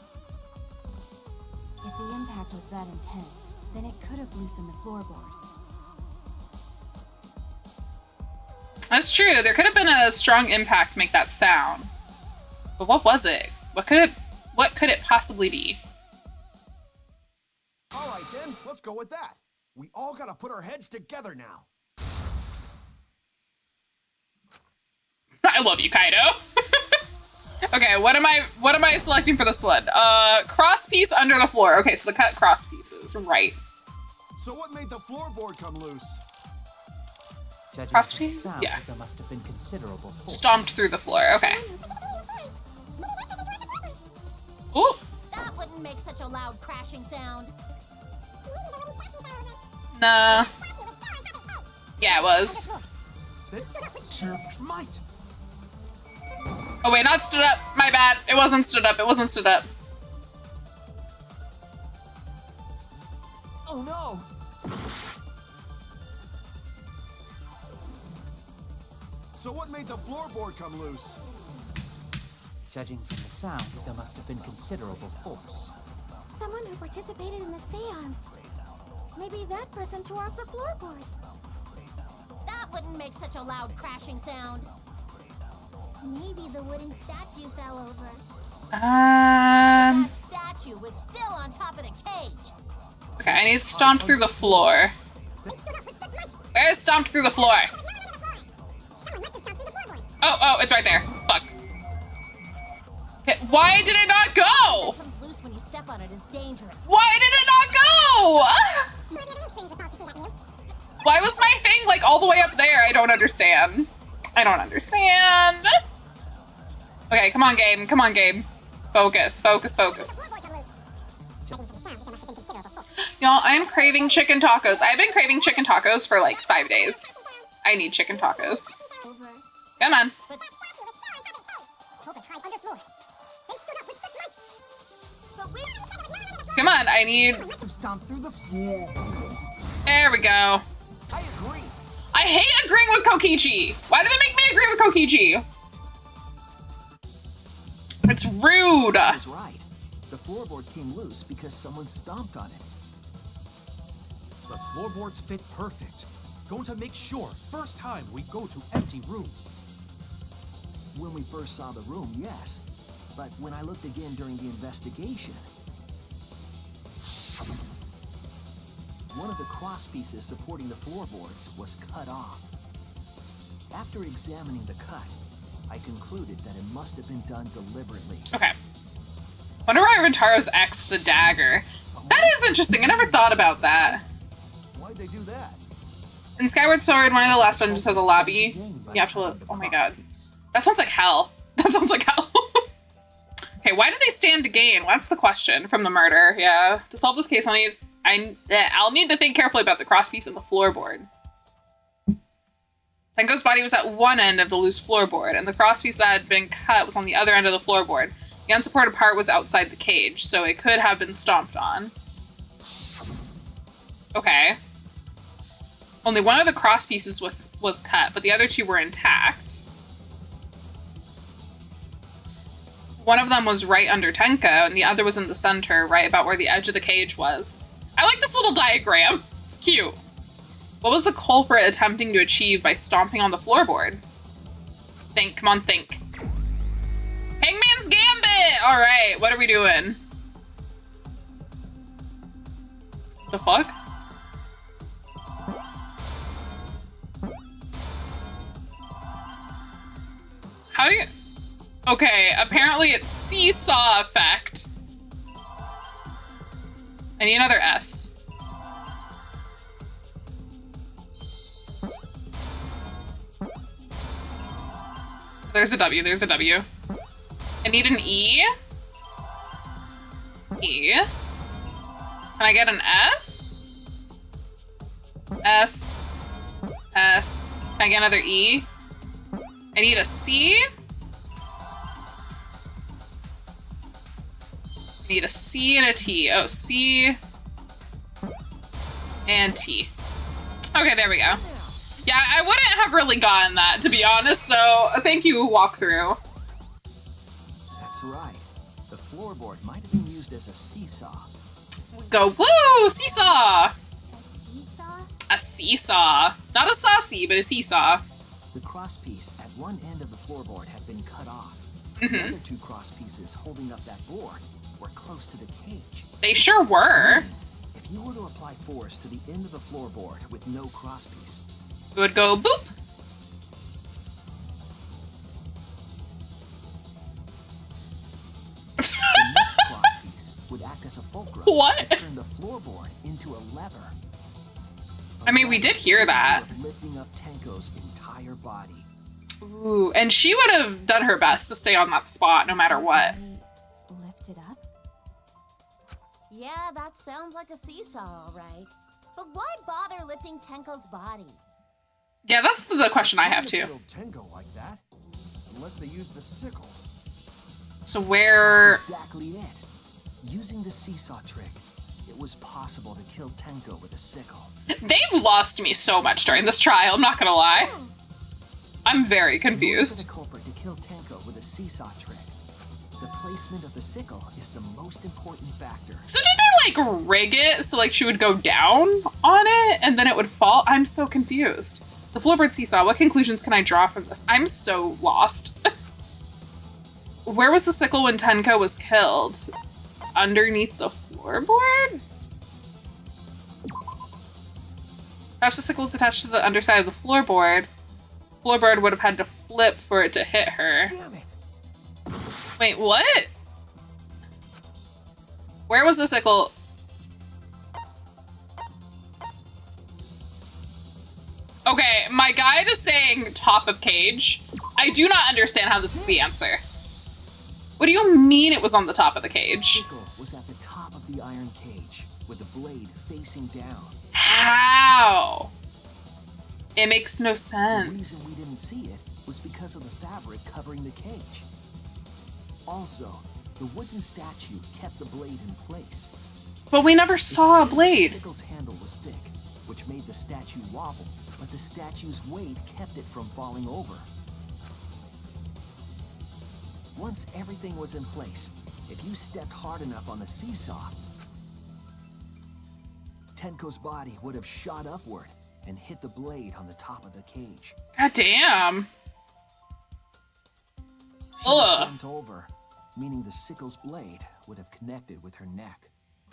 If the impact was that intense, then it could have loosened the floorboard. That's true. There could have been a strong impact to make that sound. But what was it? What could it possibly be? All right, then. Let's go with that. We all gotta put our heads together now. I love you, Kaido. Okay, what am I selecting for the sled? Cross piece under the floor. Okay, so the cut cross pieces, right. So what made the floorboard come loose? Judging Cross from the piece? sound, Yeah. there must have been considerable force. Stomped through the floor, okay. Ooh. That wouldn't make such a loud crashing sound. Nah. Yeah, it was. Might. Oh wait, not stood up. My bad. It wasn't stood up. It wasn't stood up. Oh no! So what made the floorboard come loose? Judging from the sound, there must have been considerable force. Someone who participated in the seance. Maybe that person tore off the floorboard. That wouldn't make such a loud crashing sound. Maybe the wooden statue fell over. That statue was still on top of the cage. Okay, I need stomped through the floor. Where's stomped through the floor? Oh, it's right there. Fuck. Okay, why did it not go? It comes loose when you step on it is dangerous. Why did it not go? Why was my thing like all the way up there? I don't understand. I don't understand. Okay, come on, game. Come on, game. Focus, focus, focus. Y'all, I'm craving chicken tacos. I've been craving chicken tacos for like 5 days. I need chicken tacos. Come on. Come on, I need... Stomp through the floor. There we go. I agree. I hate agreeing with Kokichi. Why do they make me agree with Kokichi? It's rude. He was right. The floorboard came loose because someone stomped on it. The floorboards fit perfect. Going to make sure first time we go to empty room. When we first saw the room, yes. But when I looked again during the investigation, one of the cross pieces supporting the floorboards was cut off. After examining the cut, I concluded that it must have been done deliberately. Okay. Wonder why Rintaro's ex is a dagger. That is interesting. I never thought about that. Why'd they do that? In Skyward Sword, one of the last dungeons has a lobby. You have to look. Oh my god. That sounds like hell. That sounds like hell. Okay, why did they stand to gain? That's the question from the murder. Yeah. To solve this case, I'll need to think carefully about the crosspiece and the floorboard. Tenko's body was at one end of the loose floorboard, and the crosspiece that had been cut was on the other end of the floorboard. The unsupported part was outside the cage, so it could have been stomped on. Okay. Only one of the crosspieces was cut, but the other two were intact. One of them was right under Tenko, and the other was in the center, right about where the edge of the cage was. I like this little diagram. It's cute. What was the culprit attempting to achieve by stomping on the floorboard? Think, come on, think. Hangman's Gambit! All right, what are we doing? The fuck? How do you... Okay, apparently it's seesaw effect. I need another S. There's a W, there's a W. I need an E. E. Can I get an F? F. F. Can I get another E? I need a C. I need a C and a T. Oh, C and T. Okay, there we go. Yeah, I wouldn't have really gotten that, to be honest, so thank you, walkthrough. that's right. The floorboard might have been used as a seesaw. Go, woo! Seesaw! Seesaw? A seesaw. Not a saucy, but a seesaw. The crosspiece at one end of the floorboard had been cut off. Mm-hmm. The other two crosspieces holding up that board were close to the cage. They sure were. If you were to apply force to the end of the floorboard with no crosspiece, It would go boop. the next crosspiece would act as a fulcrum What? and turn the floorboard into a lever. I mean, we did hear that. Lifting up Tenko's entire body. Ooh, and she would have done her best to stay on that spot no matter what. Lift it up? Yeah, that sounds like a seesaw, all right. But why bother lifting Tenko's body? Yeah, that's the question I have too. Killed Tenko like that, unless they used the sickle. So where... That's exactly it. Using the seesaw trick, it was possible to kill Tenko with a sickle. They've lost me so much during this trial, I'm not gonna lie. I'm very In order for confused. the culprit to kill Tenko with a seesaw trick, the placement of the sickle is the most important factor. So did they like rig it so like she would go down on it and then it would fall? I'm so confused. The floorboard seesaw, what conclusions can I draw from this? I'm so lost. Where was the sickle when Tenko was killed? Underneath the floorboard? Perhaps the sickle was attached to the underside of the floorboard. Floorboard would have had to flip for it to hit her. Damn it! Wait, what? Where was the sickle? Okay, my guide is saying top of cage. I do not understand how this is the answer. What do you mean it was on the top of the The cage? sickle was at the top of the iron cage, with the blade facing down. How? It makes no The sense. reason we didn't see it was because of the fabric covering the cage. Also, the wooden statue kept the blade in place. But we never saw a The blade. sickle's handle was thick, which made the statue wobble, but the statue's weight kept it from falling over. Once everything was in place, if you stepped hard enough on the seesaw, Tenko's body would have shot upward and hit the blade on the top of the cage. God damn. She was Ugh. bent over, meaning the sickle's blade would have connected with her neck.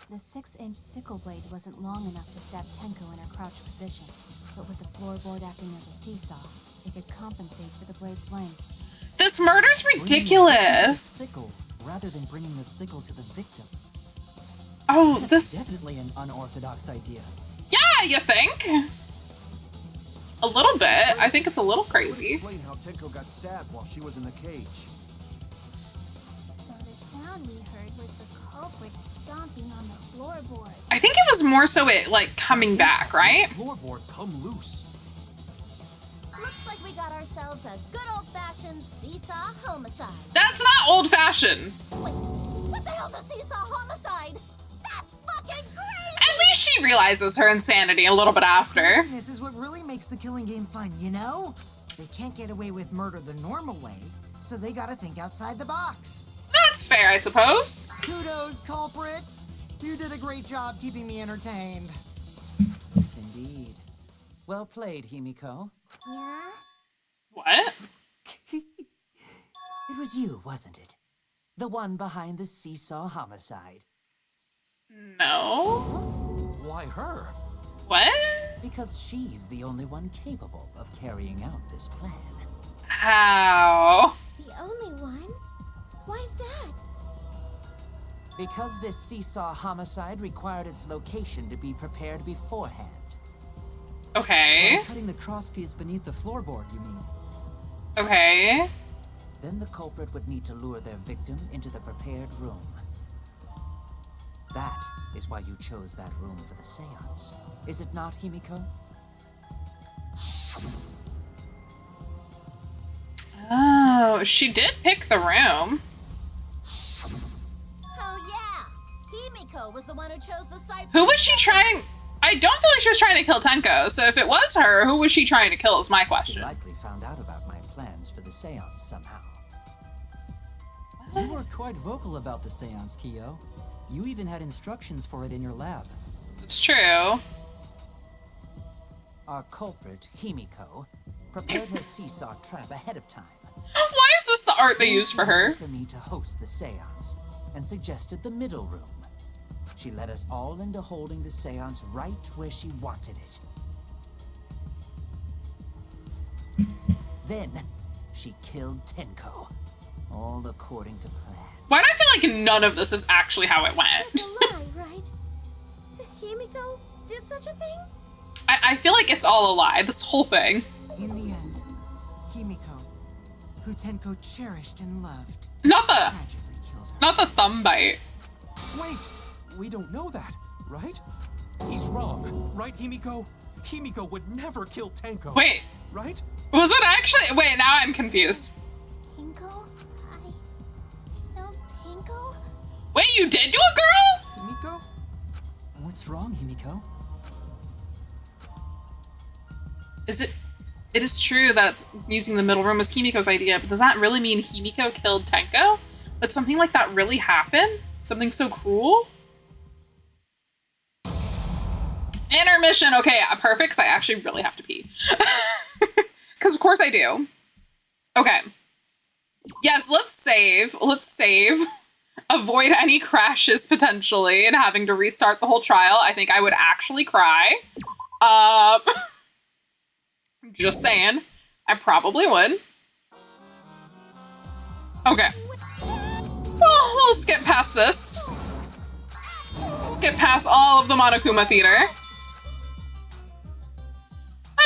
The 6-inch sickle blade wasn't long enough to stab Tenko in her crouch position, but with the floorboard acting as a seesaw, it could compensate for the blade's length. This murder's Bringing the ridiculous. sickle rather than bringing the sickle to the victim. Oh, That's this... definitely an unorthodox idea. Yeah, you think? A little bit. I think it's a little crazy. Explain how Tenko got stabbed while she was in the cage. So the sound we heard was the culprit stomping on the floorboard. I think it was more so it, like, coming back, right? Floorboard come loose. Looks like we got ourselves a good old-fashioned seesaw homicide. That's not old-fashioned. Wait, what the hell's a seesaw homicide? That's fucking crazy! At least she realizes her insanity a little bit after. This is what really makes the killing game fun, you know? They can't get away with murder the normal way, so they gotta think outside the box. That's fair, I suppose. Kudos, culprit! You did a great job keeping me entertained. Indeed. Well played, Himiko. Yeah? What? It was you, wasn't it? The one behind the seesaw homicide. No. Why her? What? Because she's the only one capable of carrying out this plan. How? The only one? Why's that? Because this seesaw homicide required its location to be prepared beforehand. Okay. By cutting the crosspiece beneath the floorboard, you mean? Okay. Then the culprit would need to lure their victim into the prepared room. That is why you chose that room for the seance. Is it not, Himiko? Oh, she did pick the room. Oh yeah! Himiko was the one who chose the site. Who was she trying? I don't feel like she was trying to kill Tenko, so if it was her, who was she trying to kill is my She question. likely found out about my plans for the seance somehow. You were quite vocal about the seance, Kyo. You even had instructions for it in your lab. It's true. Our culprit, Himiko, prepared her seesaw trap ahead of time. Why is this the art they used for her? For me to host the seance, and suggested the middle room. She led us all into holding the seance right where she wanted it. Then, she killed Tenko, all according to plan. Why do I feel like none of this is actually how it went? It's a lie, right? Himiko did such a thing? I feel like it's all a lie, this whole thing. In the end, Himiko, who Tenko cherished and loved, Not the tragically killed her. not the thumb bite. Wait, we don't know that, right? He's wrong, right, Himiko? Himiko would never kill Tenko. Wait, Right? was it actually? Wait, now I'm confused. Tenko? I killed Tenko? Wait, you did do a girl? Himiko? What's wrong, Himiko? Is it? It is true that using the middle room was Himiko's idea, but does that really mean Himiko killed Tenko? Would something like that really happen? Something so cruel? Intermission. Okay, perfect, 'cause I actually really have to pee. Because of course I do. Okay. Yes, let's save. Let's save. Avoid any crashes potentially and having to restart the whole trial. I think I would actually cry. Just saying. I probably would. Okay. Well, we'll skip past this. Skip past all of the Monokuma Theater.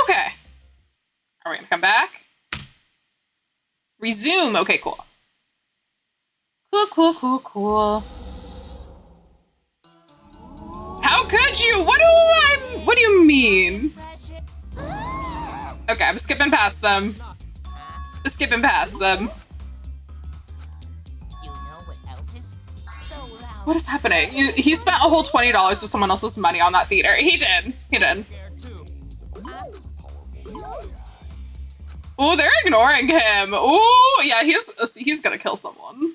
Okay. Are we gonna come back? Resume. Okay, cool. Cool. How could you? What do you mean? Okay, I'm skipping past them. Skipping past them. You know what else is so loud? What is happening? He spent a whole $20 with someone else's money on that theater. He did. Oh, they're ignoring him. Oh, yeah, he's gonna kill someone.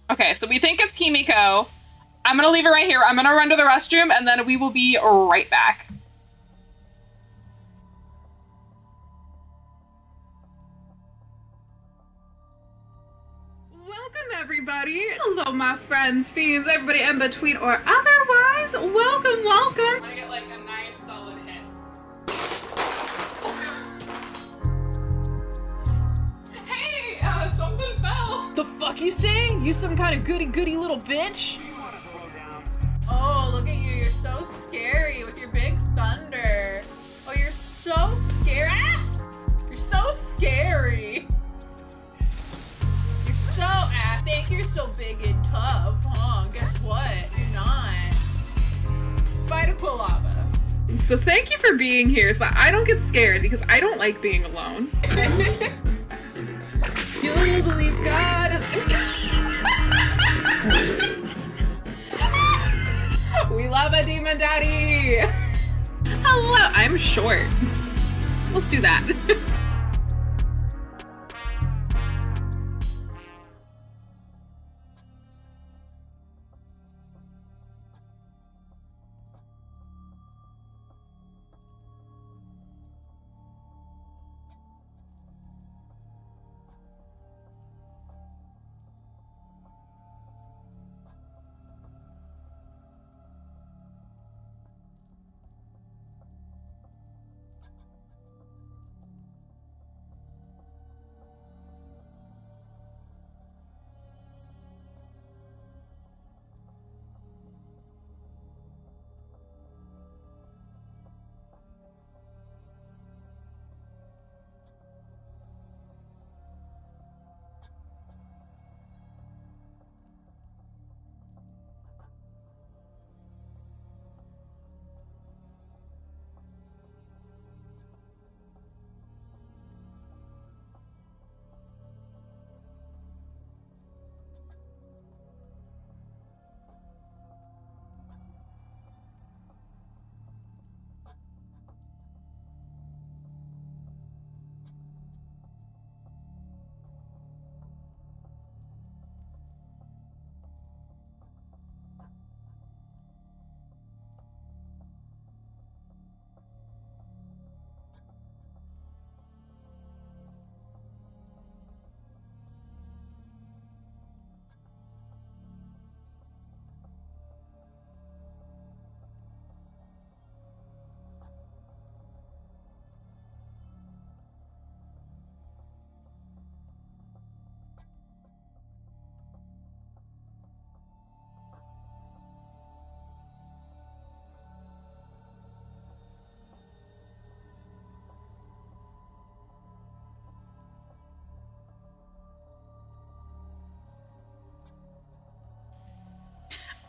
Okay, so we think it's Himiko. I'm gonna leave it right here. I'm gonna run to the restroom and then we will be right back. Welcome, everybody. Hello, my friends, fiends, everybody in between or otherwise. Welcome. I'm gonna get like a nice solid hit. Hey, something fell. The fuck you say? You some kind of goody little bitch? Oh, look at you. You're so scary with your big thunder. Oh, you're so scary. Ah! You're so scary. I think you're so big and tough, huh? Guess what? You're not. Fight a Quilava. So thank you for being here so that I don't get scared because I don't like being alone. You'll believe God is... We love a demon daddy. Hello, I'm short. Let's do that.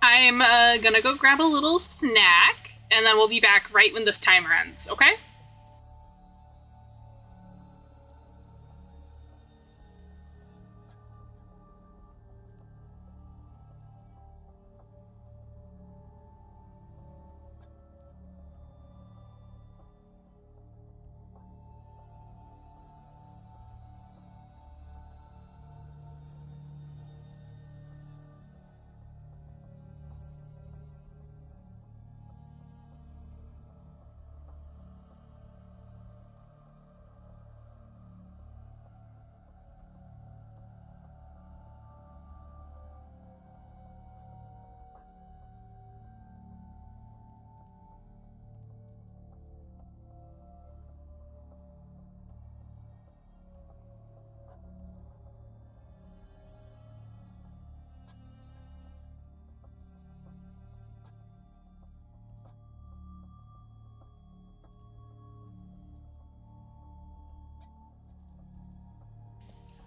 I'm gonna go grab a little snack, and then we'll be back right when this timer ends, okay?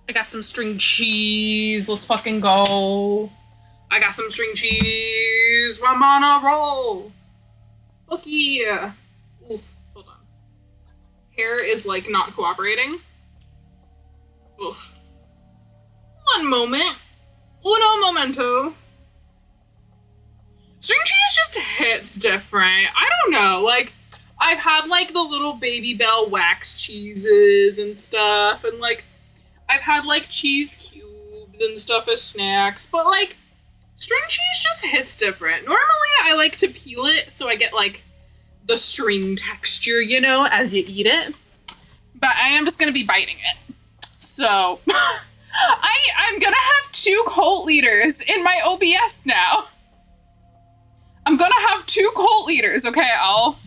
I got some string cheese. Let's fucking go. I got some string cheese. I'm on a roll. Fuck yeah. Ooh, hold on. Hair is like not cooperating. Oof. One moment. Uno momento. String cheese just hits different. I don't know. Like, I've had like the little Baby Bell wax cheeses and stuff, and like I've had like cheese cubes and stuff as snacks, but like string cheese just hits different. Normally I like to peel it so I get like the string texture, you know, as you eat it. But I am just gonna be biting it. So I'm gonna have 2 cult leaders in my OBS now. I'm gonna have 2 cult leaders, okay? I'll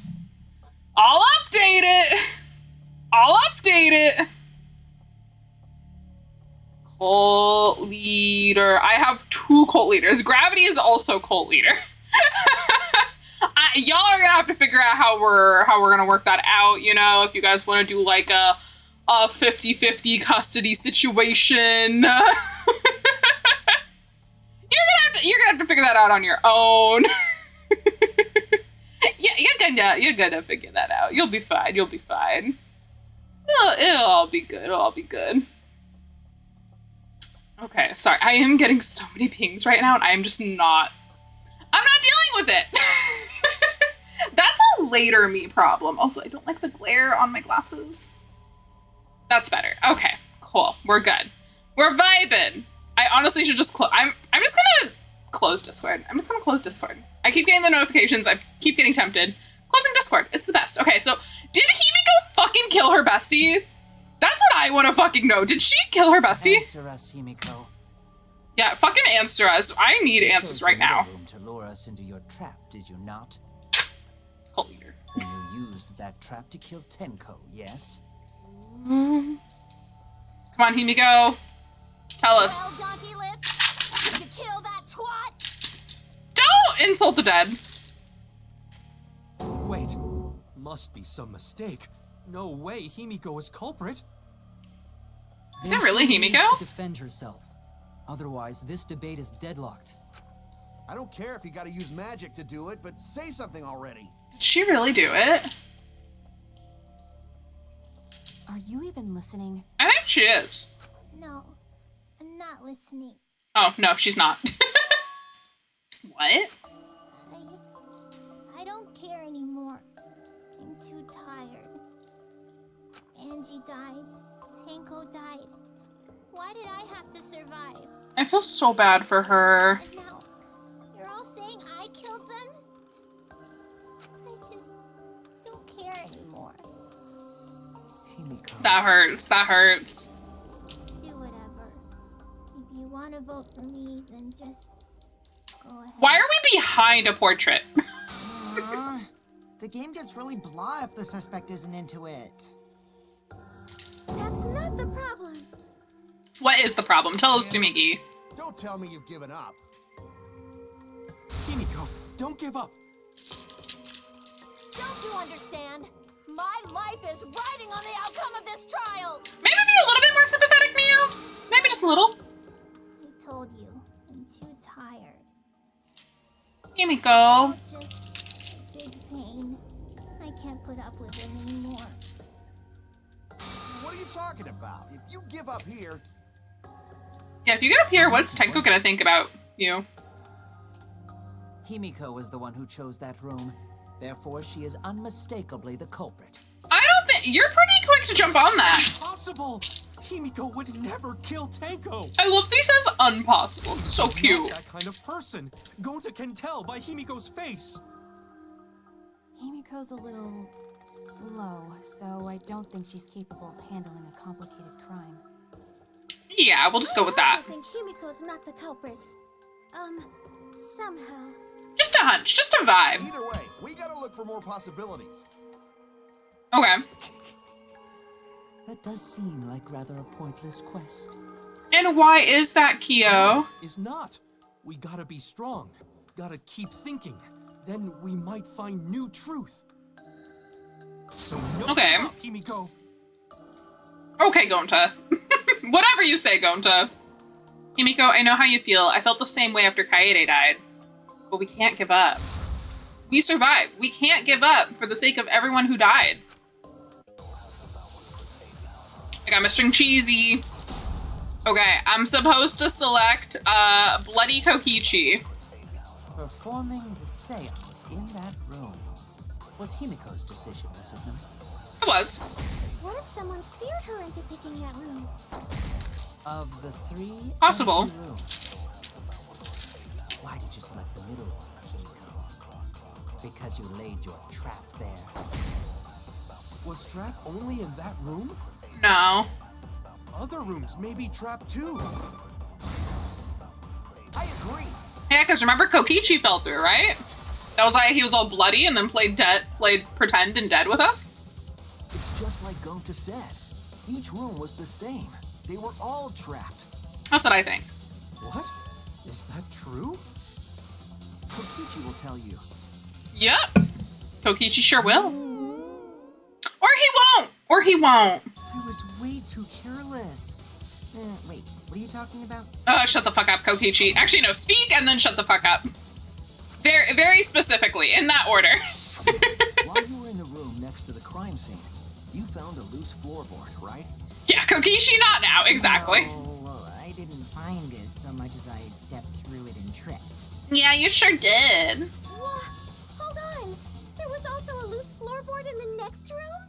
update it. I'll update it. Cult leader. I have 2 cult leaders. Gravity is also cult leader. Y'all are gonna have to figure out how we're gonna work that out, you know, if you guys want to do like a 50-50 custody situation. You're gonna have to figure that out on your own. Yeah, you're gonna figure that out. You'll be fine. You'll be fine. It'll all be good. It'll all be good. Okay, sorry. I am getting so many pings right now, and I'm not dealing with it. That's a later me problem. Also, I don't like the glare on my glasses. That's better. Okay, cool. We're good. We're vibing. I honestly should just close. I'm just gonna close Discord. I'm just gonna close Discord. I keep getting the notifications. I keep getting tempted. Closing Discord. It's the best. Okay, so did Himiko fucking kill her bestie? That's what I want to fucking know. Did she kill her bestie? Answer us, Himiko. Yeah, fucking answer us. I need answers right now. To lure us into your trap, did you not? Cult leader. And you used that trap to kill Tenko, yes? Come on, Himiko. Tell us. Well, Donkey Lips, did you kill that twat? Don't insult the dead. Wait, must be some mistake. No way Himiko is culprit. Is it really She needs Himiko? to defend herself. Otherwise, this debate is deadlocked. I don't care if you gotta use magic to do it, but say something already. Did she really do it? Are you even listening? I think she is. No, I'm not listening. Oh, no, she's not. What? I don't care anymore. I'm too tired. Angie died. Tanko died. Why did I have to survive? I feel so bad for her. And now, you're all saying I killed them? I just don't care anymore. Himiko. That hurts. That hurts. Do whatever. If you want to vote for me, then just go ahead. Why are we behind a portrait? The game gets really blah if the suspect isn't into it. That's not the problem. What is the problem? Tell us, Sumiki. Don't tell me you've given up. Himiko, don't give up. Don't you understand? My life is riding on the outcome of this trial. Maybe be a little bit more sympathetic, Mio. Maybe just a little. I told you, I'm too tired. Himiko. Just big pain. I can't put up with it anymore. What are you talking about? If you give up here... Yeah, if you get up here, what's Tenko gonna think about you? Himiko was the one who chose that room. Therefore, she is unmistakably the culprit. I don't think... You're pretty quick to jump on that. Impossible! Himiko would never kill Tenko! I love that he says impossible. It's so cute. Not that kind of person. Gonta can tell by Himiko's face. Himiko's a little slow, so I don't think she's capable of handling a complicated crime. Yeah, we'll just go with that. I think Himiko's not the culprit. Somehow. Just a hunch, just a vibe. Either way, we gotta look for more possibilities. Okay. That does seem like rather a pointless quest. And why is that, Kyo? Is not. We gotta be strong. Gotta keep thinking. Then we might find new truth. So no Okay. give up, Himiko. Okay, Gonta. Whatever you say, Gonta. Himiko, I know how you feel. I felt the same way after Kaede died. But we can't give up. We survived. We can't give up for the sake of everyone who died. I got my string cheesy. Okay, I'm supposed to select Bloody Kokichi. Performing the seance in that room was Himiko's decision, was it not? It was. What if someone steered her into picking that room? Of the 3 Possible. empty rooms, why did you select the middle one, Himiko? Because you laid your trap there. Was Trap only in that room? No. Other rooms may be trapped too. I agree. Yeah, because remember Kokichi fell through, right? That was why he was all bloody and then played pretend and dead with us? It's just like Gonta said. Each room was the same. They were all trapped. That's what I think. What? Is that true? Kokichi will tell you. Yep. Kokichi sure will. Or he won't. Or he won't. I was way too careless. Wait, what are you talking about? Shut the fuck up, Kokichi. Actually, no, speak and then shut the fuck up. Very, very specifically, in that order. While you were in the room next to the crime scene, you found a loose floorboard, right? Yeah, Kokichi, not now, exactly. Oh, well, I didn't find it so much as I stepped through it and tripped. Yeah, you sure did. What? Hold on. There was also a loose floorboard in the next room?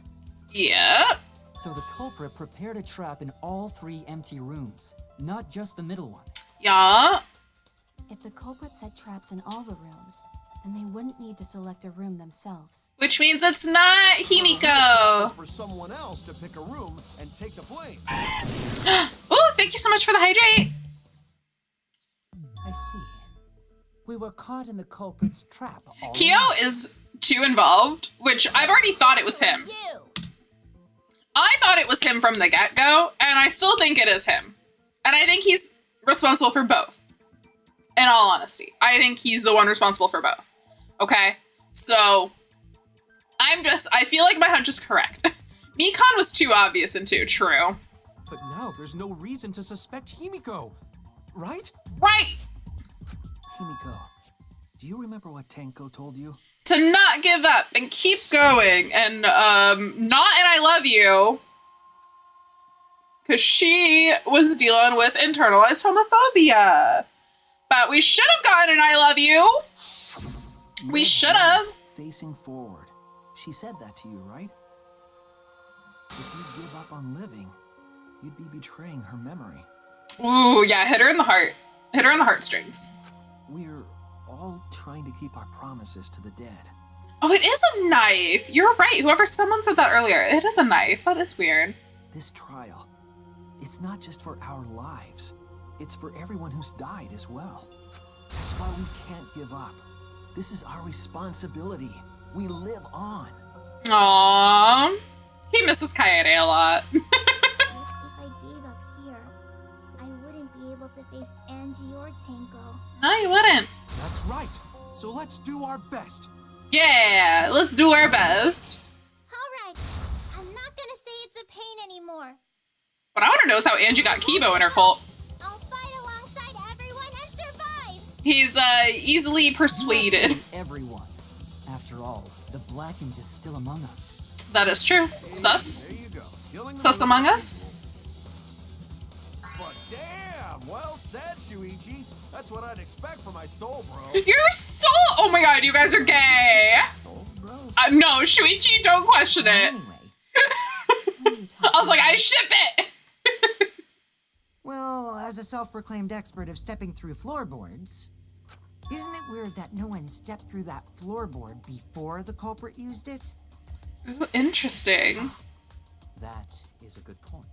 Yeah. So the culprit prepared a trap in all 3 empty rooms, not just the middle one. Yeah. If the culprit set traps in all the rooms, then they wouldn't need to select a room themselves. Which means it's not Himiko. For someone else to pick a room and take the blame. Oh, thank you so much for the hydrate. I see. We were caught in the culprit's trap all Kyo along. is too involved, which I've already thought it was him. I thought it was him from the get-go, and I still think it is him. And I think he's responsible for both. In all honesty, I think he's the one responsible for both. Okay? So, I feel like my hunch is correct. Mikan was too obvious and too true. But now there's no reason to suspect Himiko, right? Right! Himiko, do you remember what Tenko told you? To not give up and keep going and, not and I love you. Because she was dealing with internalized homophobia. But we should have gotten an I love you. We should have. Facing forward. She said that to you, right? If you give up on living, you'd be betraying her memory. Ooh, yeah, hit her in the heart. Hit her in the heartstrings. We're all trying to keep our promises to the dead. Oh, it is a knife. You're right. Someone said that earlier. It is a knife. That is weird. This trial, it's not just for our lives. It's for everyone who's died as well. That's why we can't give up. This is our responsibility. We live on. Aww. He misses Kaede a lot. If I gave up here, I wouldn't be able to face Angie or Tenko. No, you wouldn't. That's right. So let's do our best. Yeah, let's do our best. Alright, I'm not gonna say it's a pain anymore. What I want to know is how Angie got Kibo in her cult. I'll fight alongside everyone and survive! He's easily persuaded. Not saying everyone. After all, the Blackened is still among us. That is true. Sus. There you go. Killing Sus the among us. But damn, well said, Shuichi. That's what I'd expect from my soul, bro. Your soul. Oh my god, you guys are gay. Soul, bro? No, Shuichi, don't question it. Anyway, I was like, I ship it. well, as a self-proclaimed expert of stepping through floorboards, isn't it weird that no one stepped through that floorboard before the culprit used it? Ooh, interesting. That is a good point.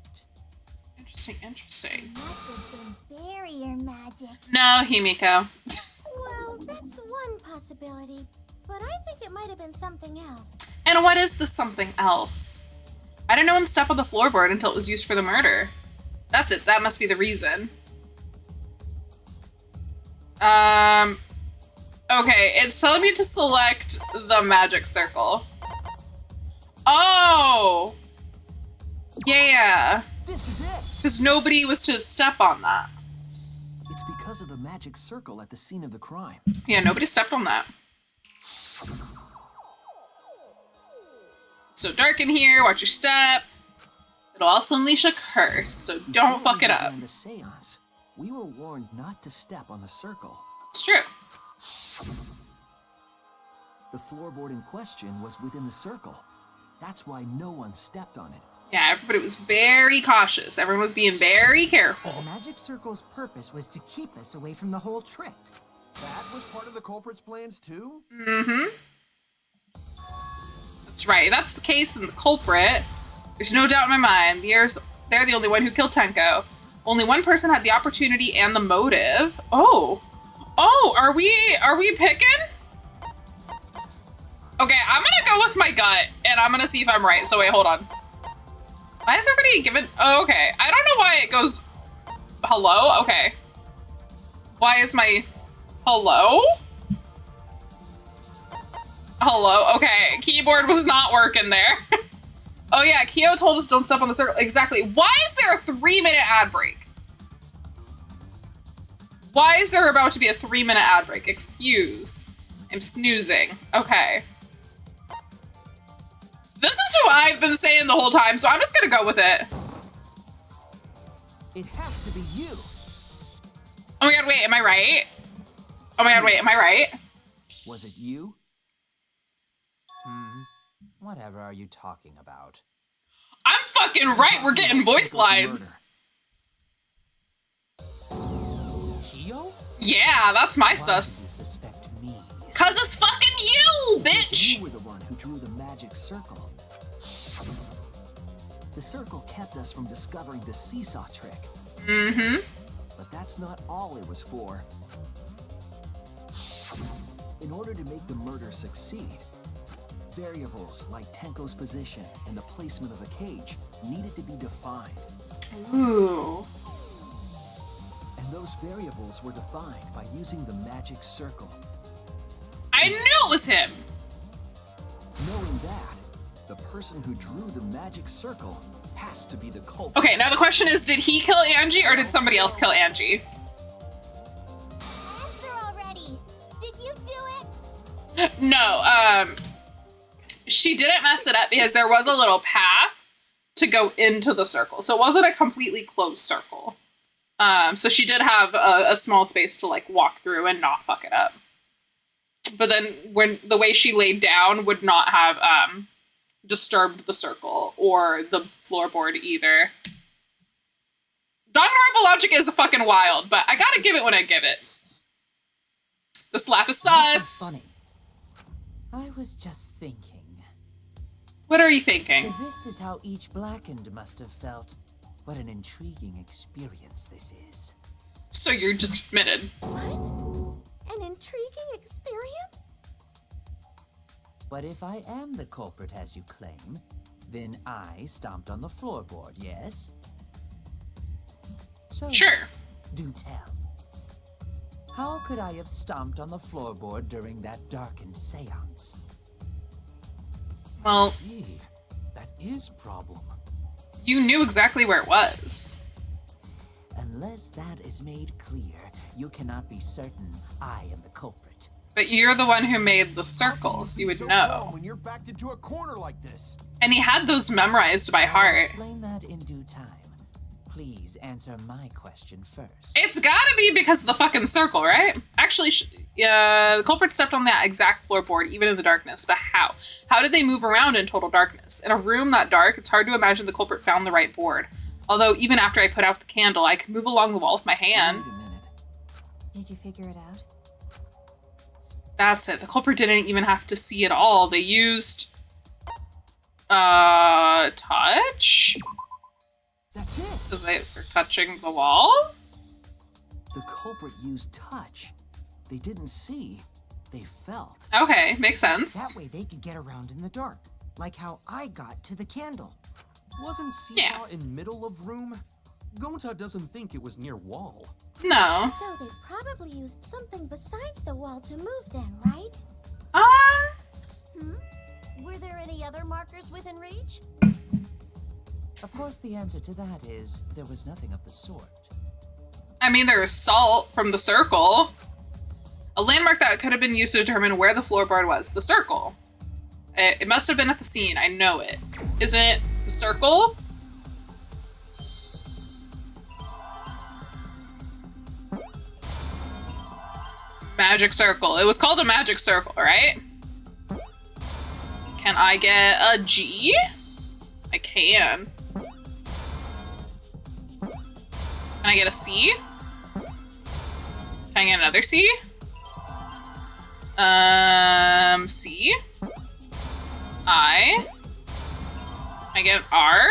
Interesting. Must have been barrier magic. No, Himiko. Well, that's one possibility, but I think it might have been something else. And what is the something else? I didn't know one step on the floorboard until it was used for the murder. That's it. That must be the reason. Okay, it's telling me to select the magic circle. Oh! Yeah. This is it. Because nobody was to step on that. It's because of the magic circle at the scene of the crime. Yeah, nobody stepped on that. So dark in here, watch your step. It'll also unleash a curse, so don't fuck it up. During the seance, we were warned not to step on the circle. It's true. The floorboard in question was within the circle. That's why no one stepped on it. Yeah, everybody was very cautious. Everyone was being very So careful. the magic circle's purpose was to keep us away from the whole trick. That was part of the culprit's plans too? Mm-hmm. That's right. If that's the case, then the culprit, there's no doubt in my mind, they're the only one who killed Tenko. Only one person had the opportunity and the motive. Oh, are we picking? Okay, I'm gonna go with my gut, and I'm gonna see if I'm right. So wait, hold on. Why is everybody giving? Oh, okay. I don't know why it goes. Hello? Okay. Why is my hello? Hello? Okay, keyboard was not working there. Oh yeah, Kyo told us don't step on the circle. Exactly. Why is there a 3-minute ad break? Why is there about to be a 3-minute ad break? Excuse. I'm snoozing. Okay. This is who I've been saying the whole time, so I'm just gonna go with it. It has to be you. Oh my god, wait, am I right? Oh my god, wait, am I right? Was it you? Whatever are you talking about? I'm fucking right, we're getting voice lines. Kyo? Yeah, that's my Why do you sus. suspect me? Cause it's fucking you, Because bitch! you were the one who drew the magic circle. The circle kept us from discovering the seesaw trick. Mm-hmm. But that's not all it was for. In order to make the murder succeed, variables like Tenko's position and the placement of a cage needed to be defined. Ooh. And those variables were defined by using the magic circle. I knew it was him! Knowing that, the person who drew the magic circle has to be the culprit. Okay, now the question is, did he kill Angie or did somebody else kill Angie? Answer already. Did you do it? No, she didn't mess it up because there was a little path to go into the circle. So it wasn't a completely closed circle. So she did have a small space to like walk through and not fuck it up. But then when the way she laid down would not have disturbed the circle or the floorboard either. Danganronpa logic is fucking wild, but I gotta give it when I give it. This laugh is This is sus. funny. I was just thinking. What are you thinking? So this is how each Blackened must have felt. What an intriguing experience this is. So you're just admitted. What? An intriguing experience? But if I am the culprit as you claim, then I stomped on the floorboard, yes? So, Sure. do tell. How could I have stomped on the floorboard during that darkened seance? Well, See, that is problem. you knew exactly where it was. And Unless that is made clear, you cannot be certain I am the culprit. But you're the one who made the circles. You would So know. calm when you're backed into a corner like this. And he had those memerized by I'll heart. explain that in due time. Please answer my question first. It's gotta be because of the fucking circle, right? Actually, the culprit stepped on that exact floorboard, even in the darkness. But how? How did they move around in total darkness? In a room that dark, it's hard to imagine the culprit found the right board. Although, even after I put out the candle, I could move along the wall with my hand. Wait a minute. Did you figure it out? That's it. The culprit didn't even have to see it all. They used... touch? That's it. Because they were touching the wall? The culprit used touch. They didn't see, they felt. Okay, makes sense. That way they could get around in the dark, like how I got to the candle. Wasn't Seesaw in middle of room? Gonta doesn't think it was near wall. No. So they probably used something besides the wall to move then, right? Were there any other markers within reach? Of course, the answer to that is there was nothing of the sort. I mean, there was salt from the circle. A landmark that could have been used to determine where the floorboard was. The circle. It must have been at the scene. I know it. Is it the circle? Magic circle. It was called a magic circle, right? Can I get a G? I can. Can I get a C? Can I get another C? C. I. Can I get an R?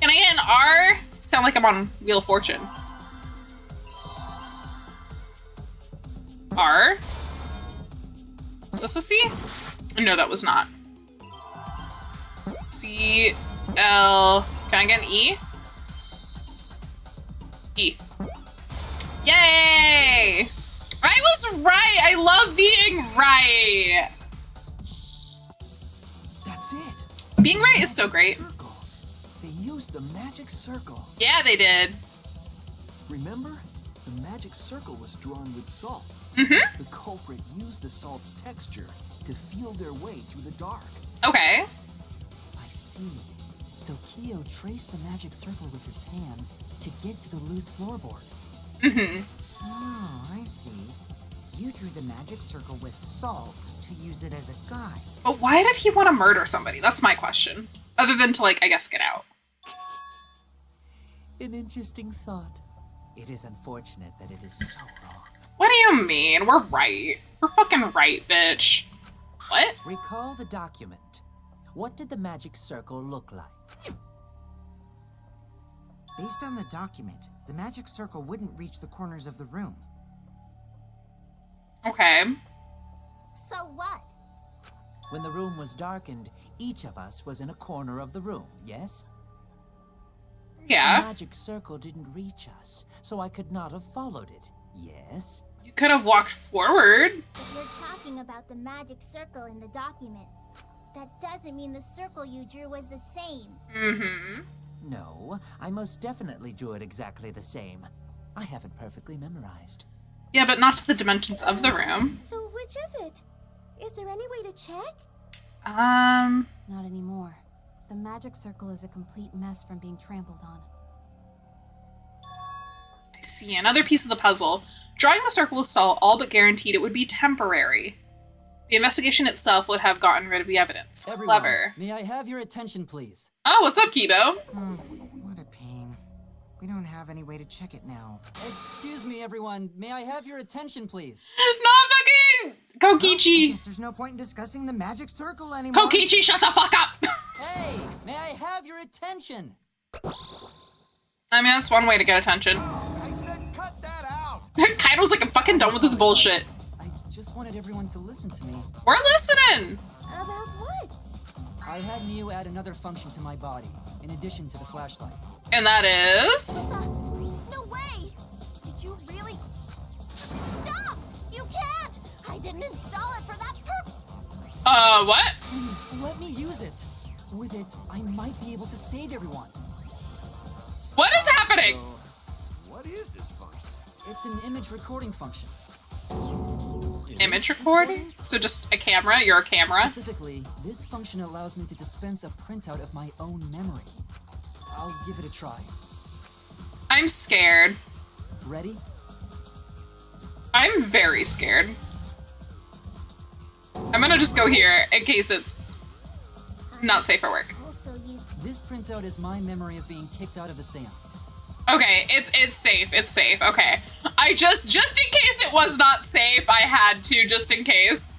Can I get an R? Sound like I'm on Wheel of Fortune. R. Is this a C? No, that was not. C, L. Can I get an E? E. Yay! I was right! I love being right! That's it. Being right is so great. Circle. They used the magic circle. Yeah, they did. Remember? The magic circle was drawn with salt. Mm-hmm. The culprit used the salt's texture to feel their way through the dark. Okay. I see. So Kyo traced the magic circle with his hands to get to the loose floorboard. Mm-hmm. Oh, I see. You drew the magic circle with salt to use it as a guide. But why did he want to murder somebody? That's my question. Other than to, like, I guess get out. An interesting thought. It is unfortunate that it is so wrong. What do you mean? We're right. We're fucking right, bitch. What? Recall the document. What did the magic circle look like? Based on the document, the magic circle wouldn't reach the corners of the room. Okay. So what? When the room was darkened, each of us was in a corner of the room, yes? Yeah. The magic circle didn't reach us, so I could not have followed it, yes? You could have walked forward. But you're talking about the magic circle in the document. That doesn't mean the circle you drew was the same. Mm-hmm. No, I most definitely drew it exactly the same. I have it perfectly memorized. Yeah, but not to the dimensions of the room. So which is it? Is there any way to check? Not anymore. The magic circle is a complete mess from being trampled on. I see. Another piece of the puzzle. Drawing the circle with salt all but guaranteed it would be temporary. The investigation itself would have gotten rid of the evidence. Everyone, Clever. may I have your attention, please? Oh, what's up, Kibo? What a pain. We don't have any way to check it now. Excuse me, everyone. May I have your attention, please? Not fucking Kokichi! Guess there's no point in discussing the magic circle anymore. Kokichi, shut the fuck up! Hey, may I have your attention? I mean, that's one way to get attention. I said cut that out! Kaido's like, I'm fucking done with this bullshit. I just wanted everyone to listen to me. We're listening! About what? I had Miu add another function to my body, in addition to the flashlight. And that is... No way! Did you really? Stop! You can't! I didn't install it for that purpose! What? Please, let me use it. With it, I might be able to save everyone. What is happening? It's an image recording function. Image recording? So just a camera? You're a camera? Specifically, this function allows me to dispense a printout of my own memory. I'll give it a try. I'm scared. Ready? I'm very scared. I'm gonna just go here in case it's not safe for work. This printout is my memory of being kicked out of the seance. Okay, it's safe. It's safe. Okay. I just in case it was not safe, I had to, just in case.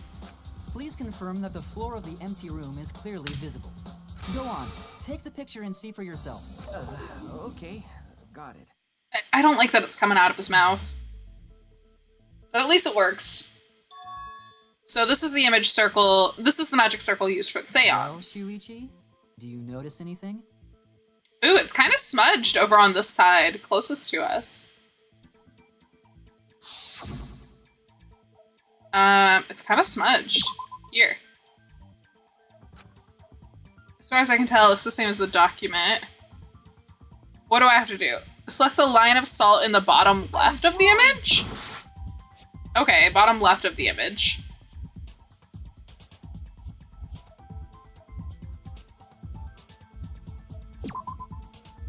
Please confirm that the floor of the empty room is clearly visible. Go on, take the picture and see for yourself. Okay, got it. I don't like that it's coming out of his mouth. But at least it works. So this is the image circle. This is the magic circle used for the seance. Well, Shuichi, do you notice anything? Ooh, it's kind of smudged over on this side, closest to us. It's kind of smudged. Here. As far as I can tell, it's the same as the document. What do I have to do? Select the line of salt in the bottom left of the image? Okay, bottom left of the image.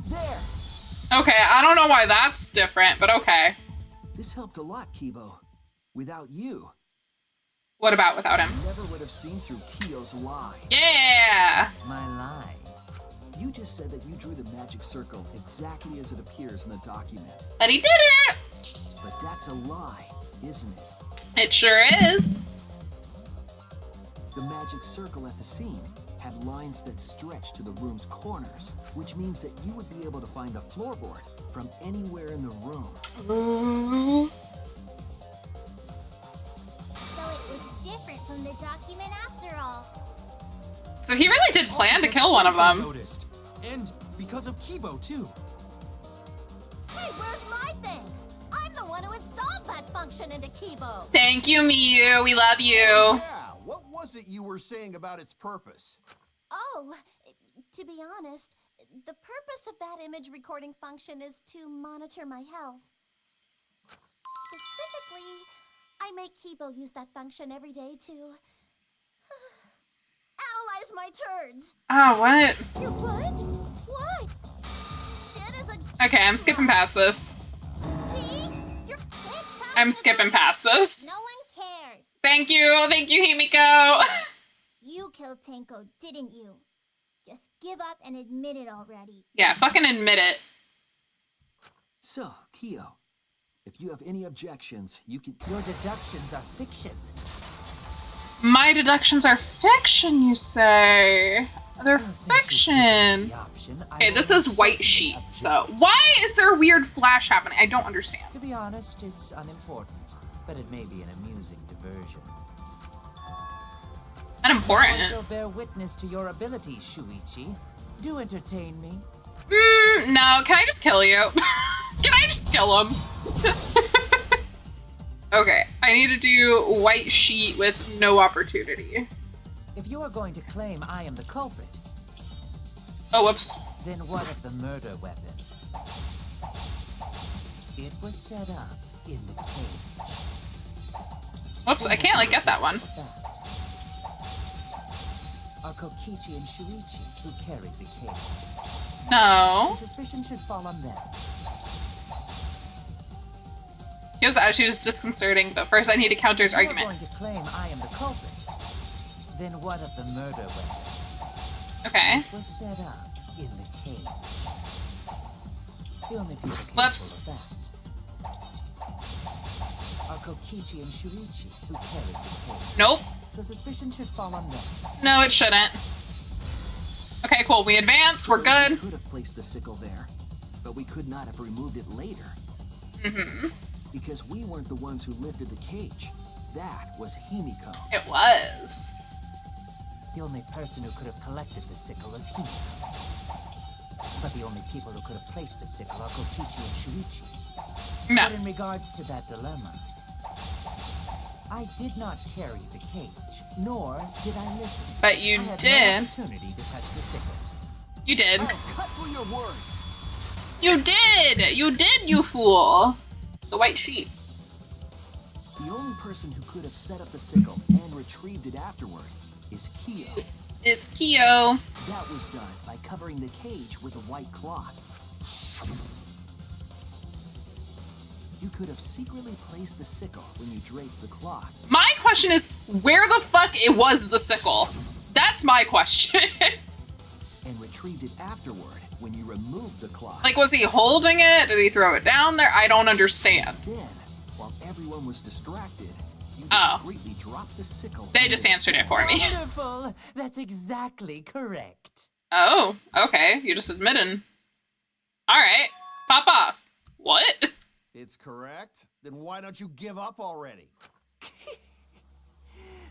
There! Okay, I don't know why that's different, but okay. This helped a lot, Kibo. Without you. What about without him? Never would have seen through Kiyo's lie. Yeah! My lie? You just said that you drew the magic circle exactly as it appears in the document. But he did it! But that's a lie, isn't it? It sure is. The magic circle at the scene had lines that stretched to the room's corners, which means that you would be able to find the floorboard from anywhere in the room. Ooh. So it was different from the document after all. So he really did plan to kill one of them. Noticed. And because of Kibo, too. Hey, where's my thanks? I'm the one who installed that function into Kibo. Thank you, Miyu. We love you. Yeah, what was it you were saying about its purpose? Oh, to be honest, the purpose of that image recording function is to monitor my health. Specifically, I make Kibo use that function every day to analyze my turds. Oh, what? You what? What? Shit is a... Okay, I'm skipping past this. See? You're I'm skipping past this. No one cares. Thank you, Himiko. You killed Tenko, didn't you? Just give up and admit it already. Yeah, fucking admit it. So, Kiyo, if you have any objections, you can... Your deductions are fiction. My deductions are fiction, you say? They're fiction. Okay, this is white sheet, so... Why is there a weird flash happening? I don't understand. To be honest, it's unimportant, but it may be an amusing diversion. Unimportant. Also bear witness to your abilities, Shuichi. Do entertain me. No, can I just kill you? Can I just kill him? Okay, I need to do white sheet with no opportunity. If you are going to claim I am the culprit... Oh, whoops. Then what of the murder weapon? It was set up in the cage. Whoops, I can't, like, get that one. Are Kokichi and Shuichi who carried the cage. No. The suspicion should fall on them. His attitude is disconcerting, but first I need to counter his argument. If you are going to claim I am the culprit, then what of the murder weapon? Okay. It was set up in the cage. The only people Whoops. capable of that are Kokichi and Shuichi who carried the cage. Nope. So suspicion should fall on them. No, it shouldn't. Okay, cool. We advance. We're good. We could have placed the sickle there, but we could not have removed it later. Mm-hmm. Because we weren't the ones who lifted the cage. That was Himiko. It was. The only person who could have collected the sickle is Himiko. But the only people who could have placed the sickle are Kokichi and Shuichi. No. But in regards to that dilemma, I did not carry the cage, nor did I lift it. But you I had did. no opportunity to touch the sickle. You did. Cut through your words. You did. You did, you fool. The white sheep. The only person who could have set up the sickle and retrieved it afterward is Kyo. It's Kyo. That was done by covering the cage with a white cloth. You could have secretly placed the sickle when you draped the cloth. My question is, where the fuck it was the sickle? That's my question. And retrieved it afterward when you removed the cloth. Like, was he holding it? Did he throw it down there? I don't understand. Then, while everyone was distracted, you Oh. discreetly dropped the sickle. They just answered it for me. Wonderful. That's exactly correct. Oh, okay. You're just admitting. All right. Pop off. What? It's correct. Then why don't you give up already?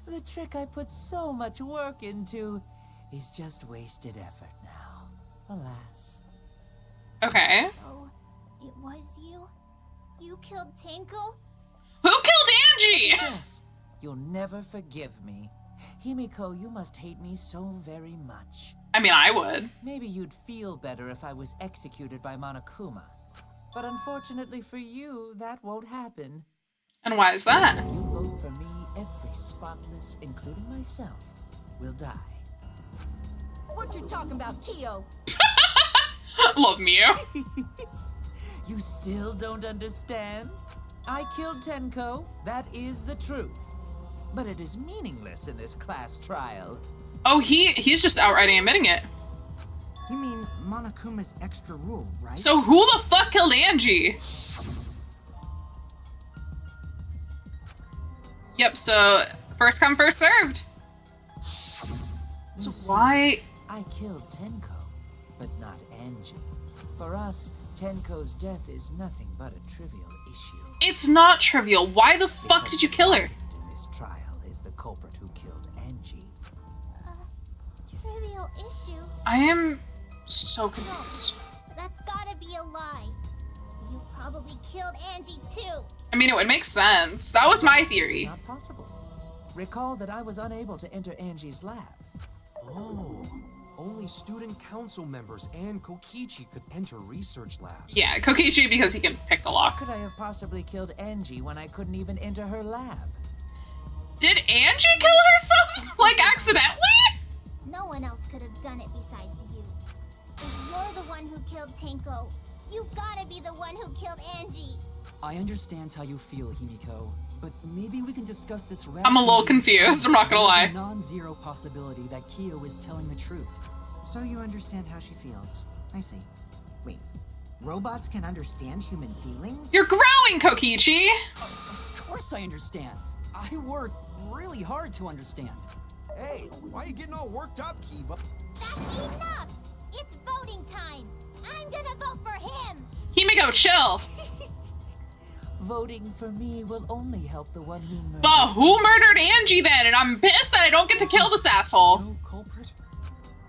The trick I put so much work into is just wasted effort now. Alas. Okay. Oh, it was you? You killed Tenko? Who killed Angie? Yes. You'll never forgive me. Himiko, you must hate me so very much. I mean, I would. Maybe you'd feel better if I was executed by Monokuma. But unfortunately for you, that won't happen. And why is that? If you vote for me, every spotless, including myself, will die. What you talking about, Kyo? Love Mew. You still don't understand? I killed Tenko, that is the truth. But it is meaningless in this class trial. Oh, he's just outright admitting it. You mean Monokuma's extra rule, right? So who the fuck killed Angie? Yep, so first come, first served. So why? I killed Tenko, but not Angie. For us, Tenko's death is nothing but a trivial issue. It's not trivial. Why the fuck did you kill her? In this trial is the culprit who killed Angie. Trivial issue? I am so confused. That's gotta be a lie. You probably killed Angie too. I mean, it would make sense. That was my theory. Not possible. Recall that I was unable to enter Angie's lab. Oh, only student council members and Kokichi could enter research lab. Yeah, Kokichi because he can pick the How lock. could I have possibly killed Angie when I couldn't even enter her lab? Did Angie kill herself? Like, accidentally? No one else could have done it besides you. If you're the one who killed Tenko, you've gotta be the one who killed Angie. I understand how you feel, Himiko, but maybe we can discuss this I'm a little rationally. confused, I'm not gonna lie. There's a non-zero possibility that Kyo is telling the truth. So you understand how she feels. I see. Wait, robots can understand human feelings? You're growing, Kokichi! Of course I understand. I worked really hard to understand. Hey, why are you getting all worked up, Kiba? That's enough! It's voting time! I'm gonna vote for him! Himiko, chill! Voting for me will only help the one who murdered. But who murdered Angie then? And I'm pissed that I don't get to kill this asshole. No culprit?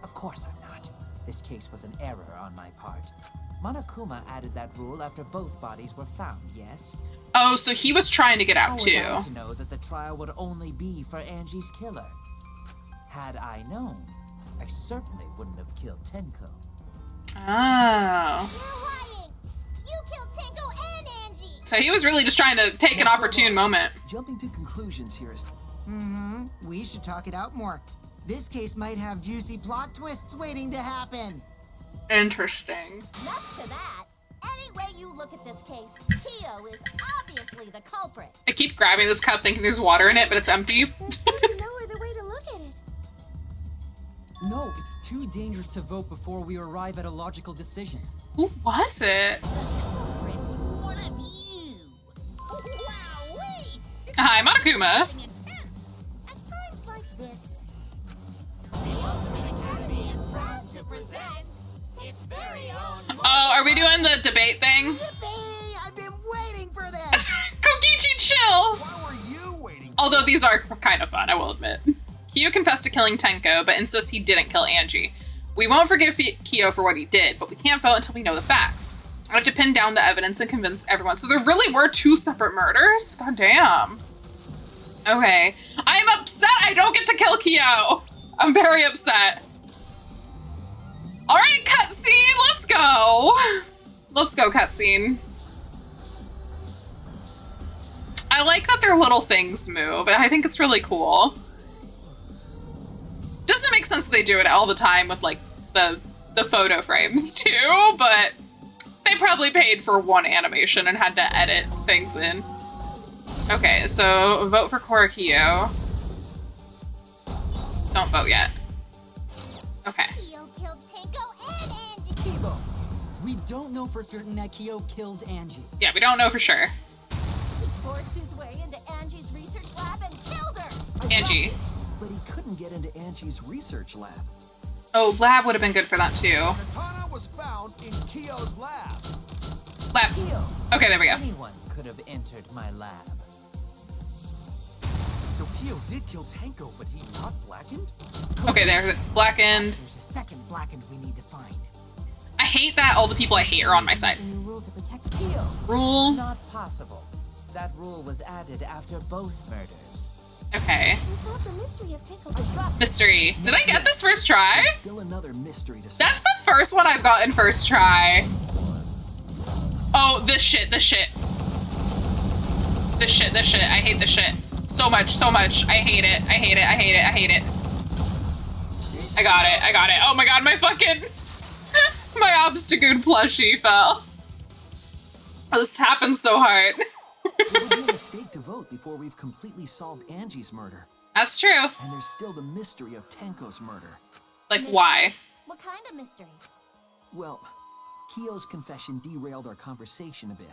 Of course I'm not. This case was an error on my part. Monokuma added that rule after both bodies were found, yes? Oh, so he was trying to get How out was too. I to know that the trial would only be for Angie's killer? Had I known, I certainly wouldn't have killed Tenko. Oh. You're lying! You killed Tenko and Angie! So he was really just trying to take an opportune moment. Jumping to conclusions here is... Mm-hmm. We should talk it out more. This case might have juicy plot twists waiting to happen. Interesting. Nuts to that. Any way you look at this case, Kyo is obviously the culprit. I keep grabbing this cup thinking there's water in it, but it's empty. There's no other way to look at it. No, it's too dangerous to vote before we arrive at a logical decision. Who was it? Culprits, what of you? Wowee! Hi, Monokuma. Getting intense. At times like this, the Ultimate Academy is proud to present its very own. Oh, are we doing the debate thing? Yippee! I've been waiting for this! Kokichi, chill! Why were you waiting? Although these are kind of fun, I will admit. Kyo confessed to killing Tenko, but insists he didn't kill Angie. We won't forgive Kyo for what he did, but we can't vote until we know the facts. I have to pin down the evidence and convince everyone. So there really were two separate murders? God damn. Okay. I'm upset I don't get to kill Kyo. I'm very upset. All right, cutscene, let's go. Let's go, cutscene. I like that their little things move. I think it's really cool. Doesn't make sense that they do it all the time with like the photo frames too, but they probably paid for one animation and had to edit things in. Okay, so vote for Korakio. Don't vote yet. Okay. Kyo killed Tenko and Angie. Kibo, we don't know for certain that Kyo killed Angie. Yeah, we don't know for sure. He forced his way into Angie's research lab and killed her. Angie. But he couldn't get into Angie's research lab. Oh, lab would have been good for that too. Katana was found in Kyo's lab. Lab. Okay, there we go. Anyone could have entered my lab. So Kyo did kill Tenko, but he not blackened? Okay, there's it. Blackened. There's a second blackened we need to find. I hate that all the people I hate are on my side. A new rule to protect Kyo. Rule. Not possible. That rule was added after both murders. Okay. We solved the mystery of Tenko. Mystery. Did I get this first try? Still another mystery to solve. That's the first one I've gotten first try. Oh, this shit, this shit. This shit, this shit. I hate this shit. So much, so much. I hate it. I hate it. I hate it. I hate it. I got it. I got it. Oh my god, my fucking... my Obstagoon plushie fell. I was tapping so hard. It would be a mistake to vote before we've completely solved Angie's murder. That's true. And there's still the mystery of Tenko's murder. Like, why? What kind of mystery? Well, Kyo's confession derailed our conversation a bit.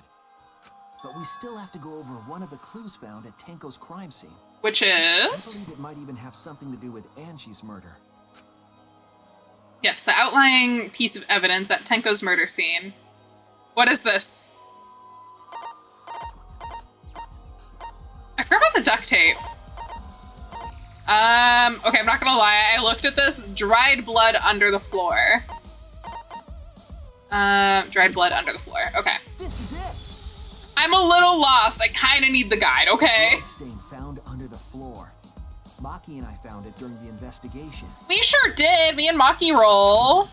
But we still have to go over one of the clues found at Tenko's crime scene. Which I is? believe it might even have something to do with Angie's murder. Yes, the outlying piece of evidence at Tenko's murder scene. What is this? I forgot about the duct tape. Okay, I'm not gonna lie. I looked at this. Dried blood under the floor. Dried blood under the floor. Okay. This is it. I'm a little lost. I kind of need the guide, okay? Bloodstain found under the floor. Maki and I found it during the investigation. We sure did. Me and Maki roll.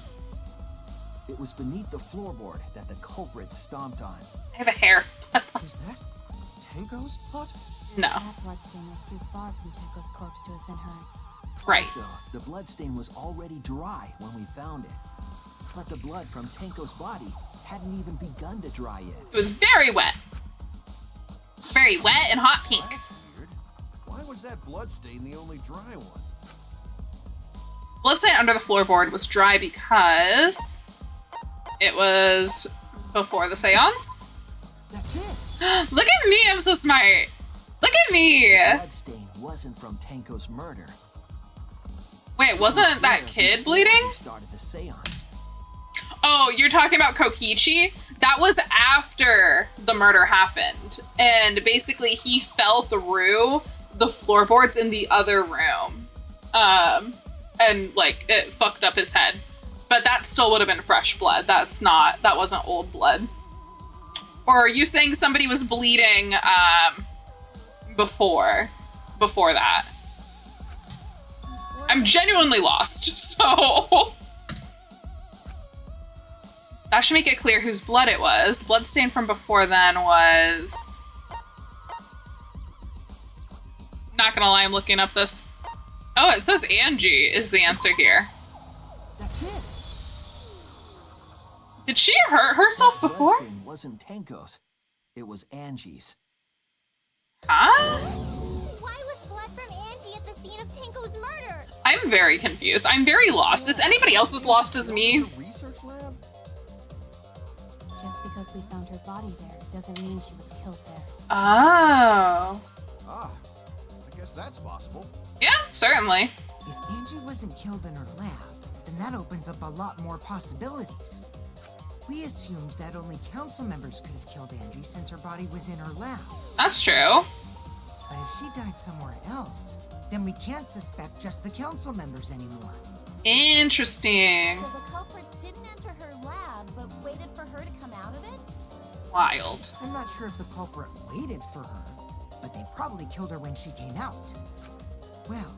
It was beneath the floorboard that the culprit stomped on. I have a hair. Is that Tenko's blood? No. That bloodstain was too far from Tenko's corpse to have been hers. Right. Also, the bloodstain was already dry when we found it. But the blood from Tenko's body hadn't even begun to dry yet. It was very wet. Very wet and hot pink. That's weird. Why was that bloodstain the only dry one? Bloodstain under the floorboard was dry because it was before the seance. That's it. Look at me, I'm so smart. Look at me. The bloodstain wasn't from Tenko's murder. Wait, wasn't that kid bleeding? Started the seance. Oh, you're talking about Kokichi? That was after the murder happened. And basically he fell through the floorboards in the other room. And like it fucked up his head. But that still would have been fresh blood. That wasn't old blood. Or are you saying somebody was bleeding before that? I'm genuinely lost, so that should make it clear whose blood it was. The bloodstain from before then was... Not gonna lie, I'm looking up this. Oh, it says Angie is the answer here. That's it. Did she hurt herself That before? bloodstain wasn't Tenko's. It was Angie's. Huh? Why was blood from Angie at the scene of Tenko's murder? I'm very confused. I'm very lost. Is anybody else as lost as me? The research lab? Just because we found her body there doesn't mean she was killed there. Oh. Ah, I guess that's possible. Yeah, certainly. If Angie wasn't killed in her lab, then that opens up a lot more possibilities. We assumed that only council members could have killed Angie since her body was in her lab. That's true. But if she died somewhere else, then we can't suspect just the council members anymore. Interesting. So the culprit didn't enter her lab, but waited for her to come out of it? Wild. I'm not sure if the culprit waited for her, but they probably killed her when she came out. Well,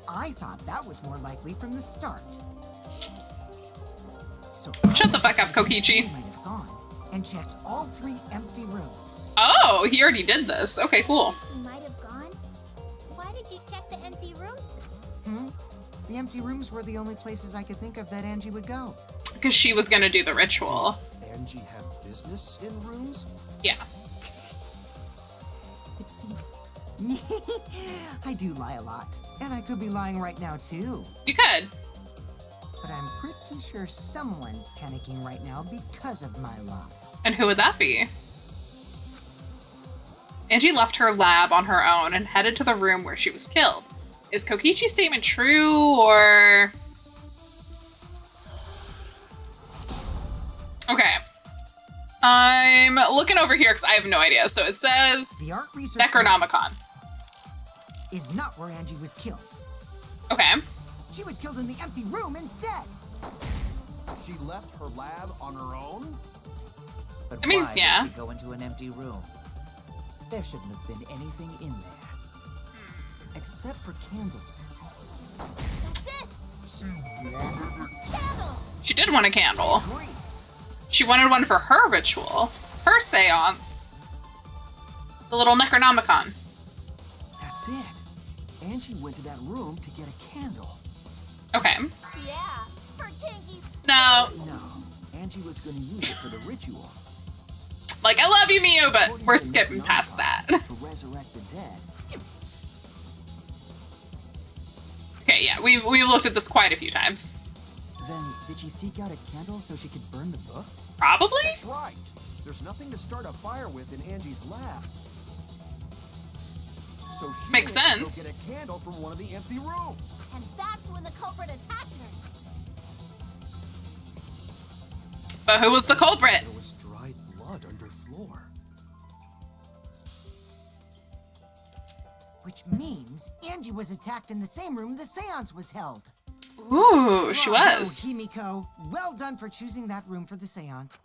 I thought that was more likely from the start. So Shut the fuck up, Kokichi. might have gone, and checked all 3 empty rooms. Oh, he already did this. Okay, cool. She might have gone. Why did you check the empty rooms? The empty rooms were the only places I could think of that Angie would go. Because she was gonna do the ritual. Angie have business in rooms? Yeah. It's... I do lie a lot. And I could be lying right now, too. You could. But I'm pretty sure someone's panicking right now because of my lie. And who would that be? Angie left her lab on her own and headed to the room where she was killed. Is Kokichi's statement true, or... Okay. I'm looking over here because I have no idea. So it says the art research Necronomicon is not where Angie was killed. Okay. She was killed in the empty room instead. She left her lab on her own? But I mean, why yeah. did she go into an empty room? There shouldn't have been anything in there. Except for candles. That's it! She wanted a Candle! She did want a candle. She wanted one for her ritual. Her seance. The little Necronomicon. That's it. Angie went to that room to get a candle. Okay. Yeah, for Tinky. No. No, Angie was going to use it for the ritual. Like, I love you, Miyu, but we're skipping past that. To resurrect the dead. Okay, yeah, we've looked at this quite a few times. Then, did she seek out a candle so she could burn the book? Probably? That's right. There's nothing to start a fire with in Angie's lab. So she Makes went to go sense. get a candle from one of the empty rooms. And that's when the culprit attacked her. But who was the culprit? There was dried blood under floor. Which means Angie was attacked in the same room the seance was held. Ooh, she Bravo, was. Himiko. Well done for choosing that room for the seance.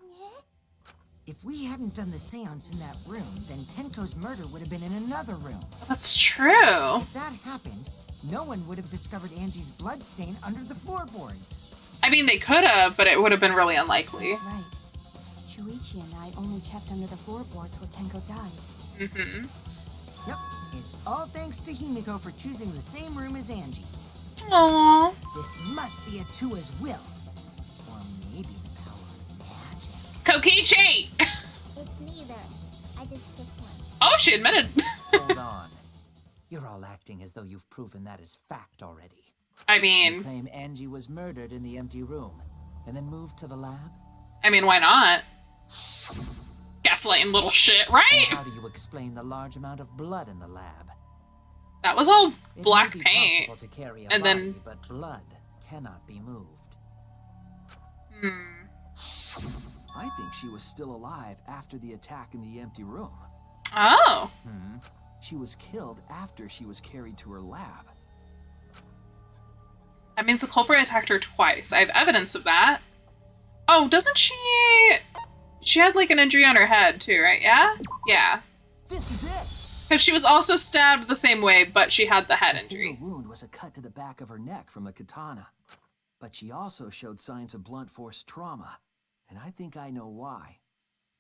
If we hadn't done the seance in that room, then Tenko's murder would have been in another room. That's true. If that happened, no one would have discovered Angie's blood stain under the floorboards. I mean, they could have, but it would have been really unlikely. That's right. Shuichi and I only checked under the floorboards where Tenko died. Mm-hmm. Yep, it's all thanks to Himiko for choosing the same room as Angie. Aww. This must be a Tua's will. Or maybe the power of magic. Kokichi! It's neither. I just picked one. Oh, she admitted. Hold on. You're all acting as though you've proven that is fact already. I You mean, claim Angie was murdered in the empty room, and then moved to the lab? why not? Gaslighting little shit, right? And how do you explain the large amount of blood in the lab? That was all It black may be paint. possible to carry a And body, then... but blood cannot be moved. I think she was still alive after the attack in the empty room. Oh. She was killed after she was carried to her lab. That means the culprit attacked her twice. I have evidence of that. Oh, doesn't she... She had like an injury on her head too, right? Yeah? Yeah. This is it! Because she was also stabbed the same way, but she had the head The injury. fatal wound was a cut to the back of her neck from the katana. But she also showed signs of blunt force trauma. And I think I know why.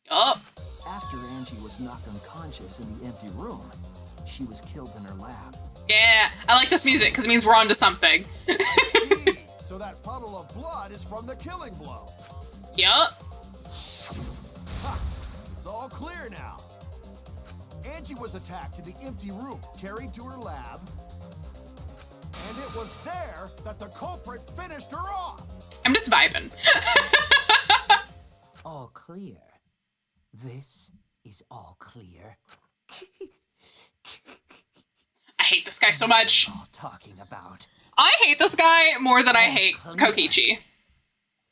Oh. After Angie was knocked unconscious in the empty room, she was killed in her lab. Yeah, I like this music because it means we're on to something. See, so that puddle of blood is from the killing blow. Yup. Ha! It's all clear now. Angie was attacked in the empty room, carried to her lab, and it was there that the culprit finished her off. I'm just vibing. All clear. This is all clear. I hate this guy so much. All talking about. I hate this guy more than I hate Kokichi.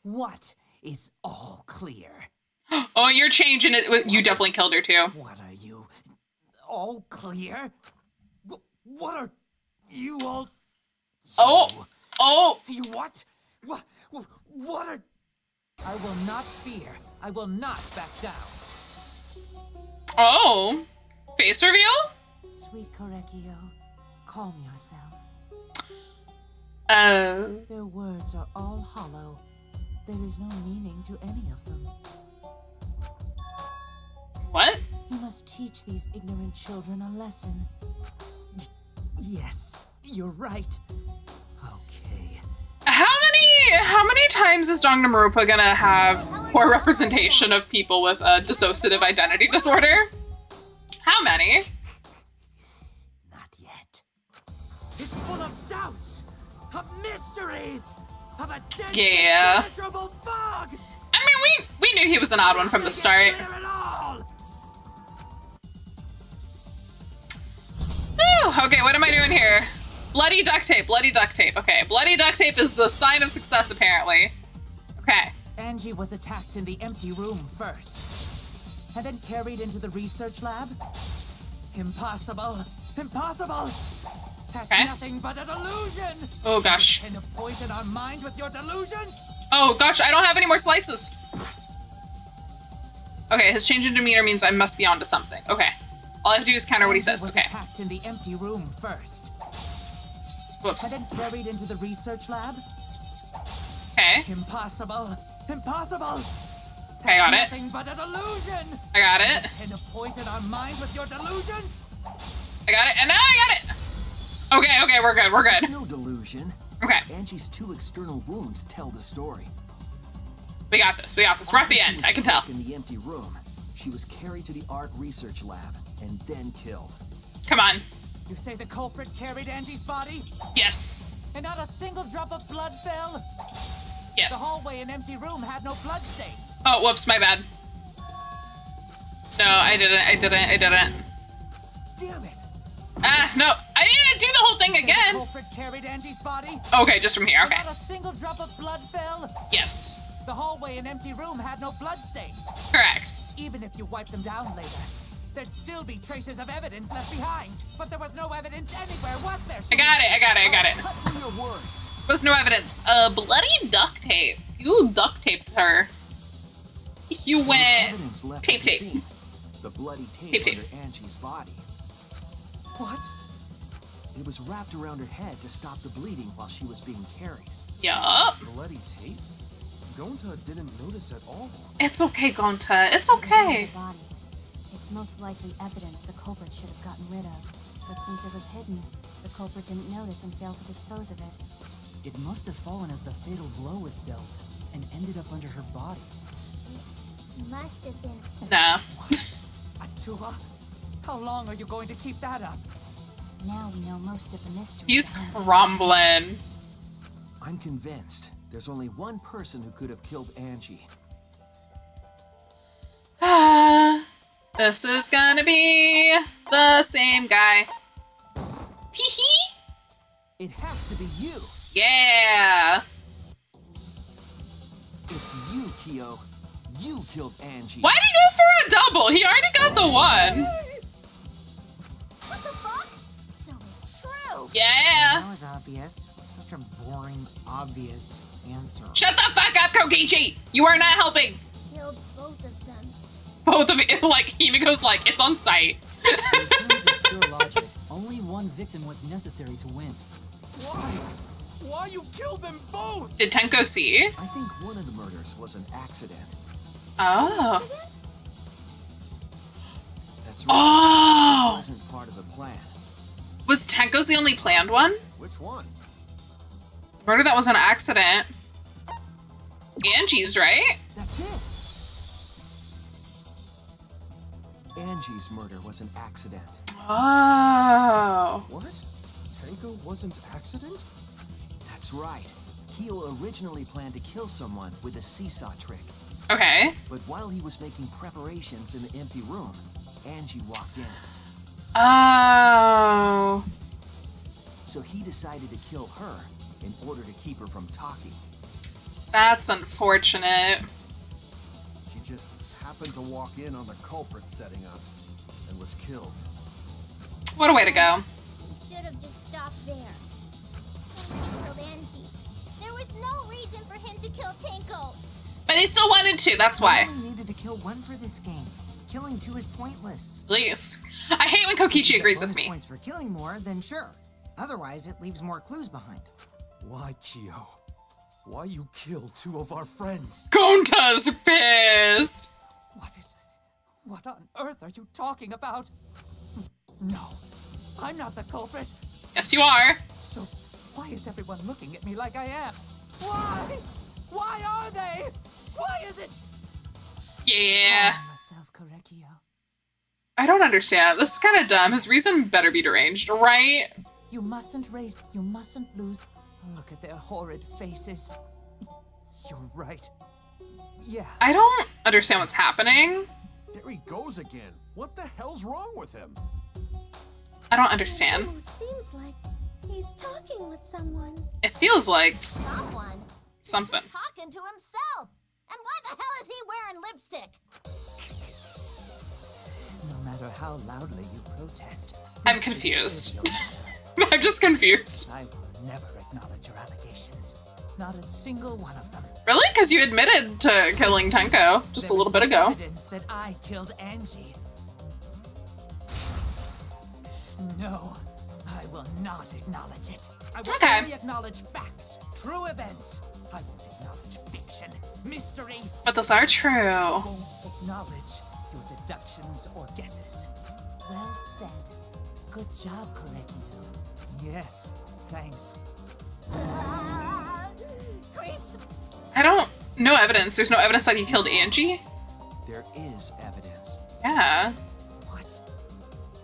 What is all clear? Oh, you're changing it. You definitely killed her too. What are you? All clear? What are you all? Oh, oh. You what? What are? I will not fear. I will not back down. Oh, face reveal? Sweet Korekio, calm yourself. Oh. Their words are all hollow. There is no meaning to any of them. What? You must teach these ignorant children a lesson. Yes, you're right. Okay. How many times is Danganronpa gonna have poor representation of people with a dissociative identity disorder? How many? Not yet. It's full of doubts, of mysteries, of a dense, Yeah. impenetrable fog. I mean, we knew he was an odd one from the start. Whew, okay, what am I doing here? Bloody duct tape, bloody duct tape. Okay, bloody duct tape is the sign of success, apparently. Okay. Angie was attacked in the empty room first, and then carried into the research lab. Impossible! Impossible! That's nothing but a delusion! Oh gosh. You tend to poison our minds with your delusions? Oh gosh, I don't have any more slices. Okay, his change in demeanor means I must be onto something. Okay. All I have to do is counter what he says. Okay. Attacked in the empty room first. Whoops. And then carried into the research lab. Okay. Impossible. Impossible. Okay, I got it. Nothing but a delusion. I got it. You tend to poison our minds with your delusions? I got it, and now I got it. Okay, okay, we're good, we're good. No delusion. Okay. Angie's 2 external wounds tell the story. We got this, we got this. We're at the end, I can tell. In the empty room, she was carried to the art research lab and then killed. Come on. You say the culprit carried Angie's body? Yes. And not a single drop of blood fell? Yes. The hallway and empty room had no blood stains. Oh, whoops, my bad. No, I didn't. Damn it. Ah, no, I need to do the whole thing again. The culprit carried Angie's body? Okay, just from here, okay. Not a single drop of blood fell? Yes. The hallway and empty room had no blood stains. Correct. Even if you wipe them down later, there'd still be traces of evidence left behind. But there was no evidence anywhere, was there? I got it. Cut through your words. Was no evidence. Bloody duct tape. You duct taped her. You went tape. The bloody tape Tape. under Angie's body. What? It was wrapped around her head to stop the bleeding while she was being carried. Yup. Bloody tape? Gonta didn't notice at all. It's okay, Gonta. It's okay. Body. It's most likely evidence the culprit should have gotten rid of. But since it was hidden, the culprit didn't notice and failed to dispose of it. It must have fallen as the fatal blow was dealt and ended up under her body. It must have been. Nah. Atua, how long are you going to keep that up? Now we know most of the mystery. He's crumbling. I'm convinced there's only one person who could have killed Angie. This is gonna be the same guy. Teehee. It has to be you. Yeah. It's you, Kyo. You killed Angie. Why'd he go for a double? He already got the one. What the fuck? So it's true. Yeah. That was obvious. Such a boring, obvious answer. Shut the fuck up, Kokichi. You are not helping. Killed both of them. Both of it, like, Himiko's like, it's on site. In terms of pure logic, only one victim was necessary to win. Why? Why you killed them both? Did Tenko see? I think one of the murders was an accident. Oh. That's right. Oh. It wasn't part of the plan. Was Tenko's the only planned one? Which one? Murder that was an accident. Angie's, right? That's it. Angie's murder was an accident. Oh. What? Tenko wasn't accident? That's right. Kyo originally planned to kill someone with a seesaw trick. Okay. But while he was making preparations in the empty room, Angie walked in. Oh. So he decided to kill her in order to keep her from talking. That's unfortunate. She just happened to walk in on the culprit setting up and was killed. What a way to go. He should have just stopped there. Tenko killed Angie. There was no reason for him to kill Tenko. But he still wanted to, that's why. You only needed to kill one for this game. Killing two is pointless. Please. I hate when Kokichi agrees with me. Points for killing more, then sure. Otherwise, it leaves more clues behind. Why, Kyo? Why you killed two of our friends? Gonta's pissed. What on earth are you talking about? No, I'm not the culprit. Yes, you are. So, why is everyone looking at me like I am? Why? Why are they? Why is it? Yeah. Calm yourself, Korekio. I don't understand. This is kind of dumb. His reason better be deranged, right? You mustn't lose. Look at their horrid faces. You're right. Yeah. I don't understand what's happening. There he goes again. What the hell's wrong with him? I don't understand. It almost seems like he's talking with someone. It feels like Someone? something. He's talking to himself. And why the hell is he wearing lipstick? No matter how loudly you protest, I'm confused. I'm just confused. I will never acknowledge your allegations. Not a single one of them. Really? Because you admitted to killing Tenko just a little bit ago. Evidence that I killed Angie. No, I will not acknowledge it. I will only acknowledge facts, true events. I won't acknowledge fiction, mystery. But those are true. I won't acknowledge your deductions or guesses. Well said. Good job, Korekio. Yes, thanks. Creeps. I don't... No evidence. There's no evidence that he killed Angie? There is evidence. Yeah. What?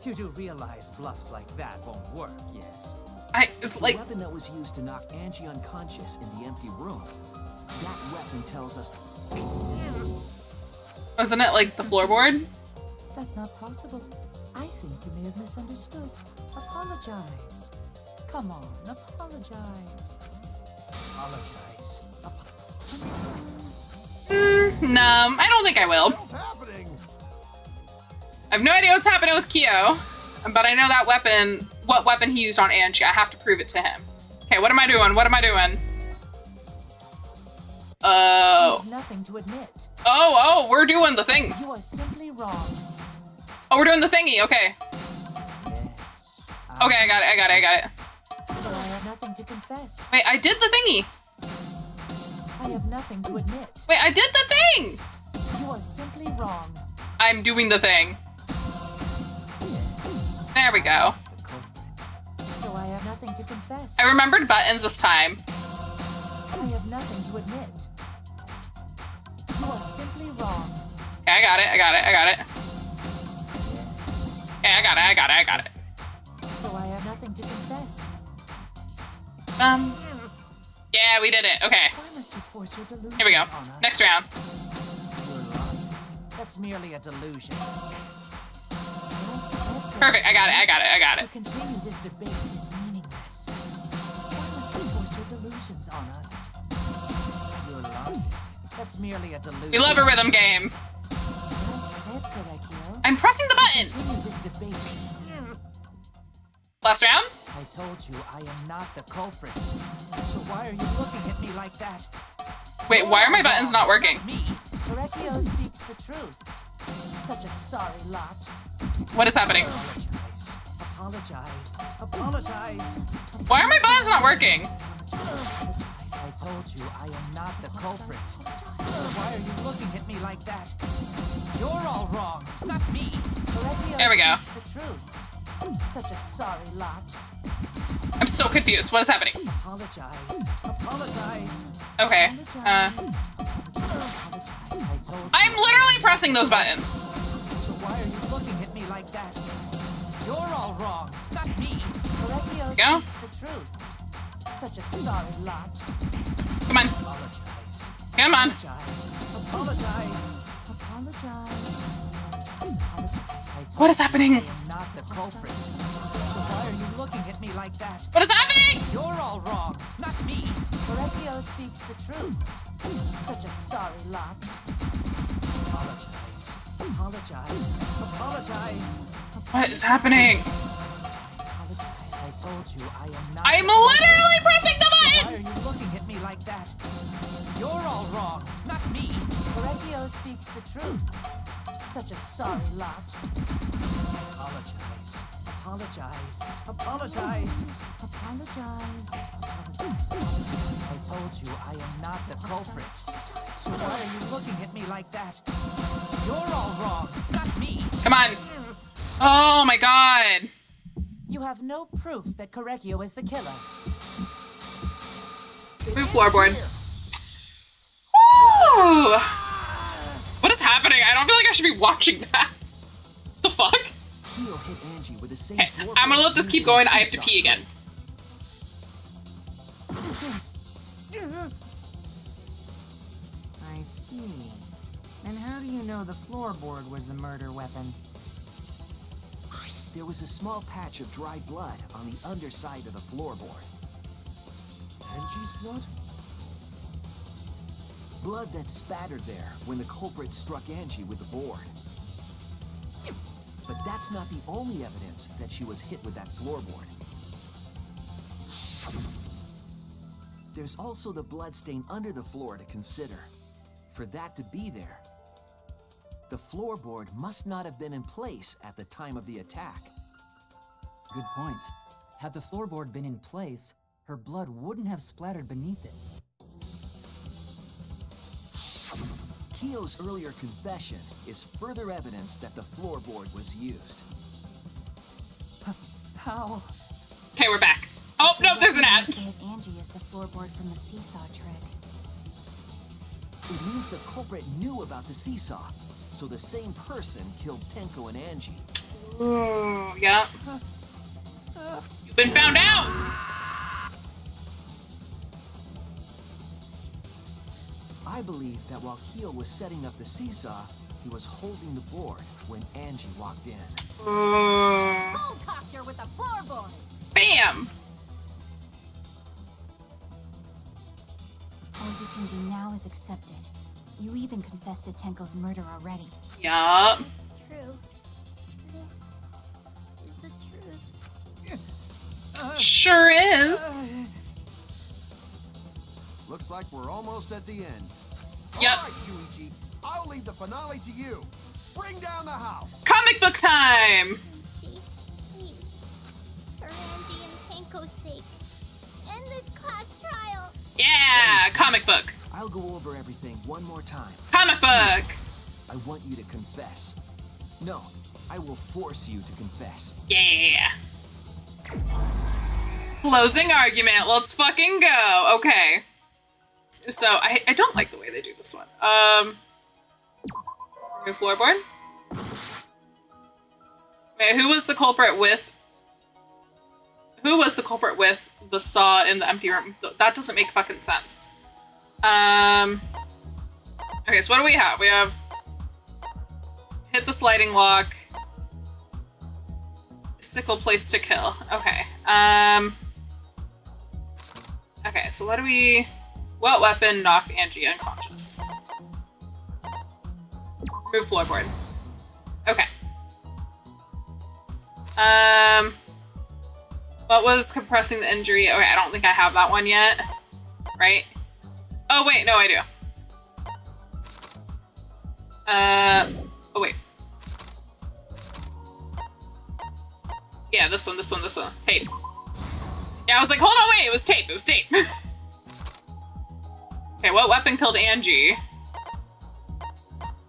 You do realize bluffs like that won't work, yes? The weapon that was used to knock Angie unconscious in the empty room. That weapon tells us... Wasn't it like the floorboard? That's not possible. I think you may have misunderstood. Apologize. Come on, apologize. Apologize. No, I don't think I will. What's happening? I have no idea what's happening with Kyo, but I know that weapon, what weapon he used on Angie. I have to prove it to him. Okay, what am I doing? What am I doing? You have nothing to admit. Oh, we're doing the thing. You are simply wrong. Oh, we're doing the thingy, okay. Okay, I got it. So I have nothing to confess. Wait, I did the thingy. I have nothing to admit. Wait, I did the thing. You are simply wrong. I'm doing the thing. There we go. So I have nothing to confess. I remembered buttons this time. I have nothing to admit. You are simply wrong. Okay, I got it. Okay, I got it. So I have nothing to confess. Yeah, we did it. Okay. Why must you force your delusions Here we go. on us? Next round. That's merely a delusion. Perfect. I got To it. continue this debate is meaningless. Why must you force your delusions on us? Your logic. That's merely a delusion. We love a rhythm game. Well said, Korekio. I'm pressing the button. Continue this debate. Last round? I told you I am not the culprit. So why are you looking at me like that? Wait, why are my buttons not working? Me. Korekio speaks the truth. Such a sorry lot. What is happening? Apologize. Why are my buttons not working? I told you I am not the culprit. Why are you looking at me like that? You're all wrong, not me. Korekio There we go. speaks the truth. Such a sorry lot. I'm so confused. What is happening? Apologize. Okay. I'm literally pressing those buttons. So why are you looking at me like that? You're all wrong, not me. Korekio Go. speaks the truth. Such a sorry lot. Come on. Come on. Apologize. What is happening? I am not the culprit. So why are you looking at me like that? What is happening? You're all wrong, not me. Korekio speaks the truth. Such a sorry lot. Apologize. What is happening? I told you I am not. I'm literally pressing the Why are buttons! you looking at me like that? You're all wrong, not me. Korekio speaks the truth. Such a sorry lot. Apologize. Apologize. I told you I am not the culprit. So why are you looking at me like that? You're all wrong, not me. Come on. Oh my god. You have no proof that Correcchio is the killer. Move floorboard. Woo! What is happening? I don't feel like I should be watching that. The fuck? Keo hit Angie with the same Okay, floorboard I'm gonna let this keep using going. the I have to seesaw pee again. I see. And how do you know the floorboard was the murder weapon? There was a small patch of dry blood on the underside of the floorboard. Angie's blood? Blood that spattered there when the culprit struck Angie with the board. But that's not the only evidence that she was hit with that floorboard. There's also the blood stain under the floor to consider. For that to be there, the floorboard must not have been in place at the time of the attack. Good point. Had the floorboard been in place, her blood wouldn't have splattered beneath it. Keo's earlier confession is further evidence that the floorboard was used. How? Okay, we're back. Oh, no, there's an ad. Say if Angie is the floorboard from the seesaw trick. It means the culprit knew about the seesaw, so the same person killed Tenko and Angie. Ooh, yeah. You've been found out! I believe that while Keo was setting up the seesaw, he was holding the board when Angie walked in. Helicopter with a floorboard. Bam! All you can do now is accept it. You even confessed to Tenko's murder already. Yup. True. This is the truth. Sure is. Looks like we're almost at the end. Yep. All right, Shuichi, I'll leave the finale to you. Bring down the house. Comic book time! Chi, please. For Angie and Tenko's sake. End this class trial. Yeah, comic book. I'll go over everything one more time. Comic book! I want you to confess. No, I will force you to confess. Yeah. Closing argument. Let's fucking go. Okay. So, I don't like the way they do this one. Remove floorboard. Wait, who was the culprit with... Who was the culprit with the saw in the empty room? That doesn't make fucking sense. Okay, so what do we have? We have... Hit the sliding lock. Sickle place to kill. Okay. Okay, so what do we... What weapon knocked Angie unconscious? Move floorboard. Okay. What was compressing the injury? Okay, I don't think I have that one yet. Right? Oh, wait, no, I do. Oh, wait. Yeah, this one. Tape. Yeah, I was like, hold on, wait, it was tape. Okay, what weapon killed Angie?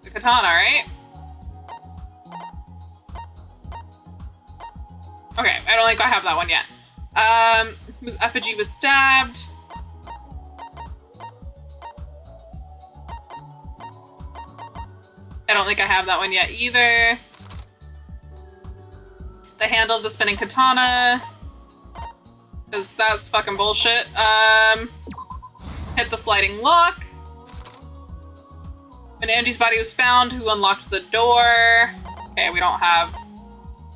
The katana, right? Okay, I don't think I have that one yet. Whose effigy was stabbed? I don't think I have that one yet either. The handle of the spinning katana. Because that's fucking bullshit. Hit the sliding lock. When Angie's body was found, who unlocked the door? Okay, we don't have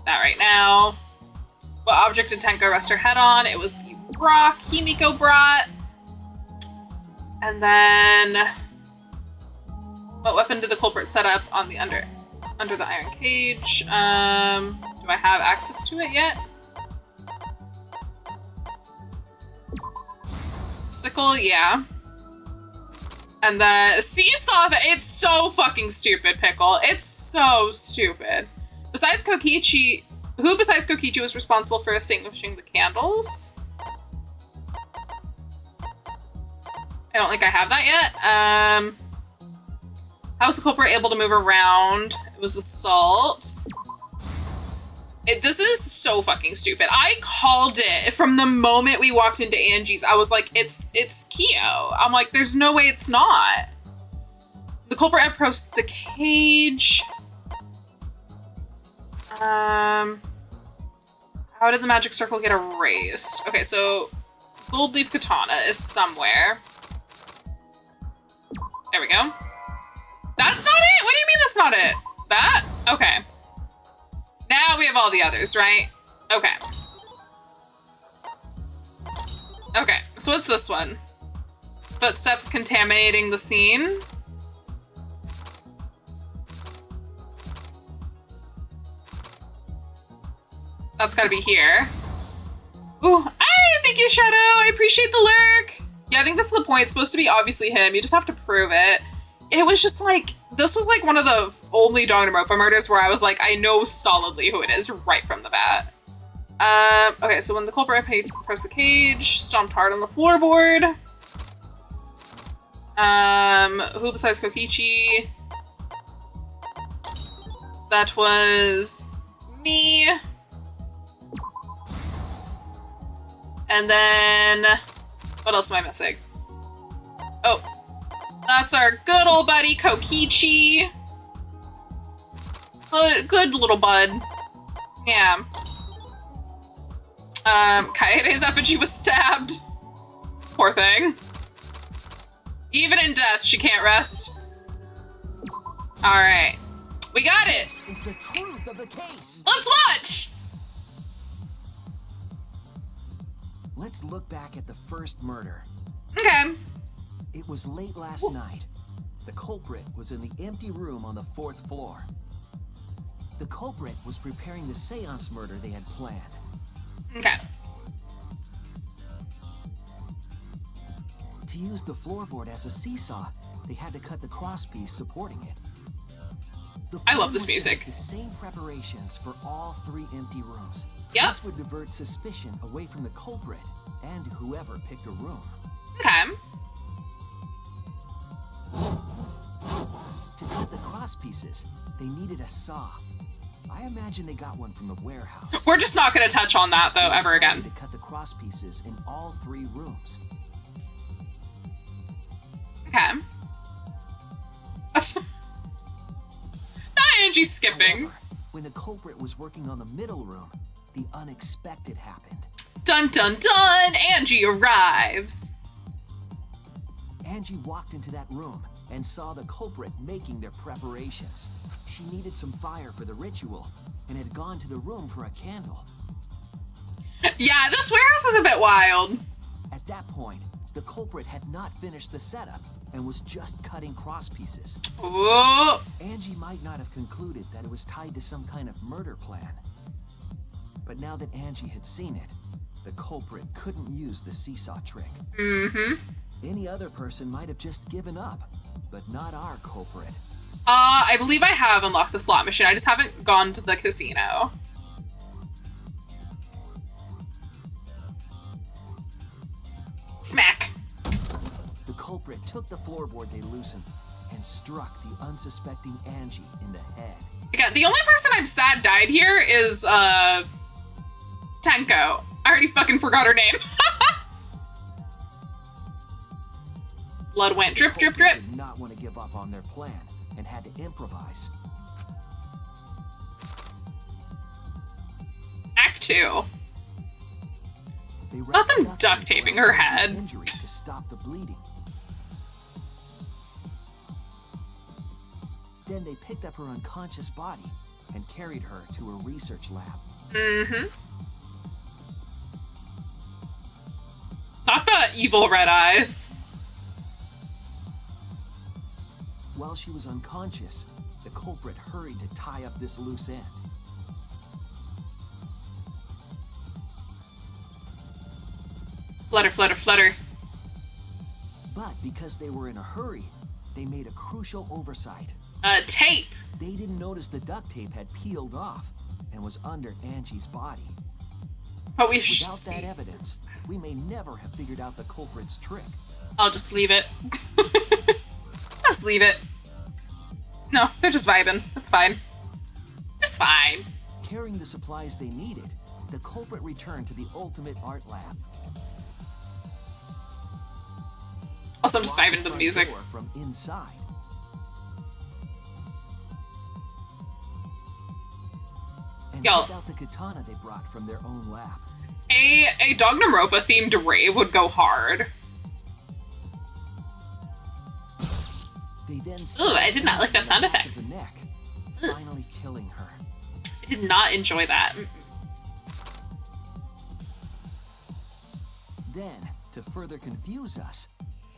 that right now. What object did Tenko rest her head on? It was the rock Himiko brought. And then... What weapon did the culprit set up on the under the iron cage? Do I have access to it yet? Sickle, yeah. And the seesaw, it's so fucking stupid, Pickle. It's so stupid. Besides Kokichi, who besides Kokichi was responsible for extinguishing the candles? I don't think I have that yet. How was the culprit able to move around? It was the salt. This is so fucking stupid. I called it from the moment we walked into Angie's. I was like, it's Kyo. I'm like, there's no way it's not. The culprit approached the cage. How did the magic circle get erased? Okay, so gold leaf katana is somewhere. There we go. That's not it? What do you mean that's not it? That? Okay. Now we have all the others, right? Okay. Okay, so what's this one? Footsteps contaminating the scene. That's gotta be here. Ooh, thank you, Shadow. I appreciate the lurk. Yeah, I think that's the point. It's supposed to be obviously him. You just have to prove it. It was just like, this was like one of the only Danganronpa murders where I was like, I know solidly who it is right from the bat. Okay, so when the culprit approached the cage, stomped hard on the floorboard. Who besides Kokichi? That was me. And then, what else am I missing? Oh, that's our good old buddy Kokichi. Good little bud. Yeah. Kaede's effigy was stabbed. Poor thing. Even in death, she can't rest. All right, we got it. This is the truth of the case. Let's watch. Let's look back at the first murder. Okay. It was late last night. The culprit was in the empty room on the 4th floor. The culprit was preparing the seance murder they had planned. Okay. To use the floorboard as a seesaw, they had to cut the crosspiece supporting it. I love this music. The same preparations for all 3 empty rooms. Yep. This would divert suspicion away from the culprit and whoever picked a room. Okay. To cut the crosspieces, they needed a saw. I imagine they got one from the warehouse. We're just not going to touch on that though ever again. To cut the crosspieces in all 3 rooms. Okay. Not Angie skipping. However, when the culprit was working on the middle room, the unexpected happened. Dun dun dun! Angie arrives. Angie walked into that room and saw the culprit making their preparations. She needed some fire for the ritual and had gone to the room for a candle. Yeah, this warehouse is a bit wild. At that point, the culprit had not finished the setup and was just cutting crosspieces. Whoa. Angie might not have concluded that it was tied to some kind of murder plan. But now that Angie had seen it, the culprit couldn't use the seesaw trick. Mm-hmm. Any other person might have just given up, but not our culprit. I believe I have unlocked the slot machine. I just haven't gone to the casino. Smack. The culprit took the floorboard they loosened and struck the unsuspecting Angie in the head. Again, the only person I'm sad died here is, Tenko. I already fucking forgot her name. Blood went drip, drip, drip. Did not want to give up on their plan and had to improvise. Act 2. They Not them duct taping her head. Injury to stop the bleeding. Then they picked up her unconscious body and carried her to a research lab. Mm-hmm. Not the evil red eyes. While she was unconscious, the culprit hurried to tie up this loose end. Flutter, flutter, flutter. But because they were in a hurry, they made a crucial oversight. Tape. They didn't notice the duct tape had peeled off and was under Angie's body. But we Without that evidence, we may never have figured out the culprit's trick. I'll just leave it. Just leave it. No, they're just vibing. It's fine. It's fine. Carrying the supplies they needed, the culprit returned to the ultimate art lab. Also, I'm just vibing to the music. From inside. And Y'all, took out the katana they brought from their own lab. a Danganronpa themed rave would go hard. They then Ooh, I did not like that sound effect. The neck, finally killing her. I did not enjoy that. Then, to further confuse us,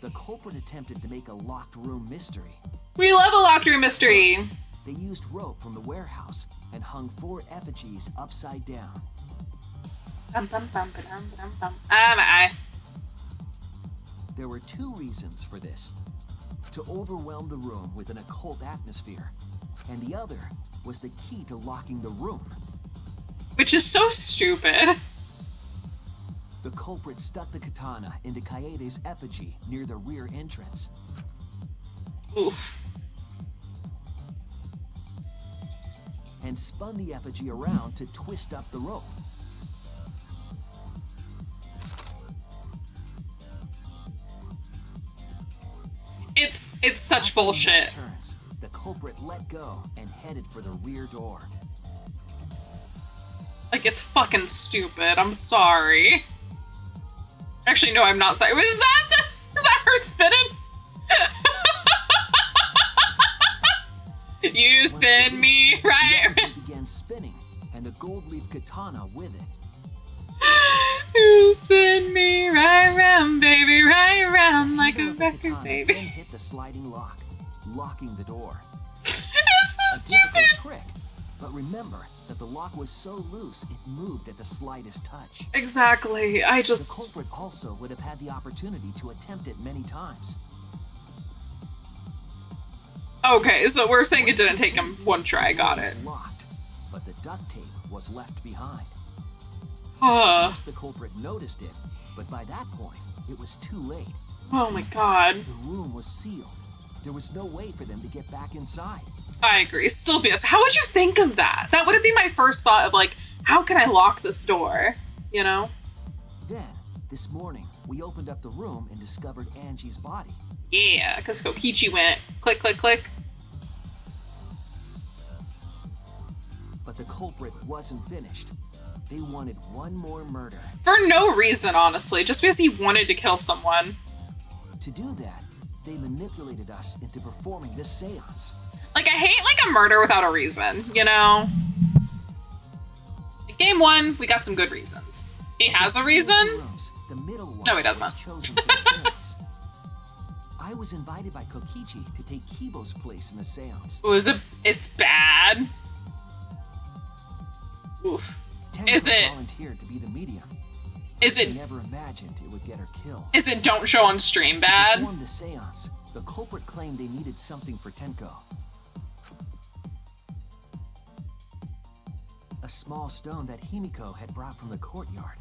the culprit attempted to make a locked room mystery. We love a locked room mystery. They used rope from the warehouse and hung 4 effigies upside down. There were 2 reasons for this. To overwhelm the room with an occult atmosphere, and the other was the key to locking the room. Which is so stupid. The culprit stuck the katana into Kaede's effigy near the rear entrance. Oof. And spun the effigy around to twist up the rope. It's such bullshit. Turns, the culprit let go and headed for the rear door. Like, it's fucking stupid. I'm sorry. Actually, no, I'm not sorry. Is that her spinning? You spin me right. The began spinning, and the gold leaf katana with it. You spin me right round, baby, right round like a record, baby. Then hit the sliding lock, locking the door. It's so stupid. Trick, but remember that the lock was so loose it moved at the slightest touch. Exactly. The culprit also would have had the opportunity to attempt it many times. Okay, so we're saying it didn't take him one try. Got it. Locked, but the duct tape was left behind. Huh. The culprit noticed it, but by that point, it was too late. Oh my god. The room was sealed. There was no way for them to get back inside. I agree. Still BS. How would you think of that? That would be my first thought of like, how can I lock this door? You know? Then, this morning, we opened up the room and discovered Angie's body. Yeah, because Kokichi went click, click, click. But the culprit wasn't finished. They wanted one more murder. For no reason, honestly. Just because he wanted to kill someone. To do that, they manipulated us into performing this seance. Like, I hate, like, a murder without a reason, you know? In game 1, we got some good reasons. He has a reason? The middle one No, he doesn't. was chosen for the seance. I was invited by Kokichi to take Kibo's place in the seance. It's bad? Oof. Is it? Volunteered to be the medium. Is it? I never imagined it would get her killed. Is it don't show on stream bad? To perform the seance, the culprit claimed they needed something for Tenko. A small stone that Himiko had brought from the courtyard.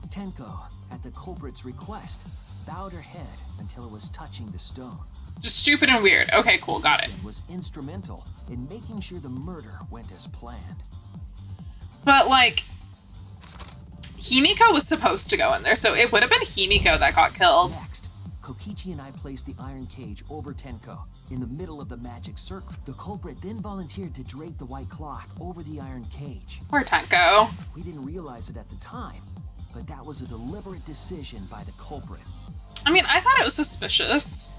Tenko, at the culprit's request, bowed her head until it was touching the stone. Just stupid and weird. Okay, cool, got it. Was instrumental in making sure the murder went as planned. But, like, Himiko was supposed to go in there, so it would have been Himiko that got killed. Next, Kokichi and I placed the iron cage over Tenko, in the middle of the magic circle. The culprit then volunteered to drape the white cloth over the iron cage. Poor Tenko. We didn't realize it at the time, but that was a deliberate decision by the culprit. I mean, I thought it was suspicious.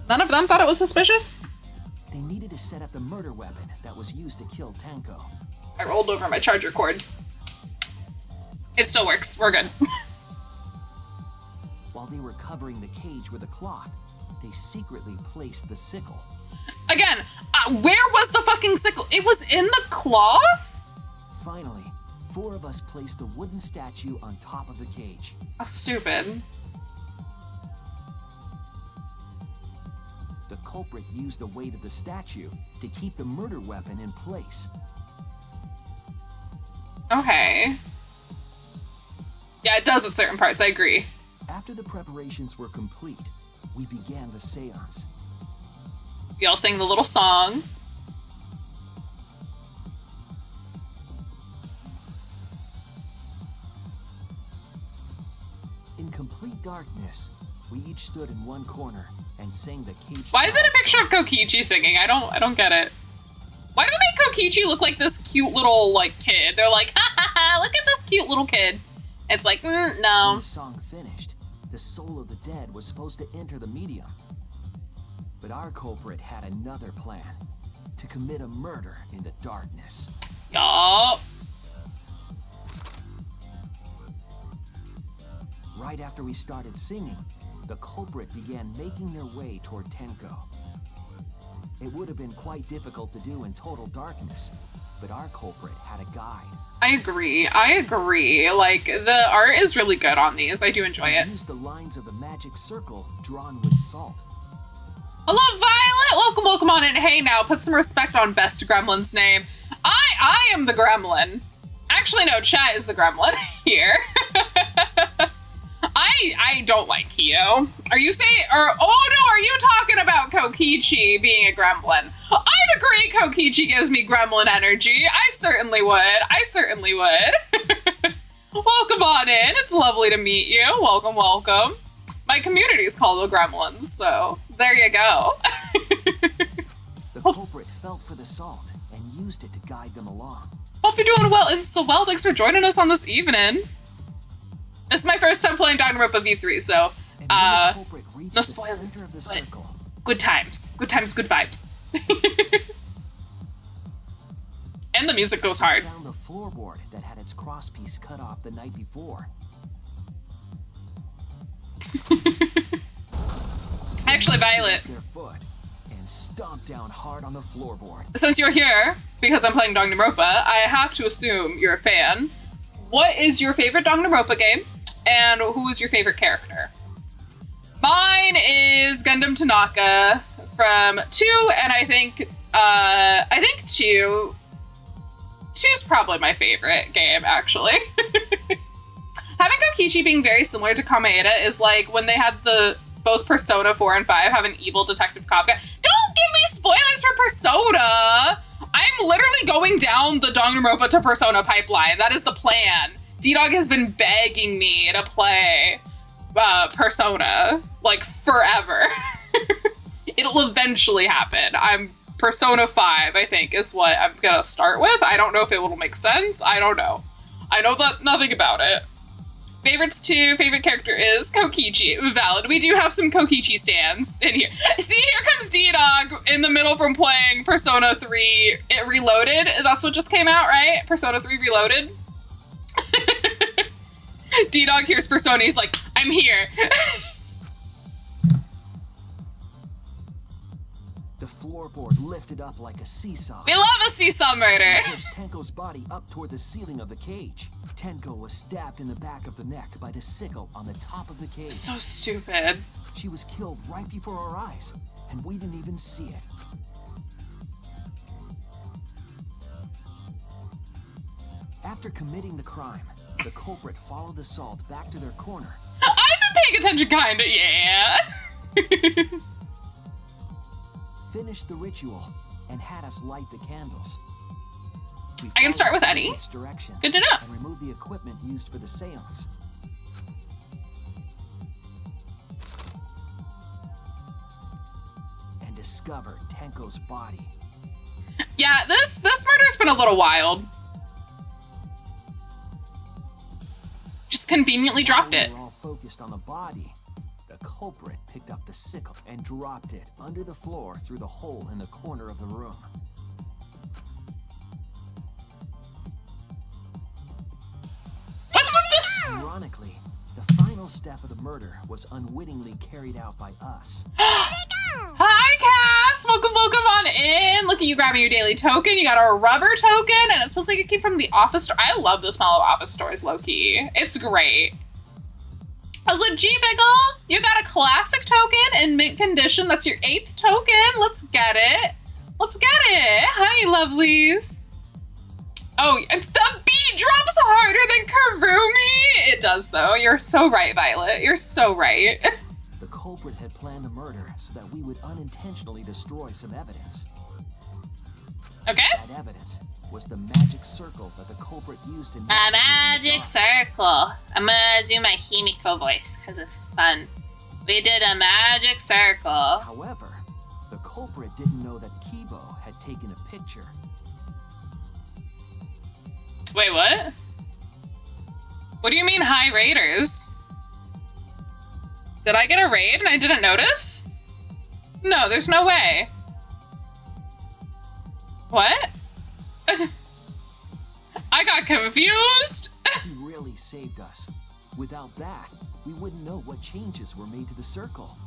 None of them thought it was suspicious? They needed to set up the murder weapon that was used to kill Tenko. I rolled over my charger cord. It still works. We're good. While they were covering the cage with a cloth, they secretly placed the sickle. Again, where was the fucking sickle? It was in the cloth? Finally, 4 of us placed the wooden statue on top of the cage. That's stupid. The culprit used the weight of the statue to keep the murder weapon in place. Okay. Yeah, it does at certain parts, I agree. After the preparations were complete, we began the seance. We all sang the little song. In complete darkness, we each stood in one corner and sang the cage. Why is it a picture of Kokichi singing? I don't get it. Why do they make Kokichi look like this cute little like kid? They're like, ha ha ha, look at this cute little kid. It's like, no. When the song finished, the soul of the dead was supposed to enter the medium. But our culprit had another plan, to commit a murder in the darkness. Yup. Right after we started singing, the culprit began making their way toward Tenko. It would have been quite difficult to do in total darkness, but our culprit had a guide. I agree. Like, the art is really good on these. I do enjoy it. Use the lines of the magic circle drawn with salt. Hello, Violet! Welcome on in. Hey now, put some respect on Best Gremlin's name. I am the gremlin. Actually, no, Chat is the gremlin here. I don't like Kyo. Are you saying, oh no, are you talking about Kokichi being a gremlin? I'd agree Kokichi gives me gremlin energy. I certainly would. Welcome on in. It's lovely to meet you. Welcome. My community is called the Gremlins, so there you go. The culprit felt for the salt and used it to guide them along. Hope you're doing well and so well. Thanks for joining us on this evening. This is my first time playing Danganronpa V3, so no spoilers, but good times, good vibes. And the music goes hard. Found the floorboard that had its crosspiece cut off the night before. Actually, Violet, Their foot and stomped down hard on the floorboard. since you're here, because I'm playing Danganronpa, I have to assume you're a fan. What is your favorite Danganronpa game, and who is your favorite character? Mine is Gundam Tanaka from 2, and I think 2. 2's probably my favorite game, actually. Having Kokichi being very similar to Kameda is like when they had both Persona 4 and 5 have an evil detective cop guy. Don't give me spoilers for Persona! I'm literally going down the Danganronpa to Persona pipeline. That is the plan. D-Dog has been begging me to play Persona, like, forever. It'll eventually happen. Persona 5, I think, is what I'm gonna start with. I don't know if it will make sense. I don't know. I know nothing about it. Favorites 2, favorite character is Kokichi. Valid. We do have some Kokichi stands in here. See, here comes D-Dog in the middle from playing Persona 3 Reloaded. That's what just came out, right? Persona 3 Reloaded. D-Dog hears Persona, he's like, I'm here. The floorboard lifted up like a seesaw. We love a seesaw murder. Pushed Tenko's body up toward the ceiling of the cage. Tenko was stabbed in the back of the neck by the sickle on the top of the cage. So stupid. She was killed right before our eyes, and we didn't even see it. After committing the crime, the culprit followed the salt back to their corner. I've been paying attention, kinda, yeah. Finished the ritual and had us light the candles. I can start with Eddie. Good to know. And remove the equipment used for the seance. And discovered Tenko's body. Yeah, this murder's been a little wild. Just conveniently dropped it. We were all focused on the body. The culprit picked up the sickle and dropped it under the floor through the hole in the corner of the room. What's with Ironically, the final step of the murder was unwittingly carried out by us. Hi, Cass! Welcome on in. Look at you grabbing your daily token. You got a rubber token, and it smells like it came from the office store. I love the smell of office stores, low-key. It's great. Also, G-Biggle, you got a classic token in mint condition. That's your 8th token. Let's get it. Hi, lovelies. Oh, the beat drops harder than Karumi. It does, though. You're so right, Violet. You're so right. The culprit had planned the murder so that we would unintentionally destroy some evidence. Okay. That evidence was the magic circle that the culprit used in A magic circle. I'm gonna do my Himiko voice because it's fun. We did a magic circle. However, the culprit didn't know that Kibo had taken a picture. Wait, what? What do you mean high raiders? Did I get a raid and I didn't notice? No, there's no way. What? I got confused. He really saved us. Without that, we wouldn't know what changes were made to the circle.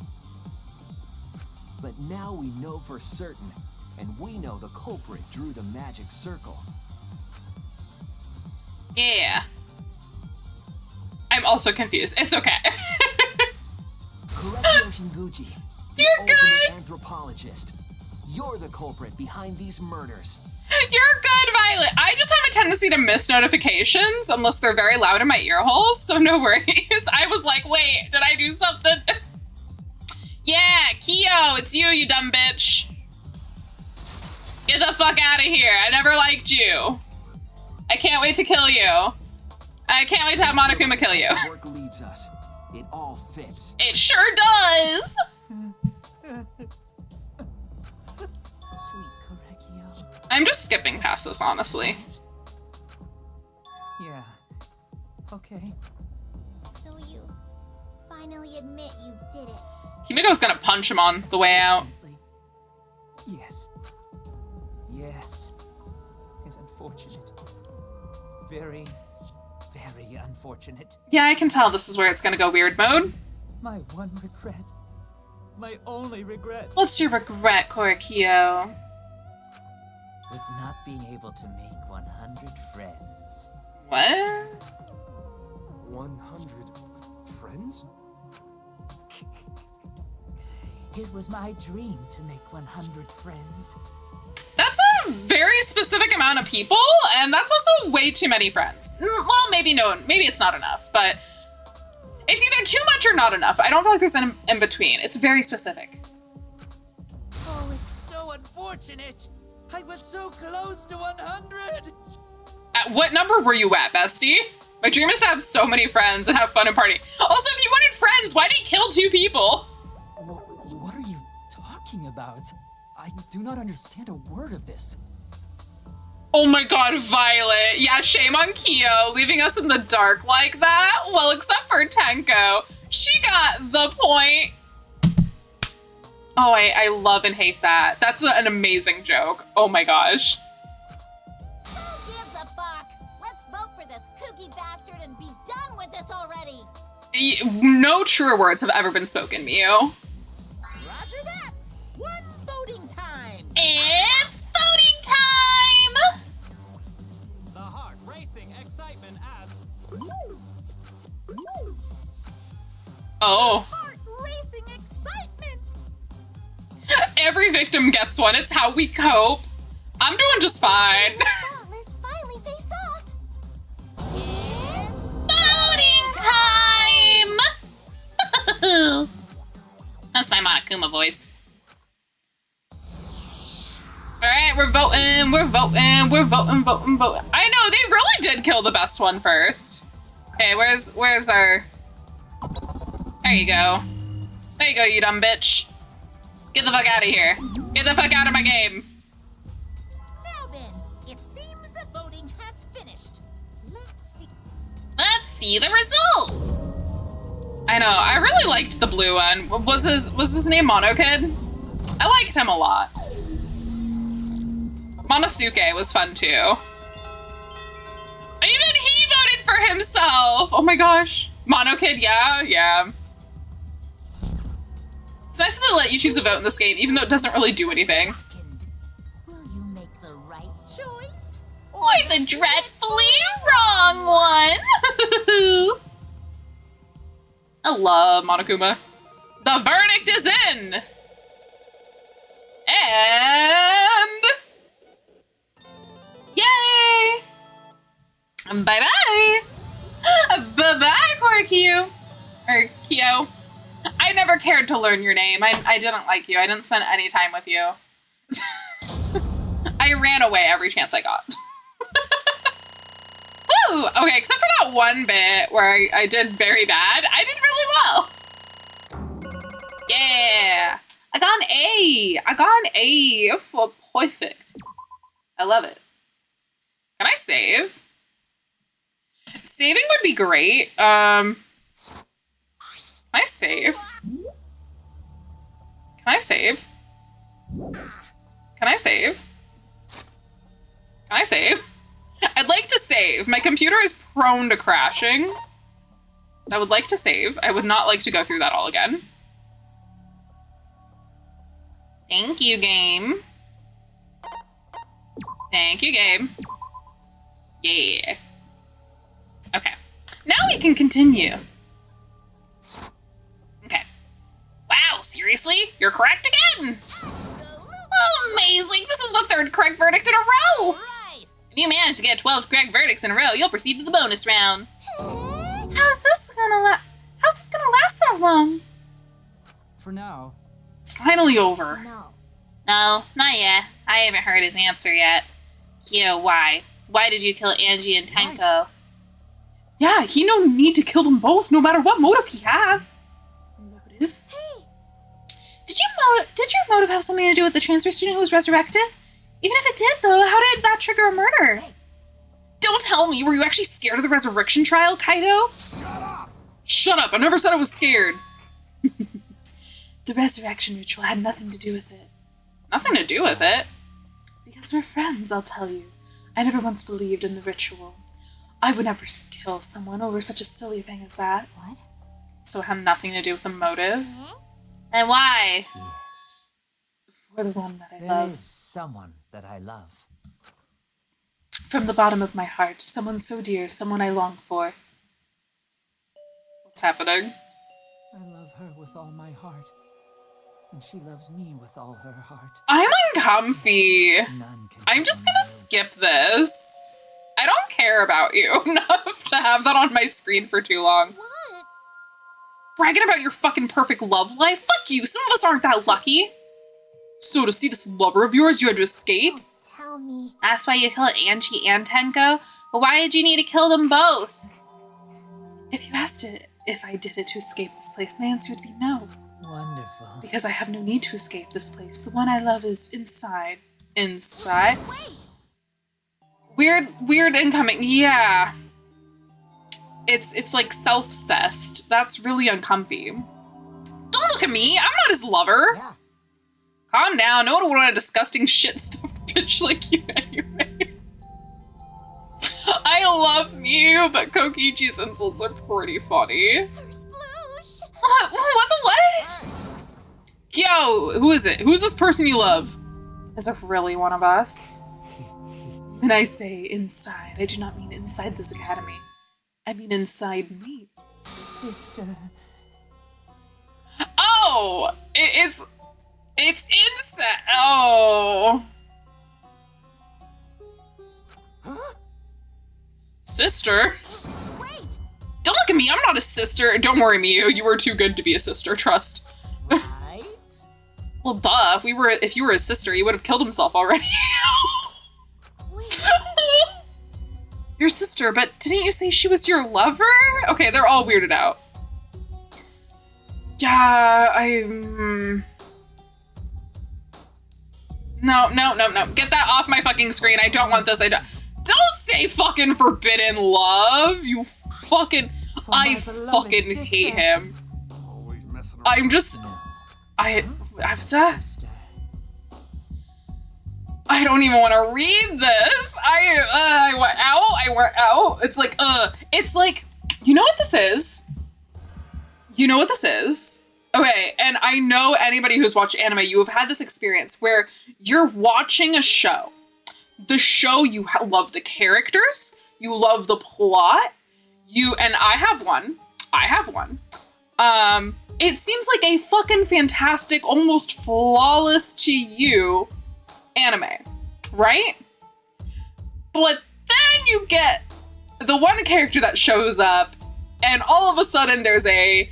But now we know for certain, and we know the culprit drew the magic circle. Yeah. I'm also confused. It's okay. Correctio Shinguchi, the You're ultimate good. anthropologist. You're the culprit behind these murders. You're good, Violet. I just have a tendency to miss notifications unless they're very loud in my ear holes, so no worries. I was like, wait, did I do something? Yeah, Kyo, it's you, you dumb bitch. Get the fuck out of here. I never liked you. I can't wait to kill you. I can't wait to have Monokuma kill you. Work leads us. It all fits. It sure does. Sweet Correcchio. I'm just skipping past this, honestly. Yeah. Okay. So you finally admit you did it. Himiko's gonna punch him on the way out. Yes. Yes. It's unfortunate. Very, very unfortunate. Yeah, I can tell this is where it's gonna go weird mode. My one regret. My only regret What's your regret, Korikio? was not being able to make 100 friends. What? 100 friends? It was my dream to make 100 friends. That's a very specific amount of people, and that's also way too many friends. Well, maybe it's not enough, but it's either too much or not enough. I don't feel like there's an in between. It's very specific. Oh, it's so unfortunate. I was so close to 100. At what number were you at, bestie? My dream is to have so many friends and have fun and party. Also, if you wanted friends, why did he kill 2 people? What are you talking about? I do not understand a word of this. Oh my god, Violet. Yeah, shame on Kyo, leaving us in the dark like that. Well, except for Tenko. She got the point. Oh, I love and hate that. That's an amazing joke. Oh my gosh. Who gives a fuck? Let's vote for this kooky bastard and be done with this already. No truer words have ever been spoken, Mew. Roger that. One voting time. It's voting time! The heart racing excitement as Oh. Heart racing excitement. Every victim gets one. It's how we cope. I'm doing just fine. Let's finally face off. It's Voting time! That's my Monokuma voice. Alright, we're voting. I know, they really did kill the best one first. Okay, where's our... There you go. There you go, you dumb bitch. Get the fuck out of here. Get the fuck out of my game. Now then, it seems the voting has finished. Let's see the result. I know, I really liked the blue one. Was his name Monokid? I liked him a lot. Monosuke was fun too. Even he voted for himself. Oh my gosh. Monokid, yeah. It's nice that they let you choose a vote in this game, even though it doesn't really do anything. Will you make the right choice? Or the dreadfully wrong one. I love Monokuma. The verdict is in. And yay! Bye-bye. Bye-bye, Korikyo. Or Kyo. I never cared to learn your name. I didn't like you. I didn't spend any time with you. I ran away every chance I got. Woo! Okay, except for that one bit where I did very bad, I did really well. Yeah! I got an A! I got an A for perfect. I love it. Can I save? Saving would be great. Can I save? Can I save? Can I save? Can I save? I'd like to save. My computer is prone to crashing. So I would like to save. I would not like to go through that all again. Thank you, game. Thank you, game. Yeah. Okay. Now we can continue. Okay. Wow, seriously? You're correct again! Amazing! This is the 3rd correct verdict in a row! If you manage to get 12 correct verdicts in a row, you'll proceed to the bonus round. How's this gonna last that long? For now. It's finally over. No, not yet. I haven't heard his answer yet. Yeah, why? Why did you kill Angie and Tenko? Right. Yeah, he no need to kill them both, no matter what motive he have. Motive? Hey! Did your motive have something to do with the transfer student who was resurrected? Even if it did, though, how did that trigger a murder? Hey. Don't tell me, were you actually scared of the resurrection trial, Kaido? Shut up! Shut up, I never said I was scared. The resurrection ritual had nothing to do with it. Nothing to do with it? Because we're friends, I'll tell you. I never once believed in the ritual. I would never kill someone over such a silly thing as that. What? So it had nothing to do with the motive? And why? Yes. For the one that I There love. is someone that I love. From the bottom of my heart, someone so dear, someone I long for. What's happening? I love her with all my heart. And she loves me with all her heart. I'm uncomfy. None can I'm just gonna skip this. I don't care about you enough to have that on my screen for too long. What? Bragging about your fucking perfect love life? Fuck you, some of us aren't that lucky. So to see this lover of yours, you had to escape? Tell me. That's why you killed Angie and Tenko? But why did you need to kill them both? If you asked it, if I did it to escape this place, my answer would be no. Wonderful. Because I have no need to escape this place. The one I love is inside. Inside? Wait! Weird incoming. Yeah. It's like self-cessed. That's really uncomfy. Don't look at me. I'm not his lover. Yeah. Calm down. No one would want a disgusting shit-stuffed bitch like you anyway. I love you, but Kokichi's insults are pretty funny. Sploosh! What the what? Yo, who is it? Who's this person you love? Is it really one of us? And I say inside. I do not mean inside this academy. I mean inside me. Sister. Oh! It's inside. Oh. Huh? Sister? Wait! Don't look at me. I'm not a sister. Don't worry, Miyu. You were too good to be a sister. Trust. Right? Well, duh. If you were his sister, he would have killed himself already. Wait! Your sister, but didn't you say she was your lover? Okay, they're all weirded out. Yeah, No. Get that off my fucking screen. I don't want this. Don't say fucking forbidden love. You fucking... I fucking hate him. Always messing around. I'm just... I don't even want to read this. I went out. It's like, you know what this is? You know what this is? Okay, and I know anybody who's watched anime, you have had this experience where you're watching a show. The show, you love the characters, you love the plot, and I have one. It seems like a fucking fantastic, almost flawless to you anime, right? But then you get the one character that shows up, and all of a sudden there's a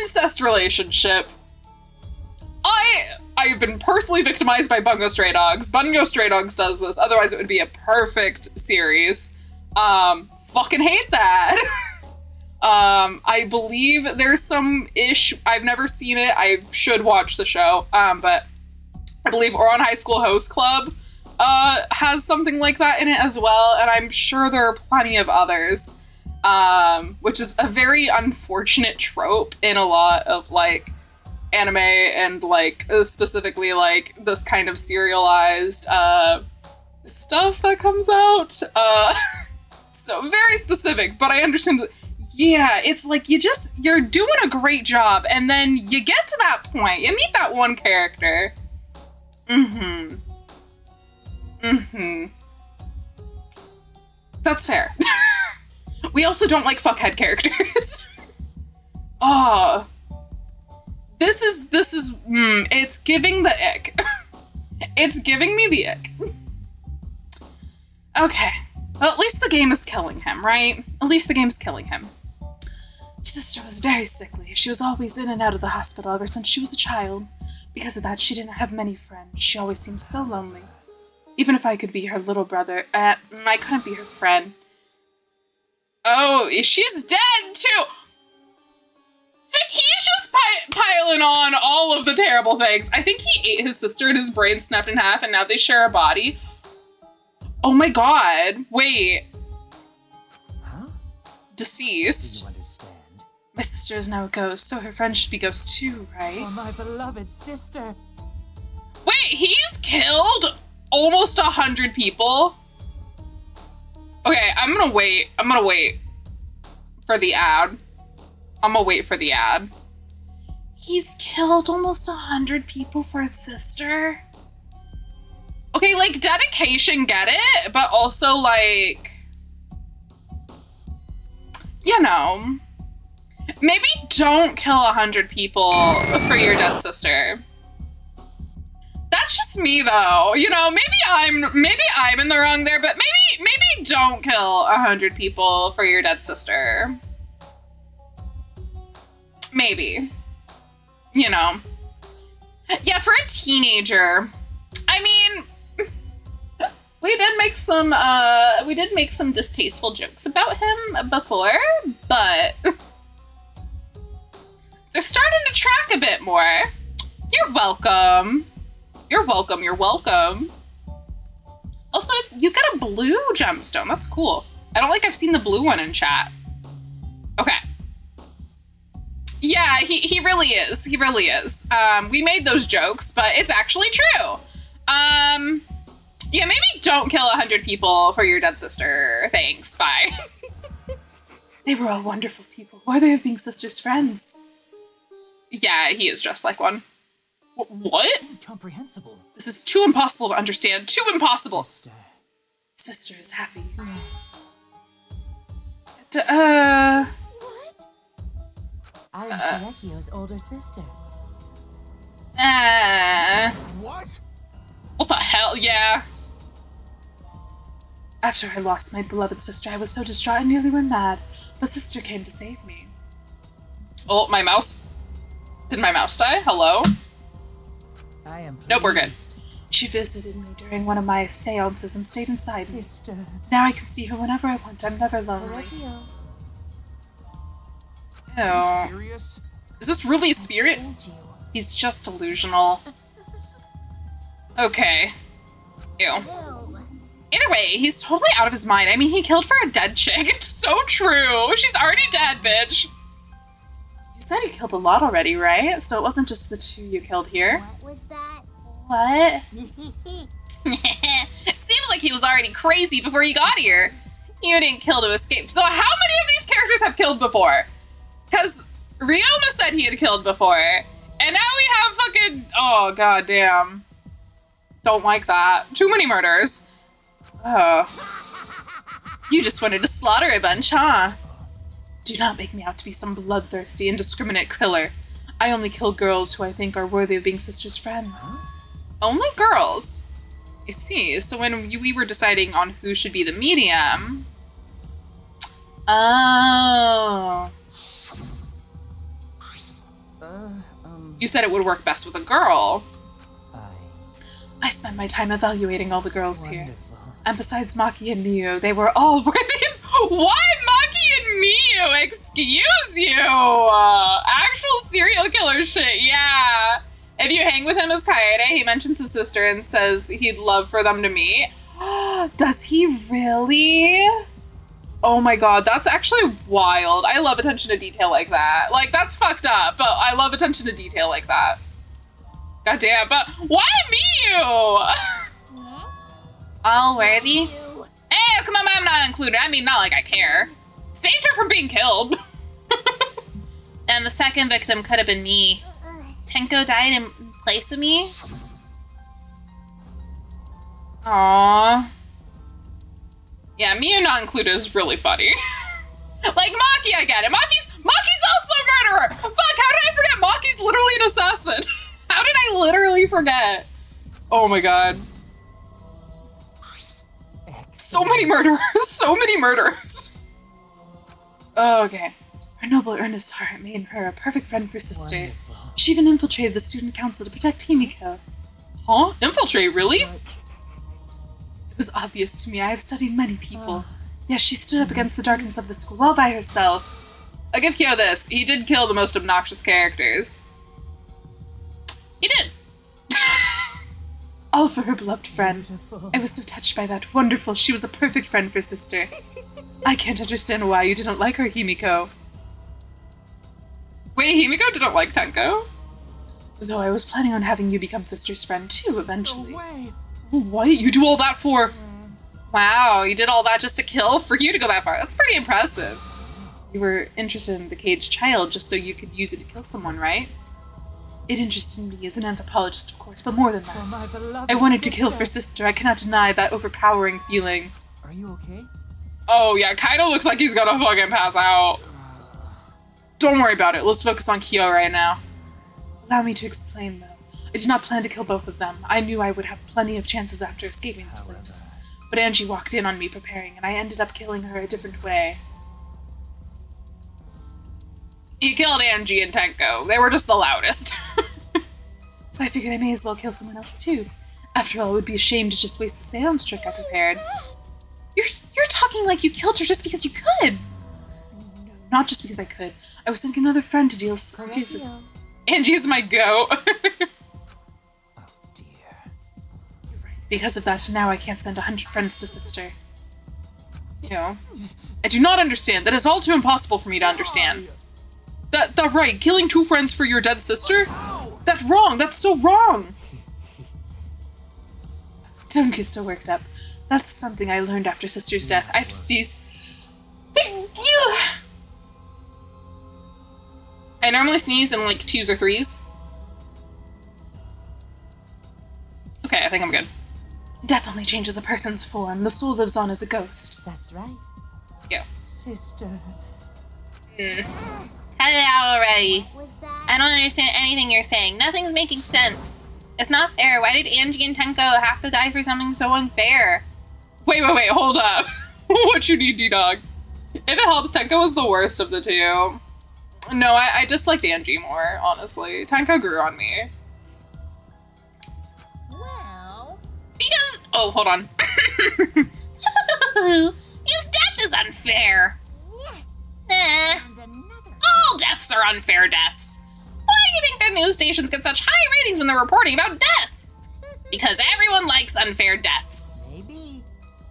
incest relationship. I've been personally victimized by Bungo Stray Dogs. Bungo Stray Dogs does this, otherwise it would be a perfect series. Fucking hate that. I believe there's some ish, I've never seen it, I should watch the show, but I believe Ouran High School Host Club has something like that in it as well, and I'm sure there are plenty of others, which is a very unfortunate trope in a lot of, like, anime and, like, specifically, like, this kind of serialized stuff that comes out. So very specific, but I understand that, yeah, it's like you're doing a great job, and then you get to that point, you meet that one character. That's fair. We also don't like fuckhead characters. Oh. This is, it's giving the ick. It's giving me the ick. Okay. Well, at least the game is killing him, right? At least the game's killing him. Sister was very sickly. She was always in and out of the hospital ever since she was a child. Because of that, she didn't have many friends. She always seemed so lonely. Even if I could be her little brother, I couldn't be her friend. Oh, she's dead too! He's just piling on all of the terrible things. I think he ate his sister and his brain snapped in half and now they share a body. Oh my god, wait. Huh? Deceased. Do you understand? My sister is now a ghost, so her friend should be ghosts too, right? Oh, my beloved sister. Wait, he's killed almost 100 people? Okay, I'm gonna wait for the ad. I'm gonna wait for the ad. He's killed almost 100 people for his sister? Okay, like, dedication, get it? But also, like, you know, maybe don't kill 100 people for your dead sister. That's just me, though. You know, maybe I'm in the wrong there, but maybe don't kill 100 people for your dead sister. Maybe. You know. Yeah, for a teenager. I mean, we did make some distasteful jokes about him before, but they're starting to track a bit more. You're welcome. You're welcome, you're welcome. Also, you got a blue gemstone. That's cool. I don't think I've seen the blue one in chat. Okay. Yeah, he really is. He really is. We made those jokes, but it's actually true. Yeah, maybe don't kill 100 people for your dead sister. Thanks, bye. They were all wonderful people, worthy of being sisters' friends. Yeah, he is dressed like one. What? Incomprehensible. This is too impossible to understand. Too impossible. Sister is happy. I am Korekio's older sister. What? What the hell? Yeah. After I lost my beloved sister, I was so distraught I nearly went mad. But sister came to save me. Oh, my mouse. Did my mouse die? Hello? I am pleased. Nope, we're good. She visited me during one of my seances and stayed inside sister. me. Now I can see her whenever I want. I'm never lonely. Korekio. Ew. Serious? Is this really a spirit? He's just delusional. Okay. Ew. Either way, he's totally out of his mind. I mean, he killed for a dead chick. It's so true. She's already dead, bitch. You said you killed a lot already, right? So it wasn't just the two you killed here. What was that? What? Seems like he was already crazy before you got here. You didn't kill to escape. So how many of these characters have killed before? Because Ryoma said he had killed before. And now we have fucking... Oh, goddamn. Don't like that. Too many murders. Oh. You just wanted to slaughter a bunch, huh? Do not make me out to be some bloodthirsty, indiscriminate killer. I only kill girls who I think are worthy of being sisters' friends. Only girls? I see. So when we were deciding on who should be the medium... Oh. You said it would work best with a girl. I spent my time evaluating all the girls here. And besides Maki and Miu, they were all worthy. Why Maki and Miu? Excuse you. Actual serial killer shit, yeah. If you hang with him as Kaede, he mentions his sister and says he'd love for them to meet. Does he really? Oh my god, that's actually wild. I love attention to detail like that. Like, that's fucked up, but I love attention to detail like that. God damn, but why Miu? All worthy? Hey, come on, I'm not included. I mean, not like I care. Saved her from being killed. And the second victim could have been me. Tenko died in place of me? Aww. Yeah, Miu not included is really funny. Like, Maki, I get it. Maki's also a murderer! Fuck, how did I forget? Maki's literally an assassin. How did I literally forget? Oh my god. So many murderers! So many murderers! Okay. Her noble, earnest heart made her a perfect friend for sister. Wonderful. She even infiltrated the student council to protect Himiko. Huh? Infiltrate, really? It was obvious to me. I have studied many people. Yes, she stood up against the darkness of the school all by herself. I'll give Kyo this. He did kill the most obnoxious characters. He did. All for her beloved friend. Beautiful. I was so touched by that. Wonderful. She was a perfect friend for sister. I can't understand why you didn't like her, Himiko. Wait, Himiko didn't like Tenko? Though I was planning on having you become sister's friend too, eventually. No way. What? You do all that for... Wow, you did all that just to kill? For you to go that far? That's pretty impressive. You were interested in the caged child just so you could use it to kill someone, right? It interested me as an anthropologist, of course, but more than that. I wanted to kill for sister. I cannot deny that overpowering feeling. Are you okay? Oh yeah, Kaido looks like he's gonna fucking pass out. Don't worry about it. Let's focus on Kyo right now. Allow me to explain, though. I did not plan to kill both of them. I knew I would have plenty of chances after escaping this place. But Angie walked in on me preparing, and I ended up killing her a different way. He killed Angie and Tenko. They were just the loudest. So I figured I may as well kill someone else too. After all, it would be a shame to just waste the seance trick I prepared. You're talking like you killed her just because you could. No, not just because I could. I was sending another friend to deal with. Angie's my goat. Oh dear. Because of that, now I can't send 100 friends to sister. You know, I do not understand. That is all too impossible for me to understand. That's right, killing 2 friends for your dead sister? That's wrong, that's so wrong! Don't get so worked up. That's something I learned after sister's death. I have to sneeze. I normally sneeze in like 2s or 3s. Okay, I think I'm good. Death only changes a person's form. The soul lives on as a ghost. That's right. Yeah. Sister. Cut it out already. I don't understand anything you're saying. Nothing's making sense. It's not fair. Why did Angie and Tenko have to die for something so unfair? Wait, hold up. What you need, D-Dog? If it helps, Tenko was the worst of the two. No, I disliked Angie more, honestly. Tenko grew on me. Well... Because... Oh, hold on. His death is unfair. All deaths are unfair deaths. Why do you think the news stations get such high ratings when they're reporting about death? Because everyone likes unfair deaths. Maybe.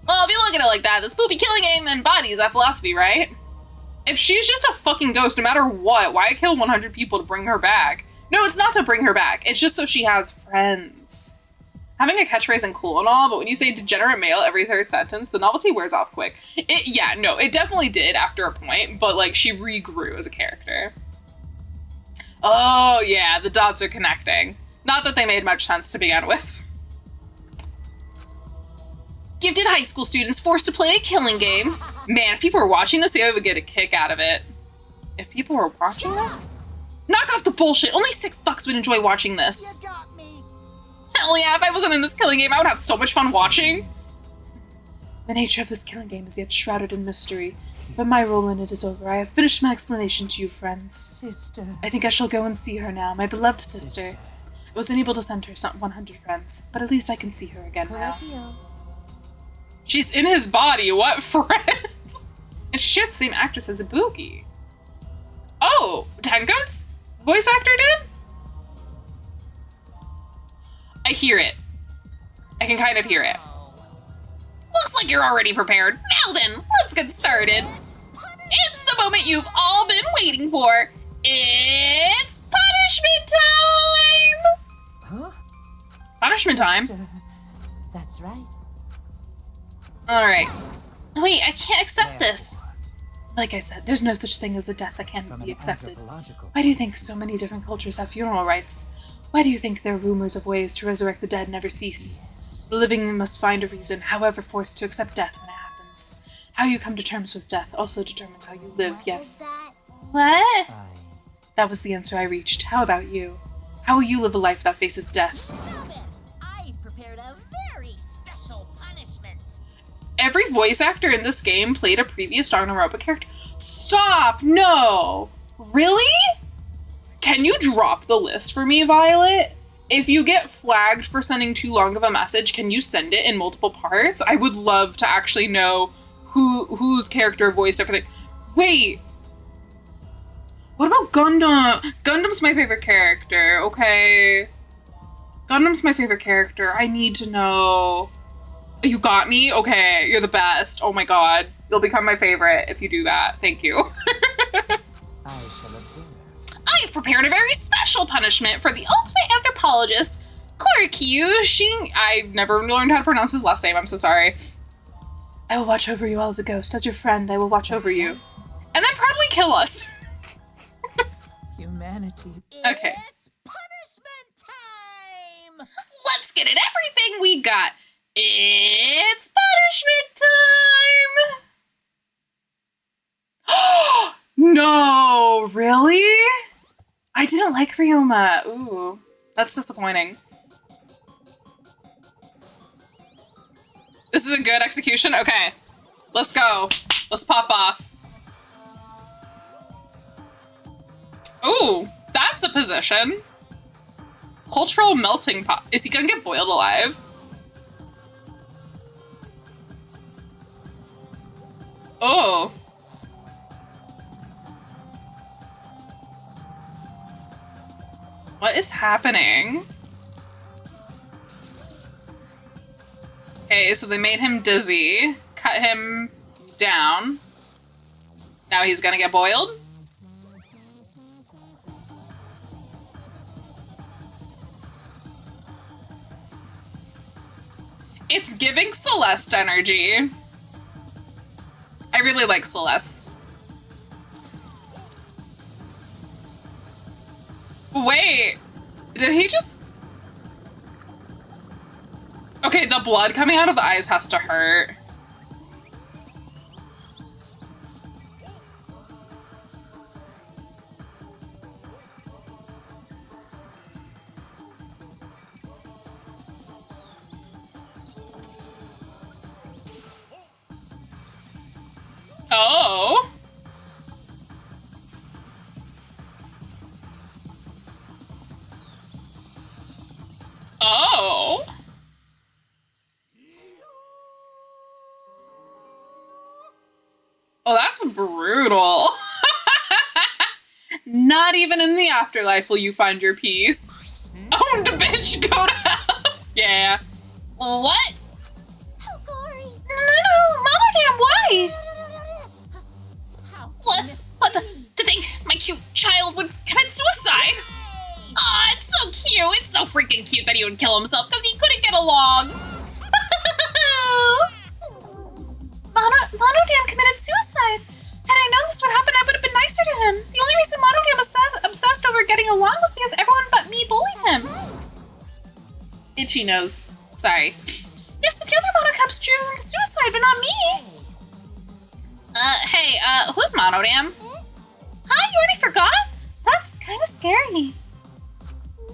Well, if you look at it like that, the spoopy killing game embodies that philosophy, right? If she's just a fucking ghost, no matter what, why kill 100 people to bring her back? No, it's not to bring her back. It's just so she has friends. Having a catchphrase and cool and all, but when you say degenerate male every 3rd sentence, the novelty wears off quick. Yeah, no, it definitely did after a point, but like she regrew as a character. Oh yeah, the dots are connecting. Not that they made much sense to begin with. Gifted high school students forced to play a killing game. Man, if people were watching this, they would get a kick out of it. If people were watching this? Knock off the bullshit! Only sick fucks would enjoy watching this. You got me. Hell yeah, if I wasn't in this killing game, I would have so much fun watching. The nature of this killing game is yet shrouded in mystery, but my role in it is over. I have finished my explanation to you, friends. Sister. I think I shall go and see her now, my beloved sister. I was unable to send her some 100 friends, but at least I can see her again now. She's in his body, what friends? And she's the same actress as Ibuki. Oh, Tenko's voice actor did? I hear it. I can kind of hear it. Looks like you're already prepared. Now then, let's get started. It's the moment you've all been waiting for. It's punishment time! Huh? Punishment time? That's right. Alright. Wait, I can't accept this. Like I said, there's no such thing as a death that can't be accepted. Why do you think so many different cultures have funeral rites? Why do you think there are rumors of ways to resurrect the dead never cease? The living must find a reason, however forced to accept death when it happens. How you come to terms with death also determines how you live, yes. What? That was the answer I reached. How about you? How will you live a life that faces death? Now then, I've prepared a very special punishment. Every voice actor in this game played a previous Danganronpa character. Stop! No! Really? Can you drop the list for me, Violet? If you get flagged for sending too long of a message, can you send it in multiple parts? I would love to actually know whose character voiced everything. Wait. What about Gundam? Gundam's my favorite character, okay? Gundam's my favorite character. I need to know. You got me? Okay, you're the best. Oh my god. You'll become my favorite if you do that. Thank you. I shall observe. I've prepared a very special punishment for the ultimate anthropologist, Korikyu. I've never learned how to pronounce his last name. I'm so sorry. I will watch over you all as a ghost. As your friend, I will watch over you. And then probably kill us. Humanity. Okay. It's punishment time! Let's get it everything we got. It's punishment time. No, really? I didn't like Ryoma. Ooh, that's disappointing. This is a good execution? Okay, let's go. Let's pop off. Ooh, that's a position. Cultural melting pot. Is he gonna get boiled alive? Oh. What is happening? Okay, so they made him dizzy, cut him down. Now he's gonna get boiled? It's giving Celeste energy. I really like Celeste. Wait, did he just... Okay, the blood coming out of the eyes has to hurt. Oh. Oh. Oh, that's brutal. Not even in the afterlife will you find your peace. Owned bitch, go to hell. Yeah. What? Oh, Gory. No, Mother Damn, why? What the? To think my cute child would commit suicide? Aw, it's so cute. It's so freaking cute that he would kill himself because he couldn't get along. Monodam committed suicide. Had I known this would happen, I would have been nicer to him. The only reason Monodam was obsessed over getting along was because everyone but me bullied him. Itchy nose. Sorry. Yes, but the other Monocaps drew him to suicide, but not me. Hey, who's Monodam? Huh? You already forgot? That's kind of scary.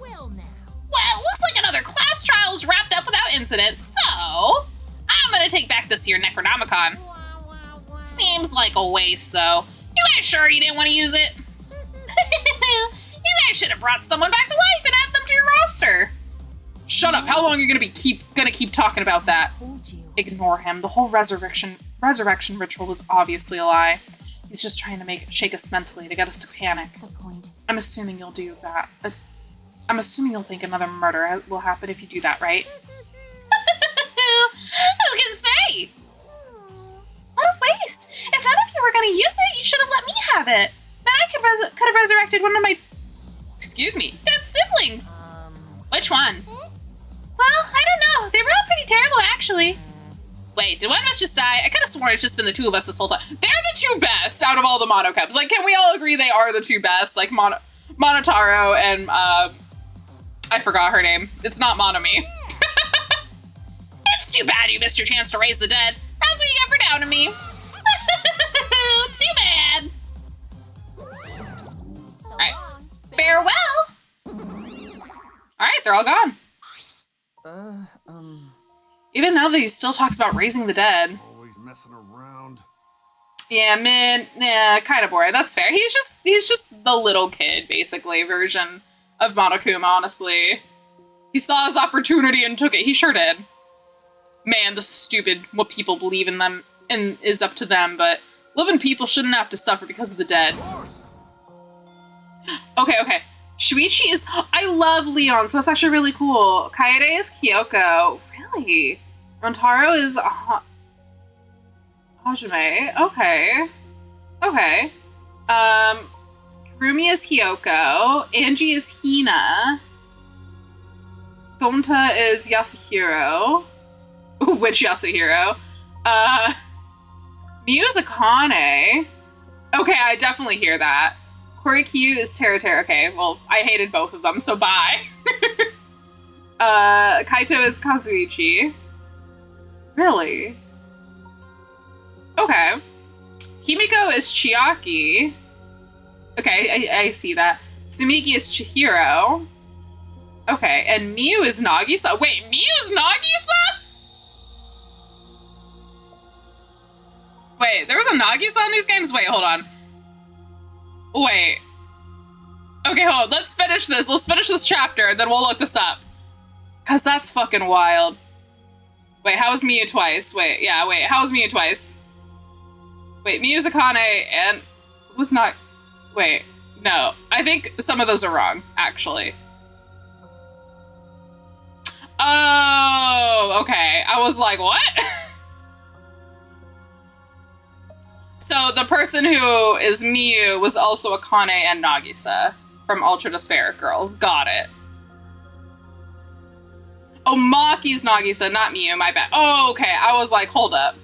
Well, now. Well, looks like another class trial was wrapped up without incident, so I'm gonna take back this here Necronomicon. Seems like a waste, though. You guys sure you didn't want to use it? You guys should have brought someone back to life and add them to your roster. Shut up. How long are you gonna keep talking about that? Ignore him. The whole resurrection ritual was obviously a lie. He's just trying to shake us mentally to get us to panic. I'm assuming you'll do that. I'm assuming you'll think another murder will happen if you do that, right? Who can say? What a waste! If none of you were gonna use it, you should have let me have it. Then I could have resurrected one of my, dead siblings. Which one? Well, I don't know. They were all pretty terrible, actually. Wait, did one of us just die? I could have sworn it's just been the two of us this whole time. They're the two best out of all the Monocubs. Like, can we all agree they are the two best? Like, Monotaro and, I forgot her name. It's not Monomi. It's too bad you missed your chance to raise the dead. That's what you get for doubting me. Too bad. Alright. Farewell. Alright, they're all gone. Even now that he still talks about raising the dead. Always messing around. Yeah, man. Yeah, kind of boring. That's fair. He's just the little kid, basically, version of Monokuma, honestly. He saw his opportunity and took it. He sure did. Man, this is stupid. What people believe in them and is up to them, but living people shouldn't have to suffer because of the dead. Okay. Shuichi is... I love Leon, so that's actually really cool. Kaede is Kyoko. Really? Rontaro is... Hajime. Okay. Karumi is Hyoko. Angie is Hina. Gonta is Yasuhiro. Which Yasuhiro? Miu is Akane. Okay, I definitely hear that. Korikyu is Teruteru. Okay, well, I hated both of them, so bye. Kaito is Kazuichi. Really? Okay. Himiko is Chiaki. Okay, I see that. Sumiki is Chihiro. Okay, and Miu is Nagisa. Wait, Miu's Nagisa? Wait, there was a Nagisa in these games? Wait, hold on. Wait. Okay, hold on. Let's finish this. Let's finish this chapter, then we'll look this up. Because that's fucking wild. Wait, how is Miu twice? Wait, how is Miu twice? Wait, Miu's Akane and... was not... Wait, no. I think some of those are wrong, actually. Oh, okay. I was like, what? So the person who is Miu was also Akane and Nagisa from Ultra Disparate Girls. Got it. Oh, Maki's Nagisa, not Miu, my bad. Oh, okay. I was like, hold up.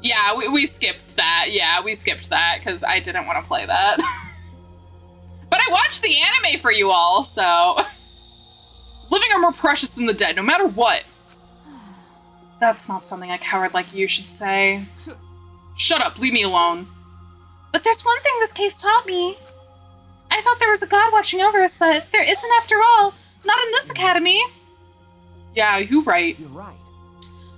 Yeah, we skipped that. Yeah, we skipped that because I didn't want to play that. But I watched the anime for you all, so... Living are more precious than the dead, no matter what. That's not something a coward like you should say. Shut up, leave me alone. But there's one thing this case taught me. I thought there was a god watching over us, but there isn't after all. Not in this academy. Yeah, you're right. You're right.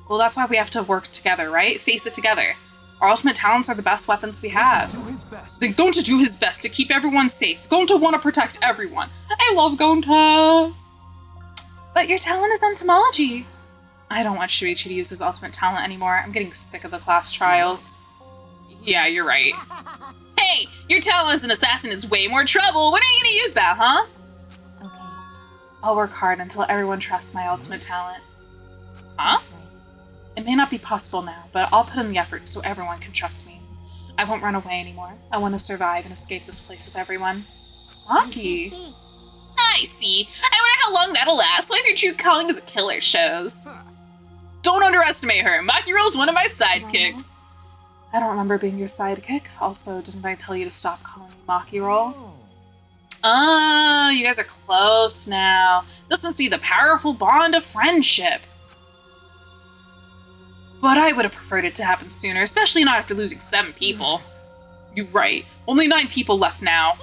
Well, that's why we have to work together, right? Face it together. Our ultimate talents are the best weapons we have. Then Gonta do his best to keep everyone safe. Gonta want to protect everyone. I love Gonta. But your talent is entomology. I don't want Shuichi to use his ultimate talent anymore. I'm getting sick of the class trials. Yeah, you're right. Hey, your talent as an assassin is way more trouble. When are you gonna use that, huh? Okay. I'll work hard until everyone trusts my ultimate talent. Huh? It may not be possible now, but I'll put in the effort so everyone can trust me. I won't run away anymore. I want to survive and escape this place with everyone. Maki. I see. I wonder how long that'll last. What if your true calling is a killer shows? Don't underestimate her. Makiro is one of my sidekicks. I don't remember being your sidekick. Also, didn't I tell you to stop calling me Makiro? Oh, you guys are close now. This must be the powerful bond of friendship. But I would have preferred it to happen sooner, especially not after losing 7 people. You're right. Only 9 people left now.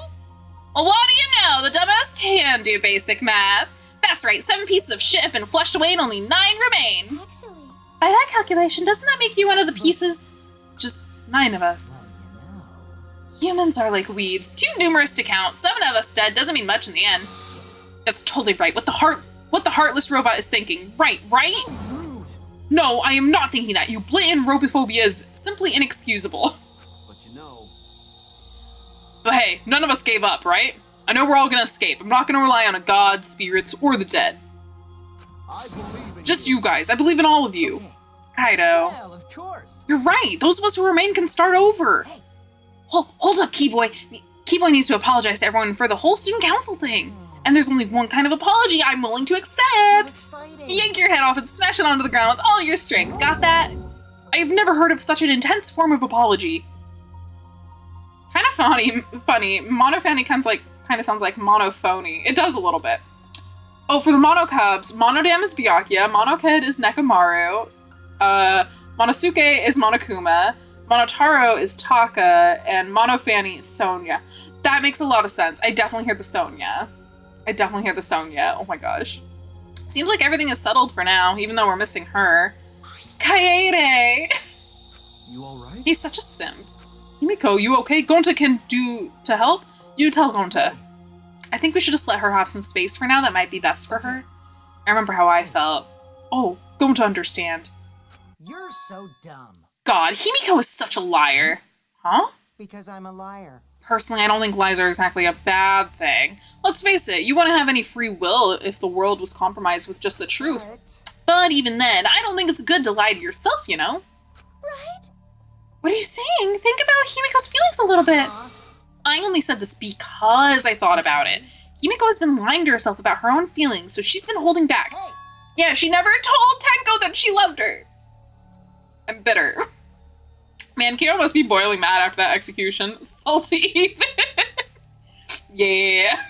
Well, what do you know? The dumbass can do basic math. That's right, 7 pieces of shit have been flushed away and only 9 remain. Actually, By that calculation, doesn't that make you one of the pieces? Just 9 of us. Humans are like weeds, too numerous to count. 7 of us dead doesn't mean much in the end. That's totally right. What the heartless robot is thinking. Right? No, I am not thinking that. You blatant robophobia is simply inexcusable. But you know... But hey, none of us gave up, right? I know we're all gonna escape. I'm not gonna rely on a god, spirits, or the dead. I believe in Just you guys. I believe in all of you. Kaido. Well, of course. You're right. Those of us who remain can start over. Hey. Hold up, Keyboy. Keyboy needs to apologize to everyone for the whole student council thing. And there's only one kind of apology I'm willing to accept. Yank your head off and smash it onto the ground with all your strength. Got that? I've never heard of such an intense form of apology. Kind of funny. Monophony kind of sounds like monophony. It does a little bit. Oh, for the Mono Cubs, Monodam is Byakuya, Monokid is Nekomaru, Monosuke is Monokuma, Monotaro is Taka, and Monofanny is Sonia. That makes a lot of sense. I definitely hear the Sonia. Oh my gosh. Seems like everything is settled for now, even though we're missing her. Kaede! You alright? He's such a simp. Himiko, you okay? Gonta can do to help? You tell Gonta. I think we should just let her have some space for now. That might be best for her. I remember how I felt. Oh, Gonta understand. You're so dumb. God, Himiko is such a liar. Huh? Because I'm a liar. Personally, I don't think lies are exactly a bad thing. Let's face it, you wouldn't have any free will if the world was compromised with just the truth. But even then, I don't think it's good to lie to yourself, you know? Right? What are you saying? Think about Himiko's feelings a little bit. I only said this because I thought about it. Himiko has been lying to herself about her own feelings, so she's been holding back. Yeah, she never told Tenko that she loved her. I'm bitter. Man, Kyo must be boiling mad after that execution. Salty even. Yeah.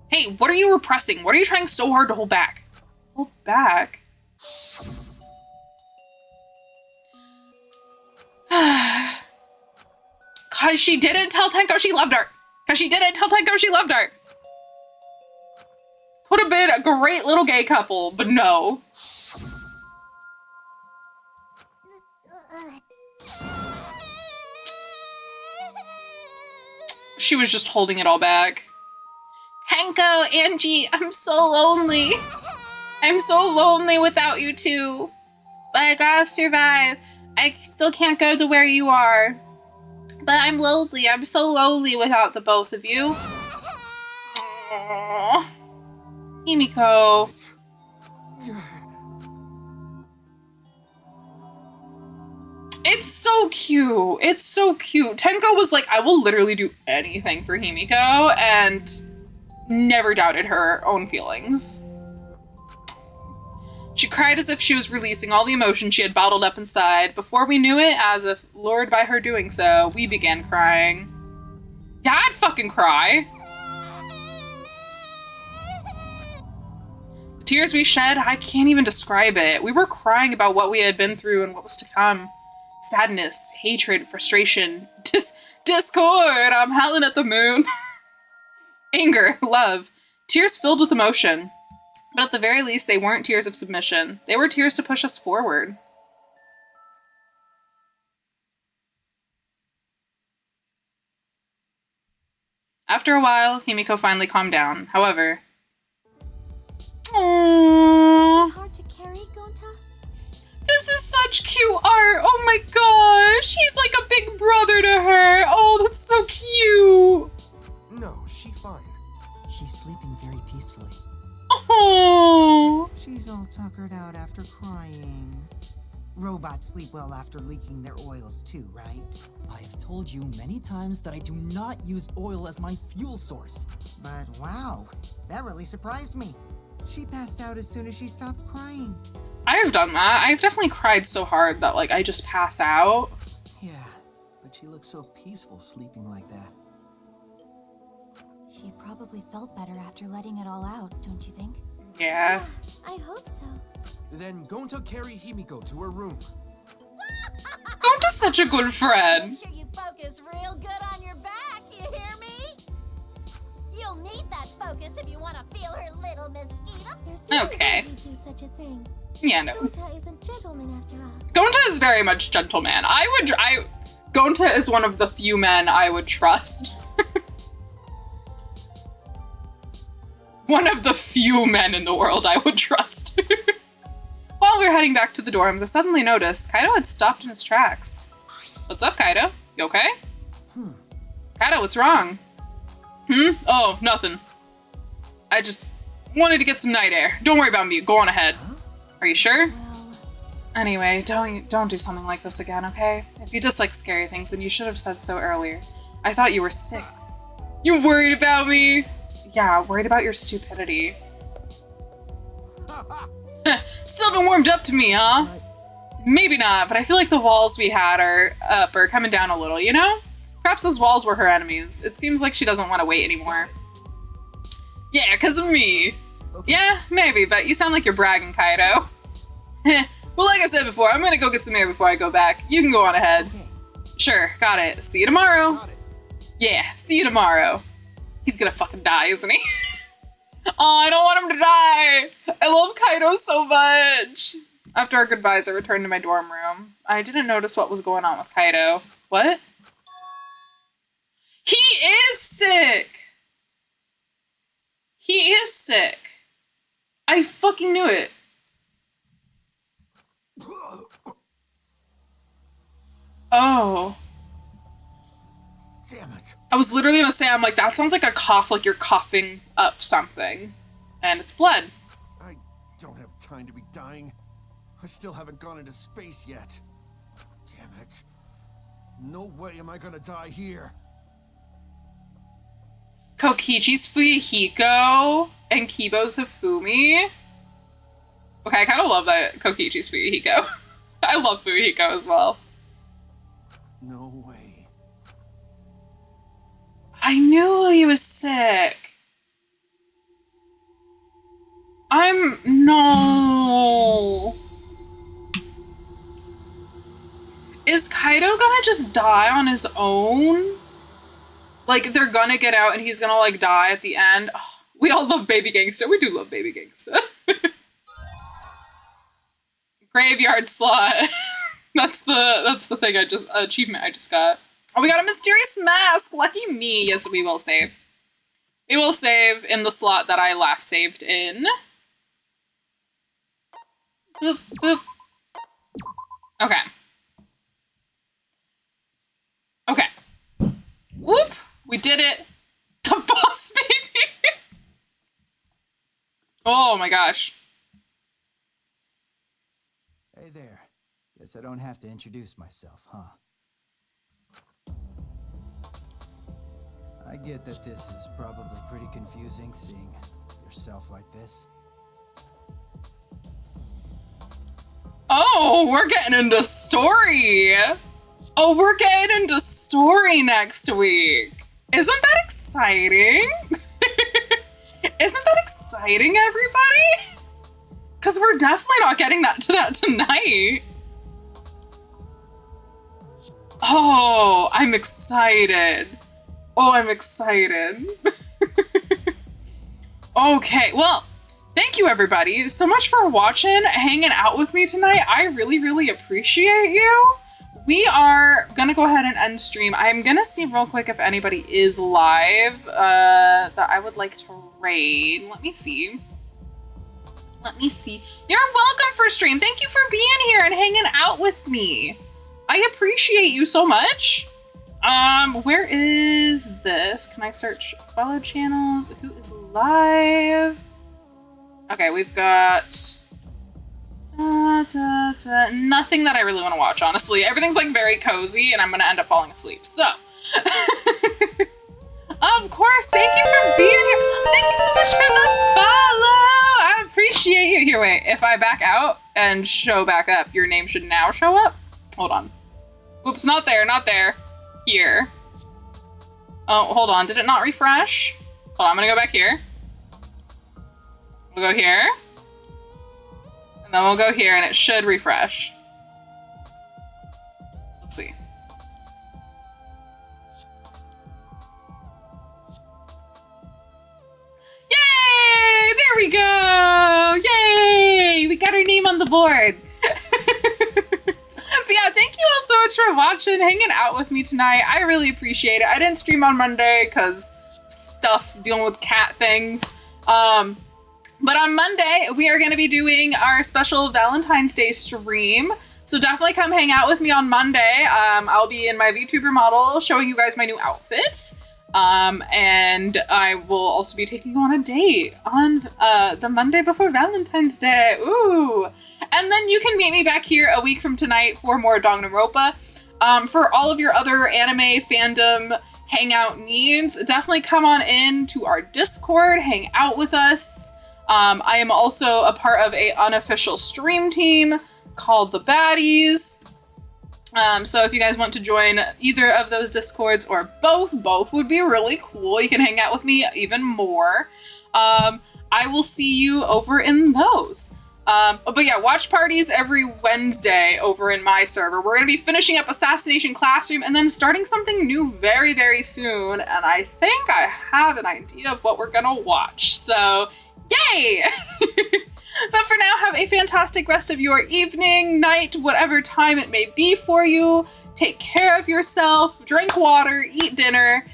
Hey, what are you repressing? What are you trying so hard to hold back? Hold back? Cause she didn't tell Tenko she loved her. Could have been a great little gay couple, but no. She was just holding it all back. Tenko, Angie, I'm so lonely. I'm so lonely without you two. But I gotta survive. I still can't go to where you are. But I'm lonely. I'm so lonely without the both of you. Aww. Himiko. It's so cute. It's so cute. Tenko was like, I will literally do anything for Himiko, and never doubted her own feelings. She cried as if she was releasing all the emotion she had bottled up inside. Before we knew it, as if lured by her doing so, we began crying. Yeah, I'd fucking cry. The tears we shed, I can't even describe it. We were crying about what we had been through and what was to come. Sadness, hatred, frustration, discord, I'm howling at the moon. Anger, love, tears filled with emotion. But at the very least, they weren't tears of submission. They were tears to push us forward. After a while, Himiko finally calmed down. However... Aww. Is she hard to carry, Gonta? This is such cute art! Oh my gosh! He's like a big brother to her! Oh, that's so cute! No, she's fine. She's sleeping very peacefully. Oh. She's all tuckered out after crying. Robots sleep well after leaking their oils too, right? I've told you many times that I do not use oil as my fuel source. But wow, that really surprised me. She passed out as soon as she stopped crying. I've done that. I've definitely cried so hard that, like, I just pass out. Yeah, but she looks so peaceful sleeping like that. She probably felt better after letting it all out, don't you think? Yeah. I hope so. Then Gonta carry Himiko to her room. Gonta's such a good friend. Make sure you focus real good on your back, you hear me? You'll need that focus if you want to feel her little mosquito. There's no Okay. way to do such a thing. Yeah, no. Gonta is a gentleman after all. Gonta is very much gentleman. Gonta is one of the few men I would trust. One of the few men in the world I would trust. While we were heading back to the dorms, I suddenly noticed Kaido had stopped in his tracks. What's up, Kaido? You okay? Kaido, what's wrong? Oh, nothing. I just wanted to get some night air. Don't worry about me. Go on ahead. Are you sure? Well, Anyway, don't do something like this again, okay? If you dislike scary things, then you should have said so earlier. I thought you were sick. You're worried about me? Yeah, worried about your stupidity. Still haven't warmed up to me, huh? Maybe not, but I feel like the walls we had are up or coming down a little, you know? Perhaps those walls were her enemies. It seems like she doesn't want to wait anymore. Yeah, 'cause of me. Okay. Yeah, maybe, but you sound like you're bragging, Kaido. Well, like I said before, I'm gonna go get some air before I go back. You can go on ahead. Okay. Sure, got it. See you tomorrow. Got it. Yeah, see you tomorrow. He's gonna fucking die, isn't he? Oh, I don't want him to die. I love Kaido so much. After our goodbyes, I returned to my dorm room. I didn't notice what was going on with Kaido. What? He is sick. He is sick. I fucking knew it. Oh. Damn it. I was literally gonna say, I'm like, that sounds like a cough, like you're coughing up something. And it's blood. I don't have time to be dying. I still haven't gone into space yet. Damn it. No way am I gonna die here. Kokichi's Fuyuhiko and Kibo's Hifumi. Okay, I kind of love that Kokichi's Fuyuhiko. I love Fuyuhiko as well. No way. I knew he was sick. No. Is Kaido gonna just die on his own? Like, they're gonna get out and he's gonna, like, die at the end? Oh, we all love Baby Gangsta. We do love Baby Gangsta. Graveyard slot. That's the thing achievement I just got. Oh, we got a mysterious mask. Lucky me. Yes, we will save. We will save in the slot that I last saved in. Boop, boop. Okay. Okay. Whoop. We did it. The boss baby. Oh my gosh. Hey there. Guess I don't have to introduce myself, huh? I get that this is probably pretty confusing, seeing yourself like this. Oh, we're getting into story. Oh, we're getting into story next week. Isn't that exciting? Isn't that exciting, everybody? Because we're definitely not getting to that tonight. Oh, I'm excited. Oh, I'm excited. Okay, well, thank you everybody so much for watching, hanging out with me tonight. I really, really appreciate you. We are gonna go ahead and end stream. I'm gonna see real quick if anybody is live that I would like to raid. Let me see. Let me see. You're welcome for stream. Thank you for being here and hanging out with me. I appreciate you so much. Where is this? Can I search follow channels? Who is live? Okay, we've got nothing that I really want to watch, honestly. Everything's like very cozy and I'm gonna end up falling asleep. So of course, thank you for being here. Thank you so much for the follow. I appreciate you. Here, wait, if I back out and show back up, your name should now show up. Hold on. Oops, not there, not there. Here. Oh, hold on. Did it not refresh? Hold on, I'm gonna go back here. We'll go here. And then we'll go here and it should refresh. Let's see. Yay! There we go! Yay! We got our name on the board. But yeah, thank you all so much for watching, hanging out with me tonight. I really appreciate it. I didn't stream on Monday because stuff, dealing with cat things. But on Monday, we are going to be doing our special Valentine's Day stream. So definitely come hang out with me on Monday. I'll be in my VTuber model showing you guys my new outfit. And I will also be taking you on a date on the Monday before Valentine's Day. Ooh. And then you can meet me back here a week from tonight for more Danganronpa. For all of your other anime fandom hangout needs, definitely come on in to our Discord, hang out with us. I am also a part of an unofficial stream team called the Baddies. So if you guys want to join either of those Discords or both would be really cool. You can hang out with me even more. I will see you over in those. But yeah, watch parties every Wednesday over in my server. We're going to be finishing up Assassination Classroom and then starting something new very, very soon. And I think I have an idea of what we're going to watch. So, yay! But for now, have a fantastic rest of your evening, night, whatever time it may be for you. Take care of yourself, drink water, eat dinner,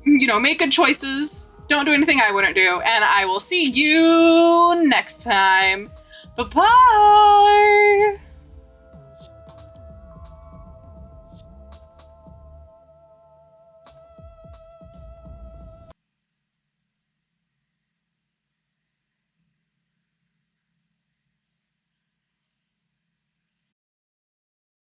make good choices. Don't do anything I wouldn't do. And I will see you next time. Bye-bye!